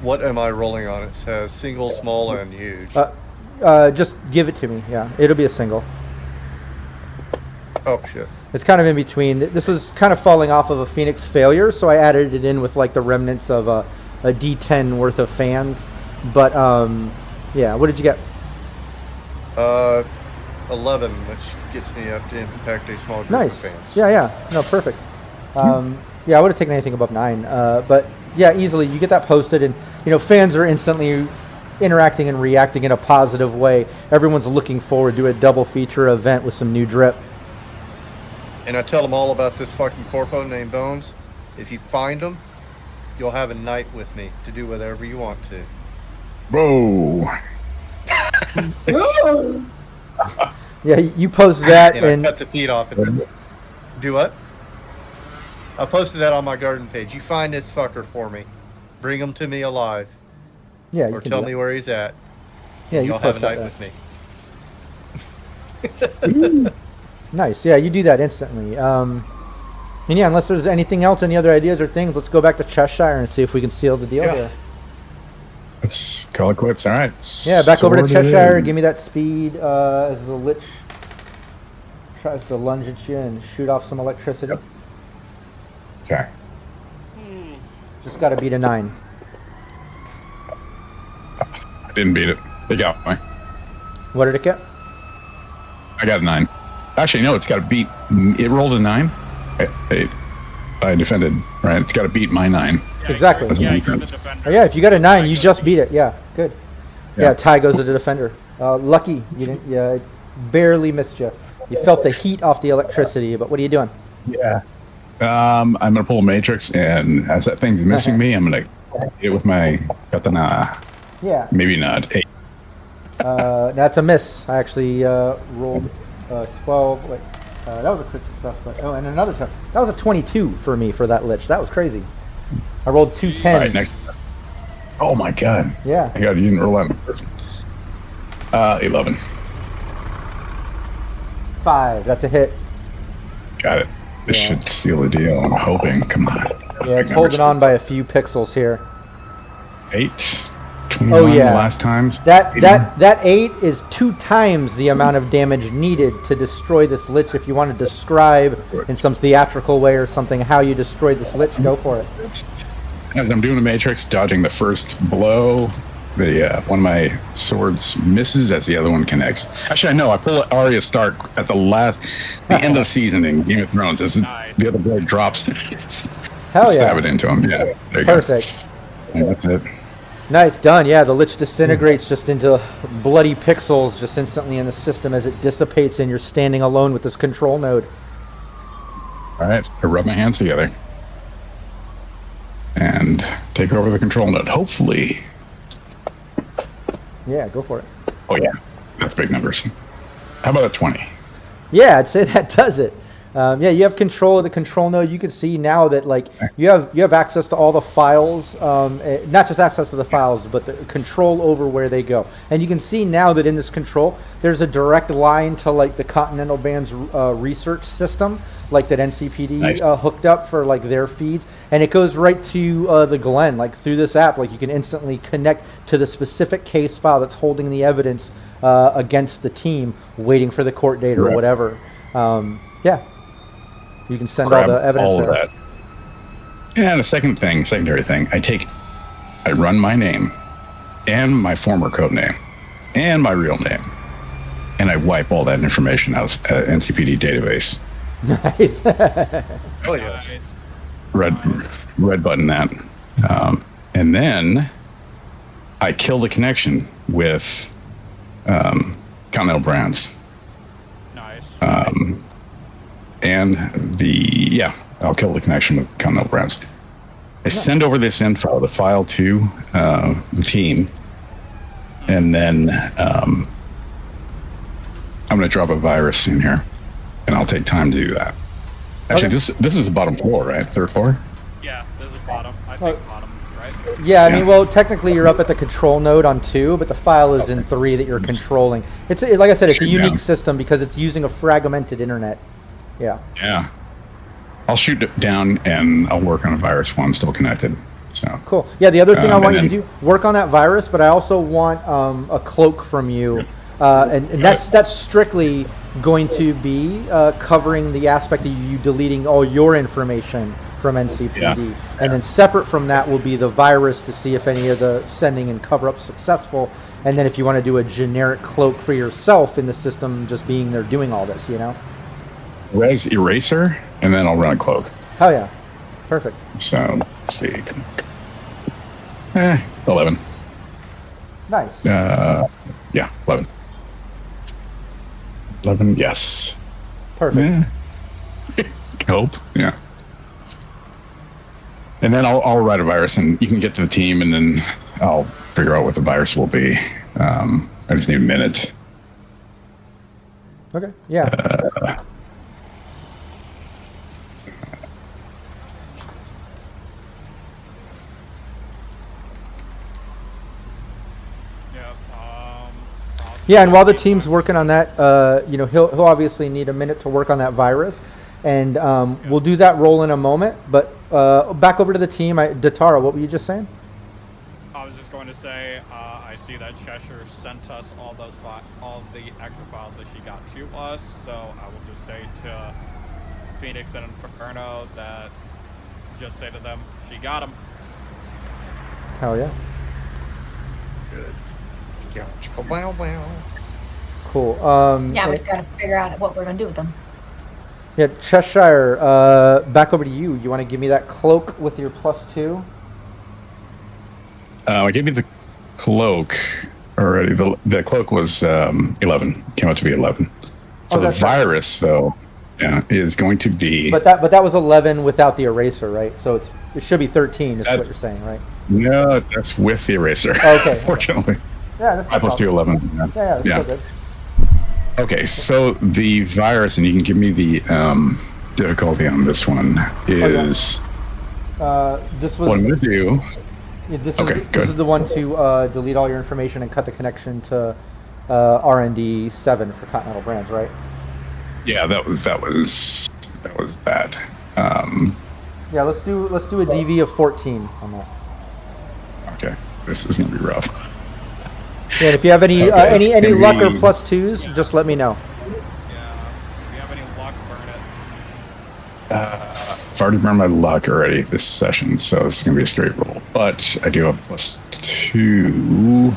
What am I rolling on? It says single, small, and huge. Just give it to me. Yeah, it'll be a single. Oh shit. It's kind of in between. This was kind of falling off of a Phoenix failure, so I added it in with like the remnants of a D10 worth of fans. But yeah, what did you get? 11, which gets me up to impact a small group Nice. of fans. Yeah. No, perfect. Yeah, I would have taken anything above 9. But yeah, easily you get that posted, and fans are instantly interacting and reacting in a positive way. Everyone's looking forward to a double feature event with some new drip. And I tell them all about this fucking corpo named Bones. If you find him, you'll have a night with me to do whatever you want to. Whoa. Yeah, you post that, And I cut the feet off. And do what? I posted that on my garden page. You find this fucker for me. Bring him to me alive. yeah, you Or can tell do me that. where he's at. Yeah, you You'll have post a that night there. with me. Nice. Yeah, you do that instantly. And yeah, unless there's anything else, any other ideas or things, let's go back to Cheshire and see if we can seal the deal Yeah. here. Let's call it quits. All right. Yeah, back over to Sword it Cheshire. in. Give me that speed as the Lich tries to lunge at you and shoot off some electricity. Okay. Just got to beat a 9. I didn't beat it. They got me. What did it get? I got a 9. Actually, no, it's got to beat. It rolled a 9. I defended, right? It's got to beat my 9. Yeah, Exactly. Yeah, That's you're my the defender. Oh, yeah, if you got a 9, you just beat it. Yeah, good. Yeah, Yeah. tie goes to the defender. Lucky you didn't. Yeah, it barely missed you. You felt the heat off the electricity, but what are you doing? Yeah. I'm gonna pull a matrix, and as that thing's missing me, I'm gonna hit it with my katana. Yeah. Maybe not. Hey. That's a miss. I actually rolled 12. Wait, that was a crit success. But and another time. That was a 22 for me for that lich. That was crazy. I rolled 2 10s. All right, next. Oh my god. Yeah. I got you didn't roll 11. 5. That's a hit. Got it. This should seal the deal. I'm hoping. Come on. Yeah, it's holding on by a few pixels here. 8. 21 last times. That 8 is 2 times the amount of damage needed to destroy this lich. If you want to describe in some theatrical way or something how you destroyed this lich, go for it. As I'm doing the matrix, dodging the first blow, the one of my swords misses as the other one connects. Actually, I know. I pull Arya Stark at the end of the season in Game of Thrones. As the other blade drops, Hell stab it into him. Yeah, there you perfect. Go. And that's it. Nice done. Yeah, the lich disintegrates just into bloody pixels just instantly in the system as it dissipates, and you're standing alone with this control node. All right, I rub my hands together and take over the control node. Hopefully. Yeah, go for it. Oh yeah, that's big numbers. How about a 20? Yeah, I'd say that does it. Yeah, you have control of the control node. You can see now that like you have access to all the files, not just access to the files, but the control over where they go. And you can see now that in this control, there's a direct line to like the Continental Band's research system, like that NCPD hooked up for like their feeds, and it goes right to the Glen, like through this app. Like you can instantly connect to the specific case file that's holding the evidence against the team, waiting for the court date or whatever. Yeah. You can send all the evidence all of that. Yeah, and the secondary thing, I run my name and my former code name and my real name, and I wipe all that information out of NCPD database. Nice. Oh yes. Red button that, and then I kill the connection with Continental Brands. Nice. And I'll kill the connection with Continental Brands. I send over this info, the file to the team, and then I'm going to drop a virus in here, and I'll take time to do that. Actually, this is the bottom floor, right? 3rd floor? Yeah, this is bottom. I think bottom, right? Yeah, I mean, well, technically you're up at the control node on 2, but the file is in 3 that you're controlling. It's like I said, it's a unique system because it's using a fragmented internet. Yeah. Yeah. I'll shoot it down and I'll work on a virus while I'm still connected. So cool. Yeah, the other thing I want you to do, work on that virus, but I also want a cloak from you. And that's strictly going to be covering the aspect of you deleting all your information from NCPD. And then separate from that will be the virus to see if any of the sending and cover-up is successful. And then if you want to do a generic cloak for yourself in the system, just being there doing all this, you know? Res eraser, and then I'll run a cloak. Hell yeah. Perfect. So, let's see. 11. Nice. 11. 11, yes. Perfect. Hope, yeah. And then I'll write a virus, and you can get to the team, and then I'll figure out what the virus will be. I just need a minute. Okay, yeah. Yeah, and while the team's working on that, he'll obviously need a minute to work on that virus, and we'll do that roll in a moment. But back over to the team, Datara, what were you just saying? I was just going to say, I see that Cheshire sent us all the extra files that she got to us, so I will just say to Phoenix and Inferno that just say to them, she got them. Hell yeah. Good. Wow, wow. Cool. Yeah, we just gotta figure out what we're gonna do with them. Yeah, Cheshire, back over to you. You want to give me that cloak with your +2? I gave you the cloak already. The cloak was 11. Came out to be 11. So the virus, though, is going to be. But that was 11 without the eraser, right? So it should be 13. Is what you're saying, right? No, that's with the eraser. Okay. Fortunately. Yeah, that's no 5 plus 2, problem. 11. Yeah, that's Yeah. still good. Okay, so the virus, and you can give me the difficulty on this one, is This what I'm was going to do. this Okay, is good. this is the one to delete all your information and cut the connection to R&D 7 for Continental Brands, right? Yeah, that was that. Yeah, let's do a DV of 14 on that. Okay, this is going to be rough. Yeah, and if you have any Okay, any it's gonna luck or be- plus twos, just let me know. Yeah. If you have any luck, burn it. I've already burned my luck already this session, so this is going to be a straight roll. But I do have plus 2.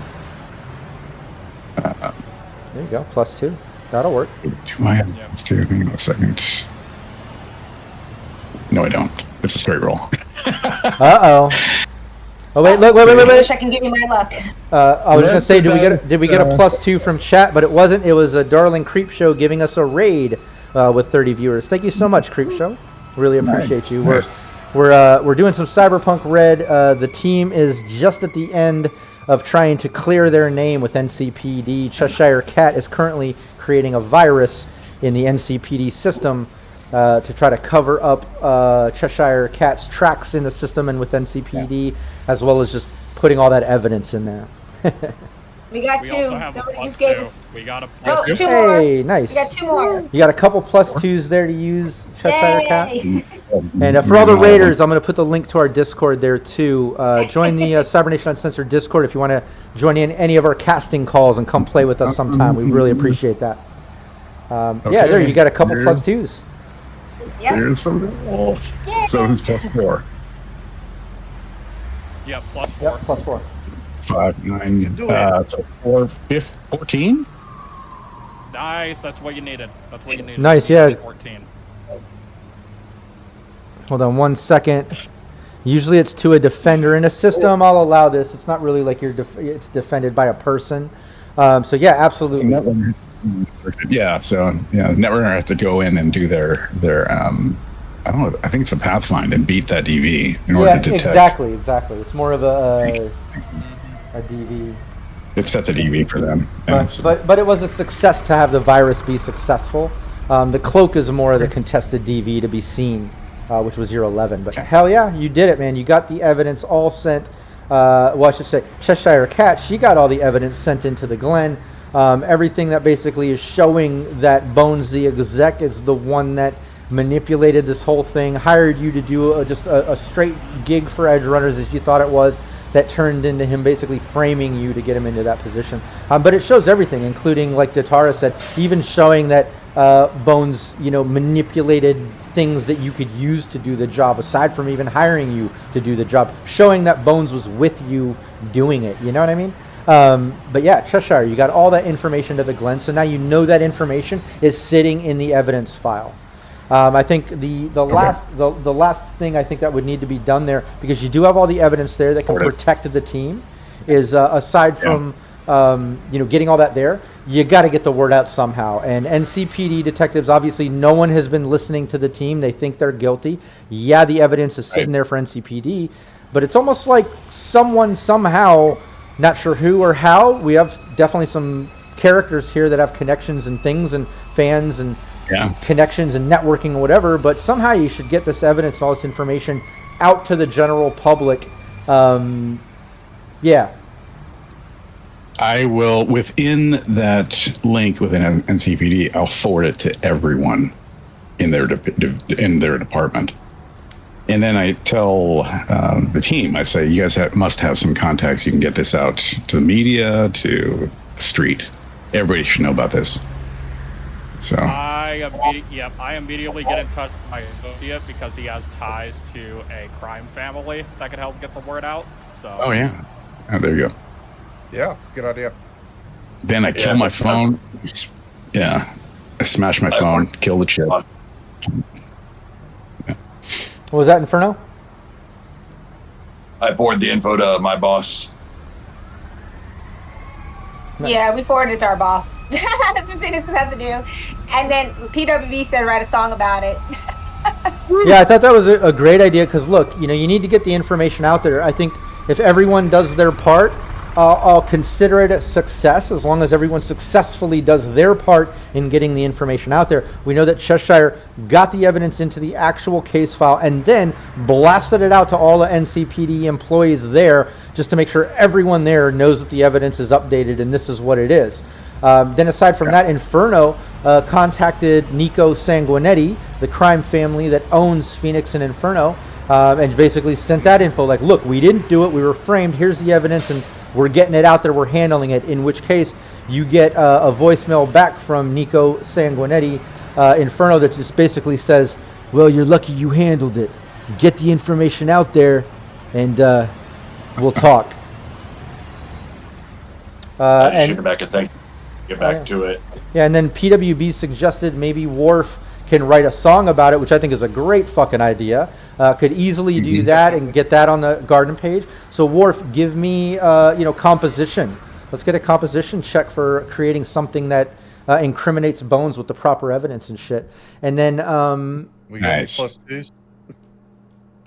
There you go, plus 2. That'll work. Do I have plus 2? Hang on a second. No, I don't. It's a straight roll. Uh-oh. Oh wait, look, wait. I wish I can give you my luck. I was gonna say, did we get a plus 2 from chat? But it wasn't. It was a darling Creepshow giving us a raid with 30 viewers. Thank you so much, Creepshow. Really appreciate you. Nice. We're doing some Cyberpunk Red. The team is just at the end of trying to clear their name with NCPD. Cheshire Cat is currently creating a virus in the NCPD system to try to cover up Cheshire Cat's tracks in the system and with NCPD, as well as just putting all that evidence in there. We got We 2. also have a Somebody plus just gave 2. us. We got a Oh, plus 2. 2 more. Hey, nice. We got 2 more. You got a couple plus 2s there to use, Cheshire Cat. Yay. And for all the raiders, I'm going to put the link to our Discord there too. Join the Cybernation Uncensored Discord if you want to join in any of our casting calls and come play with us sometime. We really appreciate that. Yeah, there you got a couple Okay. plus 2s. Yep. There's some roll. So it's plus 4. Yep, plus 4. Yep, plus 4. 5, 9, Do it. so 4, 5, 14? Nice. That's what you needed. That's what you needed. Nice, You needed yeah. 14. Hold on 1 second. Usually it's to a defender in a system. I'll allow this. It's not really like it's defended by a person. So yeah, absolutely. Yeah, so netrunner has to go in and do their I don't know. I think it's a pathfind and beat that DV in order Yeah, to detect. exactly. It's more of a DV. It sets a DV for them. Yeah, so- But it was a success to have the virus be successful. The cloak is more of the contested DV to be seen, which was 011. But hell yeah, you did it, man. You got the evidence all sent. Well, I should say Cheshire Cat. She got all the evidence sent into the Glen. Everything that basically is showing that Bones the exec is the one that manipulated this whole thing, hired you to do just a straight gig for Edgerunners as you thought it was, that turned into him basically framing you to get him into that position. But it shows everything, including, like Datara said, even showing that Bones, manipulated things that you could use to do the job, aside from even hiring you to do the job, showing that Bones was with you doing it. You know what I mean? But yeah, Cheshire, you got all that information to the Glen, so now you know that information is sitting in the evidence file. I think the last thing I think that would need to be done there, because you do have all the evidence there that can protect the team, is aside from getting all that there, you got to get the word out somehow. And NCPD detectives, obviously, no one has been listening to the team. They think they're guilty. Yeah, the evidence is sitting there for NCPD, but it's almost like someone somehow, not sure who or how. We have definitely some characters here that have connections and things and fans and connections and networking and whatever, but somehow you should get this evidence and all this information out to the general public. I will, within that link within NCPD, I'll forward it to everyone in their department. And then I tell the team, I say, you guys must have some contacts. You can get this out to the media, to the street. Everybody should know about this. So I immediately get in touch with my associate because he has ties to a crime family that can help get the word out. So. Oh, there you go. Yeah, good idea. Then I kill my phone. Yeah, I smash my phone, kill the chip. What was that, Inferno? I forward the info to my boss. Nice. Yeah, we forwarded it to our boss. That's what this has to do. And then PWB said write a song about it. Yeah, I thought that was a great idea because, look, you need to get the information out there. I think if everyone does their part, I'll consider it a success as long as everyone successfully does their part in getting the information out there. We know that Cheshire got the evidence into the actual case file and then blasted it out to all the NCPD employees there just to make sure everyone there knows that the evidence is updated and this is what it is. Then aside from that, Inferno contacted Nico Sanguinetti, the crime family that owns Phoenix and Inferno, and basically sent that info like, look, we didn't do it, we were framed, here's the evidence, and we're getting it out there, we're handling it, in which case you get a voicemail back from Nico Sanguinetti, Inferno, that just basically says, well, you're lucky you handled it. Get the information out there, and we'll talk. I should get back get back to it. Yeah, and then PWB suggested maybe Worf can write a song about it, which I think is a great fucking idea. Could easily do that and get that on the garden page. So Worf, give me composition. Let's get a composition check for creating something that incriminates Bones with the proper evidence and shit. And then We got Nice. plus twos.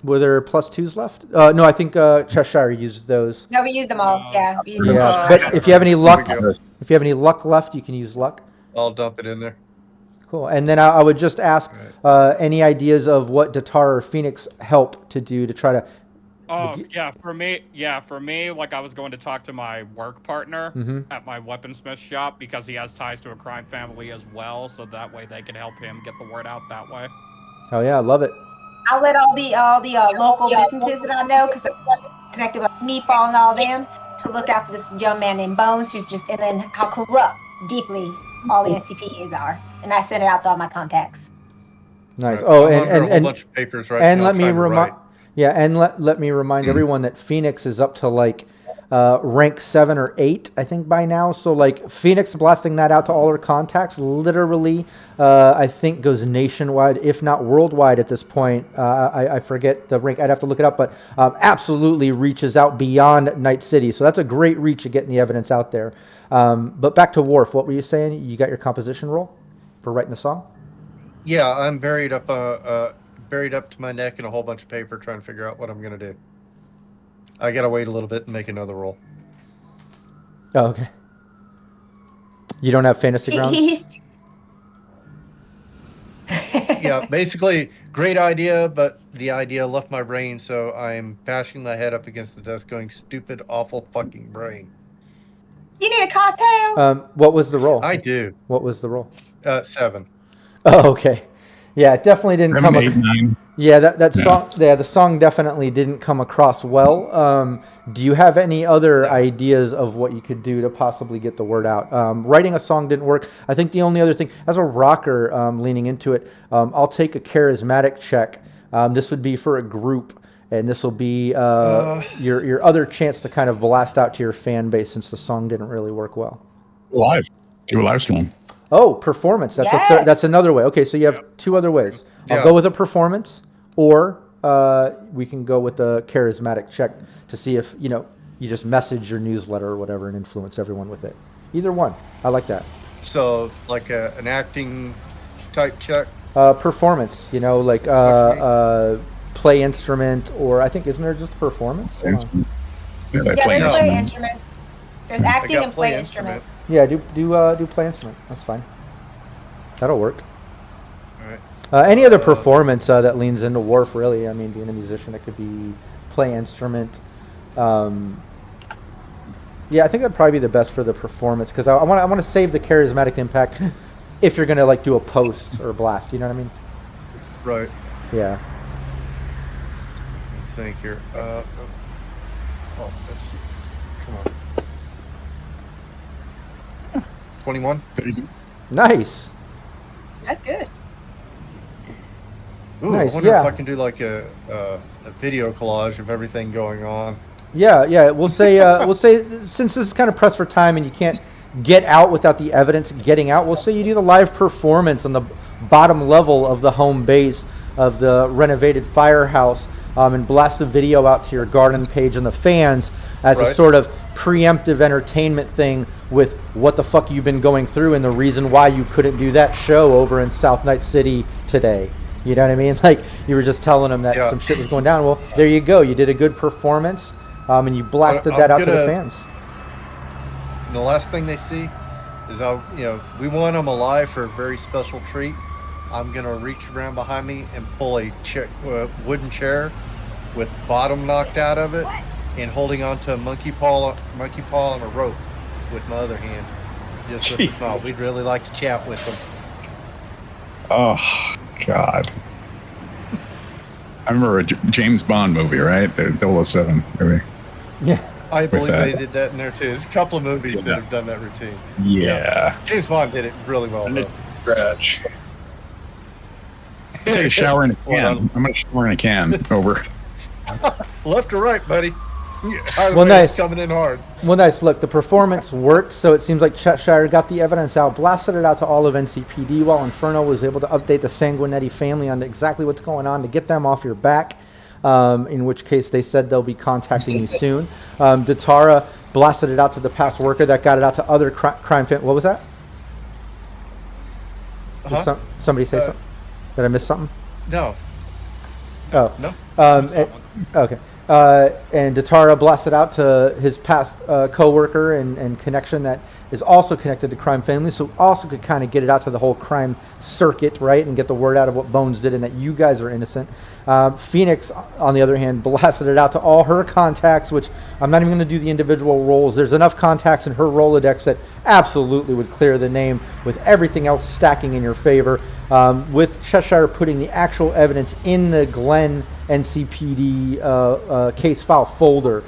were there +2s left? No, I think Cheshire used those. No, we used them all. Yeah, we used them all. Yeah, but if you have any luck, There we go. if you have any luck left, you can use luck. I'll dump it in there. Cool. And then I would just ask any ideas of what Datar or Phoenix help to do to try to. Oh for me, like I was going to talk to my work partner at my weaponsmith shop because he has ties to a crime family as well, so that way they can help him get the word out that way. Oh yeah, I love it. I'll let all the local businesses that I know, because I'm connected with Meatball and all them, to look out for this young man named Bones, who's just, and then how corrupt deeply all the NCPDs are. And I sent it out to all my contacts. Nice. Right. Oh, I'm under a whole and bunch of papers right and now let me trying to remind. write. Yeah, and let me remind everyone that Phoenix is up to like rank 7 or 8, I think, by now. So like Phoenix blasting that out to all her contacts, literally, I think goes nationwide, if not worldwide at this point. I forget the rank. I'd have to look it up, but absolutely reaches out beyond Night City. So that's a great reach of getting the evidence out there. But back to Worf, what were you saying? You got your composition roll for writing the song? Yeah, I'm buried up to my neck in a whole bunch of paper trying to figure out what I'm going to do. I got to wait a little bit and make another roll. Oh, okay. You don't have fantasy grounds? Yeah, basically, great idea, but the idea left my brain, so I'm bashing my head up against the desk going, stupid, awful fucking brain. You need a cocktail? What was the roll? I do. What was the roll? 7. Oh, okay. Yeah, it definitely didn't come. 8, 9. Yeah, that song. Yeah, the song definitely didn't come across well. Do you have any other ideas of what you could do to possibly get the word out? Writing a song didn't work. I think the only other thing, as a rocker, leaning into it, I'll take a charismatic check. This would be for a group, and this will be your other chance to kind of blast out to your fan base since the song didn't really work well. Live. Do a live stream. Oh, performance. That's that's another way. Okay, so you have 2 other ways. I'll Yeah. go with a performance, or we can go with a charismatic check to see if, you just message your newsletter or whatever and influence everyone with it. Either one. I like that. So, like an acting type check? Performance, like play instrument, or I think, isn't there just performance? Hold on. Yeah, they Yeah, play there's play instruments. instruments. There's acting got and play play instruments. Yeah, do play instrument. That's fine. That'll work. All right. Any other performance that leans into Worf, really? I mean, being a musician, it could be play instrument. Yeah, I think that'd probably be the best for the performance, because I want to save the charismatic impact if you're gonna like do a post or a blast. You know what I mean? Right. Yeah. Let me think here. Let's see. Come on. 21? Nice. That's good. Ooh, Nice, I wonder yeah. if I can do like a video collage of everything going on. Yeah. We'll say since this is kind of pressed for time and you can't get out without the evidence getting out, we'll say you do the live performance on the bottom level of the home base of the renovated firehouse, and blast a video out to your garden page and the fans as a Right. sort of preemptive entertainment thing with what the fuck you've been going through and the reason why you couldn't do that show over in South Night City today. You know what I mean? Like, you were just telling them that some shit was going down. Well, there you go. You did a good performance, and you blasted that out to the fans. and the last thing they see is, we want them alive for a very special treat. I'm gonna reach around behind me and pull a wooden chair with the bottom knocked out of it, and holding onto a monkey paw on a rope with my other hand. Just with a smile. We'd really like to chat with them. Oh, God. I remember a James Bond movie, right? 007 movie. Yeah. I believe they did that in there too. There's a couple of movies that have done that routine. Yeah. James Bond did it really well. Though. Scratch. Take a shower in a can. I'm going to shower in a can. Over. Left or right, buddy? Well, nice. Coming in hard. Well, nice. Look, the performance worked, so it seems like Cheshire got the evidence out, blasted it out to all of NCPD, while Inferno was able to update the Sanguinetti family on exactly what's going on to get them off your back, in which case they said they'll be contacting you soon. Datara blasted it out to the past worker that got it out to other crime family. What was that? Did somebody say something? Did I miss something? No. Oh. No. Okay. And Datara blasted out to his past co-worker and connection that is also connected to crime families, so also could kind of get it out to the whole crime circuit, right, and get the word out of what Bones did and that you guys are innocent. Phoenix, on the other hand, blasted it out to all her contacts, which I'm not even going to do the individual roles. There's enough contacts in her Rolodex that absolutely would clear the name with everything else stacking in your favor, with Cheshire putting the actual evidence in the Glen NCPD case file folder.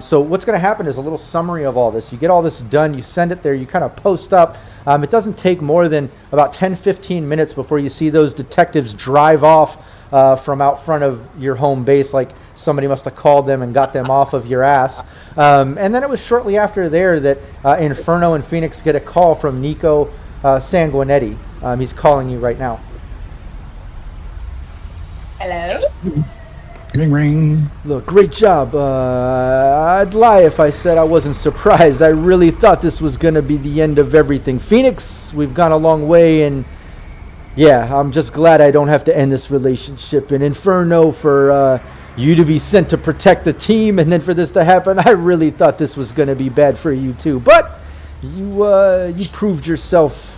So what's going to happen is a little summary of all this. You get all this done, you send it there, you kind of post up. It doesn't take more than about 10-15 minutes before you see those detectives drive off from out front of your home base, like somebody must have called them and got them off of your ass. And then it was shortly after there that Inferno and Phoenix get a call from Nico Sanguinetti. He's calling you right now. Hello? Ring, ring. Look, great job. I'd lie if I said I wasn't surprised. I really thought this was going to be the end of everything. Phoenix, we've gone a long way, and yeah, I'm just glad I don't have to end this relationship. And Inferno, for you to be sent to protect the team, and then for this to happen, I really thought this was going to be bad for you too. But you proved yourself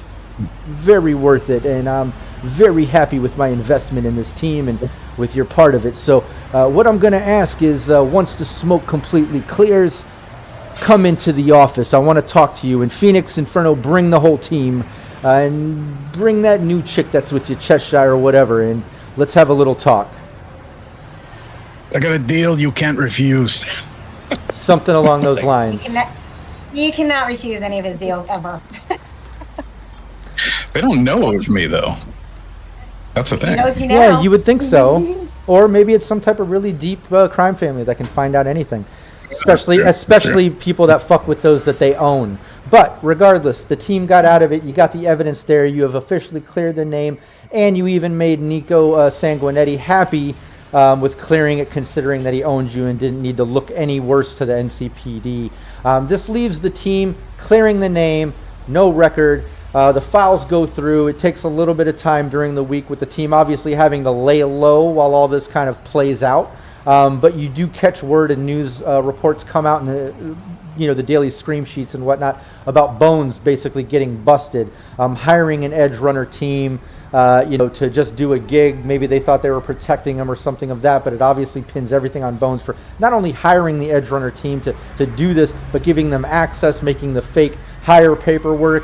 very worth it, and I'm very happy with my investment in this team and with your part of it. So what I'm going to ask is, once the smoke completely clears, come into the office. I want to talk to you. And Phoenix, Inferno, bring the whole team, and bring that new chick that's with you, Cheshire or whatever, and let's have a little talk. I got a deal you can't refuse. Something along those lines. You cannot refuse any of his deals ever. They don't know of me, though. That's the thing. He knows you now. Yeah, you would think so. Or maybe it's some type of really deep crime family that can find out anything. Especially people that fuck with those that they own. But regardless, the team got out of it. You got the evidence there. You have officially cleared the name. And you even made Nico Sanguinetti happy with clearing it, considering that he owned you and didn't need to look any worse to the NCPD. This leaves the team clearing the name, no record. The files go through. It takes a little bit of time during the week with the team obviously having to lay low while all this kind of plays out. But you do catch word and news reports come out in the daily scream sheets and whatnot about Bones basically getting busted, hiring an Edgerunner team, to just do a gig. Maybe they thought they were protecting him or something of that, but it obviously pins everything on Bones for not only hiring the Edgerunner team to do this, but giving them access, making the fake hire paperwork,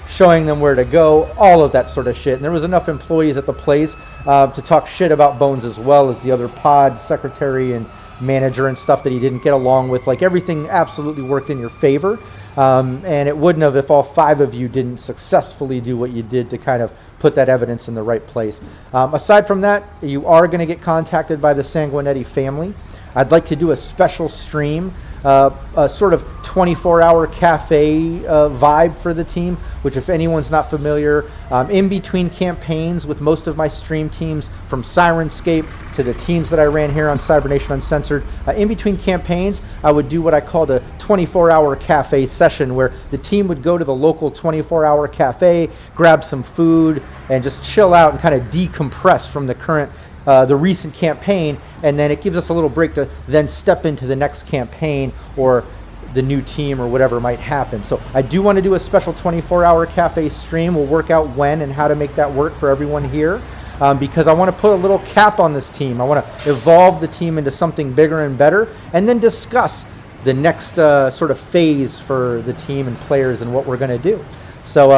showing them where to go, all of that sort of shit. And there was enough employees at the place to talk shit about Bones as well as the other pod secretary and manager and stuff that he didn't get along with. Like, everything absolutely worked in your favor. And it wouldn't have if all five of you didn't successfully do what you did to kind of put that evidence in the right place. Aside from that, you are going to get contacted by the Sanguinetti family. I'd like to do a special stream, a sort of 24-hour cafe vibe for the team, which, if anyone's not familiar, in between campaigns with most of my stream teams, from Sirenscape to the teams that I ran here on Cybernation Uncensored, in between campaigns, I would do what I called a 24-hour cafe session, where the team would go to the local 24-hour cafe, grab some food, and just chill out and kind of decompress from the recent campaign, and then it gives us a little break to then step into the next campaign or the new team or whatever might happen. So I do want to do a special 24-hour cafe stream. We'll work out when and how to make that work for everyone here, because I want to put a little cap on this team. I want to evolve the team into something bigger and better, and then discuss the next sort of phase for the team and players and what we're going to do. So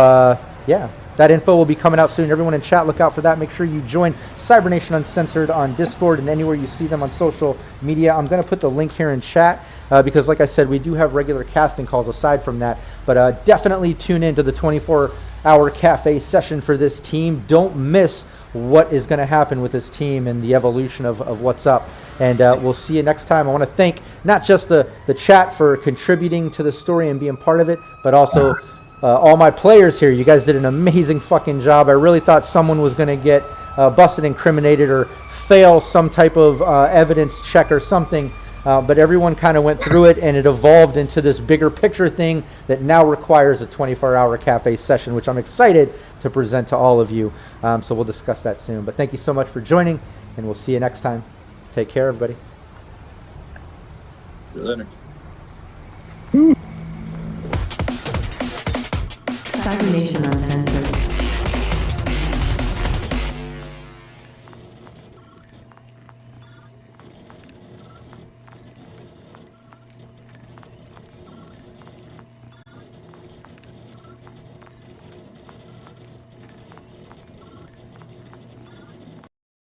yeah, that info will be coming out soon. Everyone in chat, look out for that. Make sure you join Cybernation Uncensored on Discord and anywhere you see them on social media. I'm going to put the link here in chat because, like I said, we do have regular casting calls aside from that. But definitely tune in to the 24-hour cafe session for this team. Don't miss what is going to happen with this team and the evolution of what's up. And we'll see you next time. I want to thank not just the chat for contributing to the story and being part of it, but also all my players here. You guys did an amazing fucking job. I really thought someone was going to get busted, incriminated, or fail some type of evidence check or something. But everyone kind of went through it, and it evolved into this bigger picture thing that now requires a 24-hour cafe session, which I'm excited to present to all of you. So we'll discuss that soon. But thank you so much for joining, and we'll see you next time. Take care, everybody. See you later.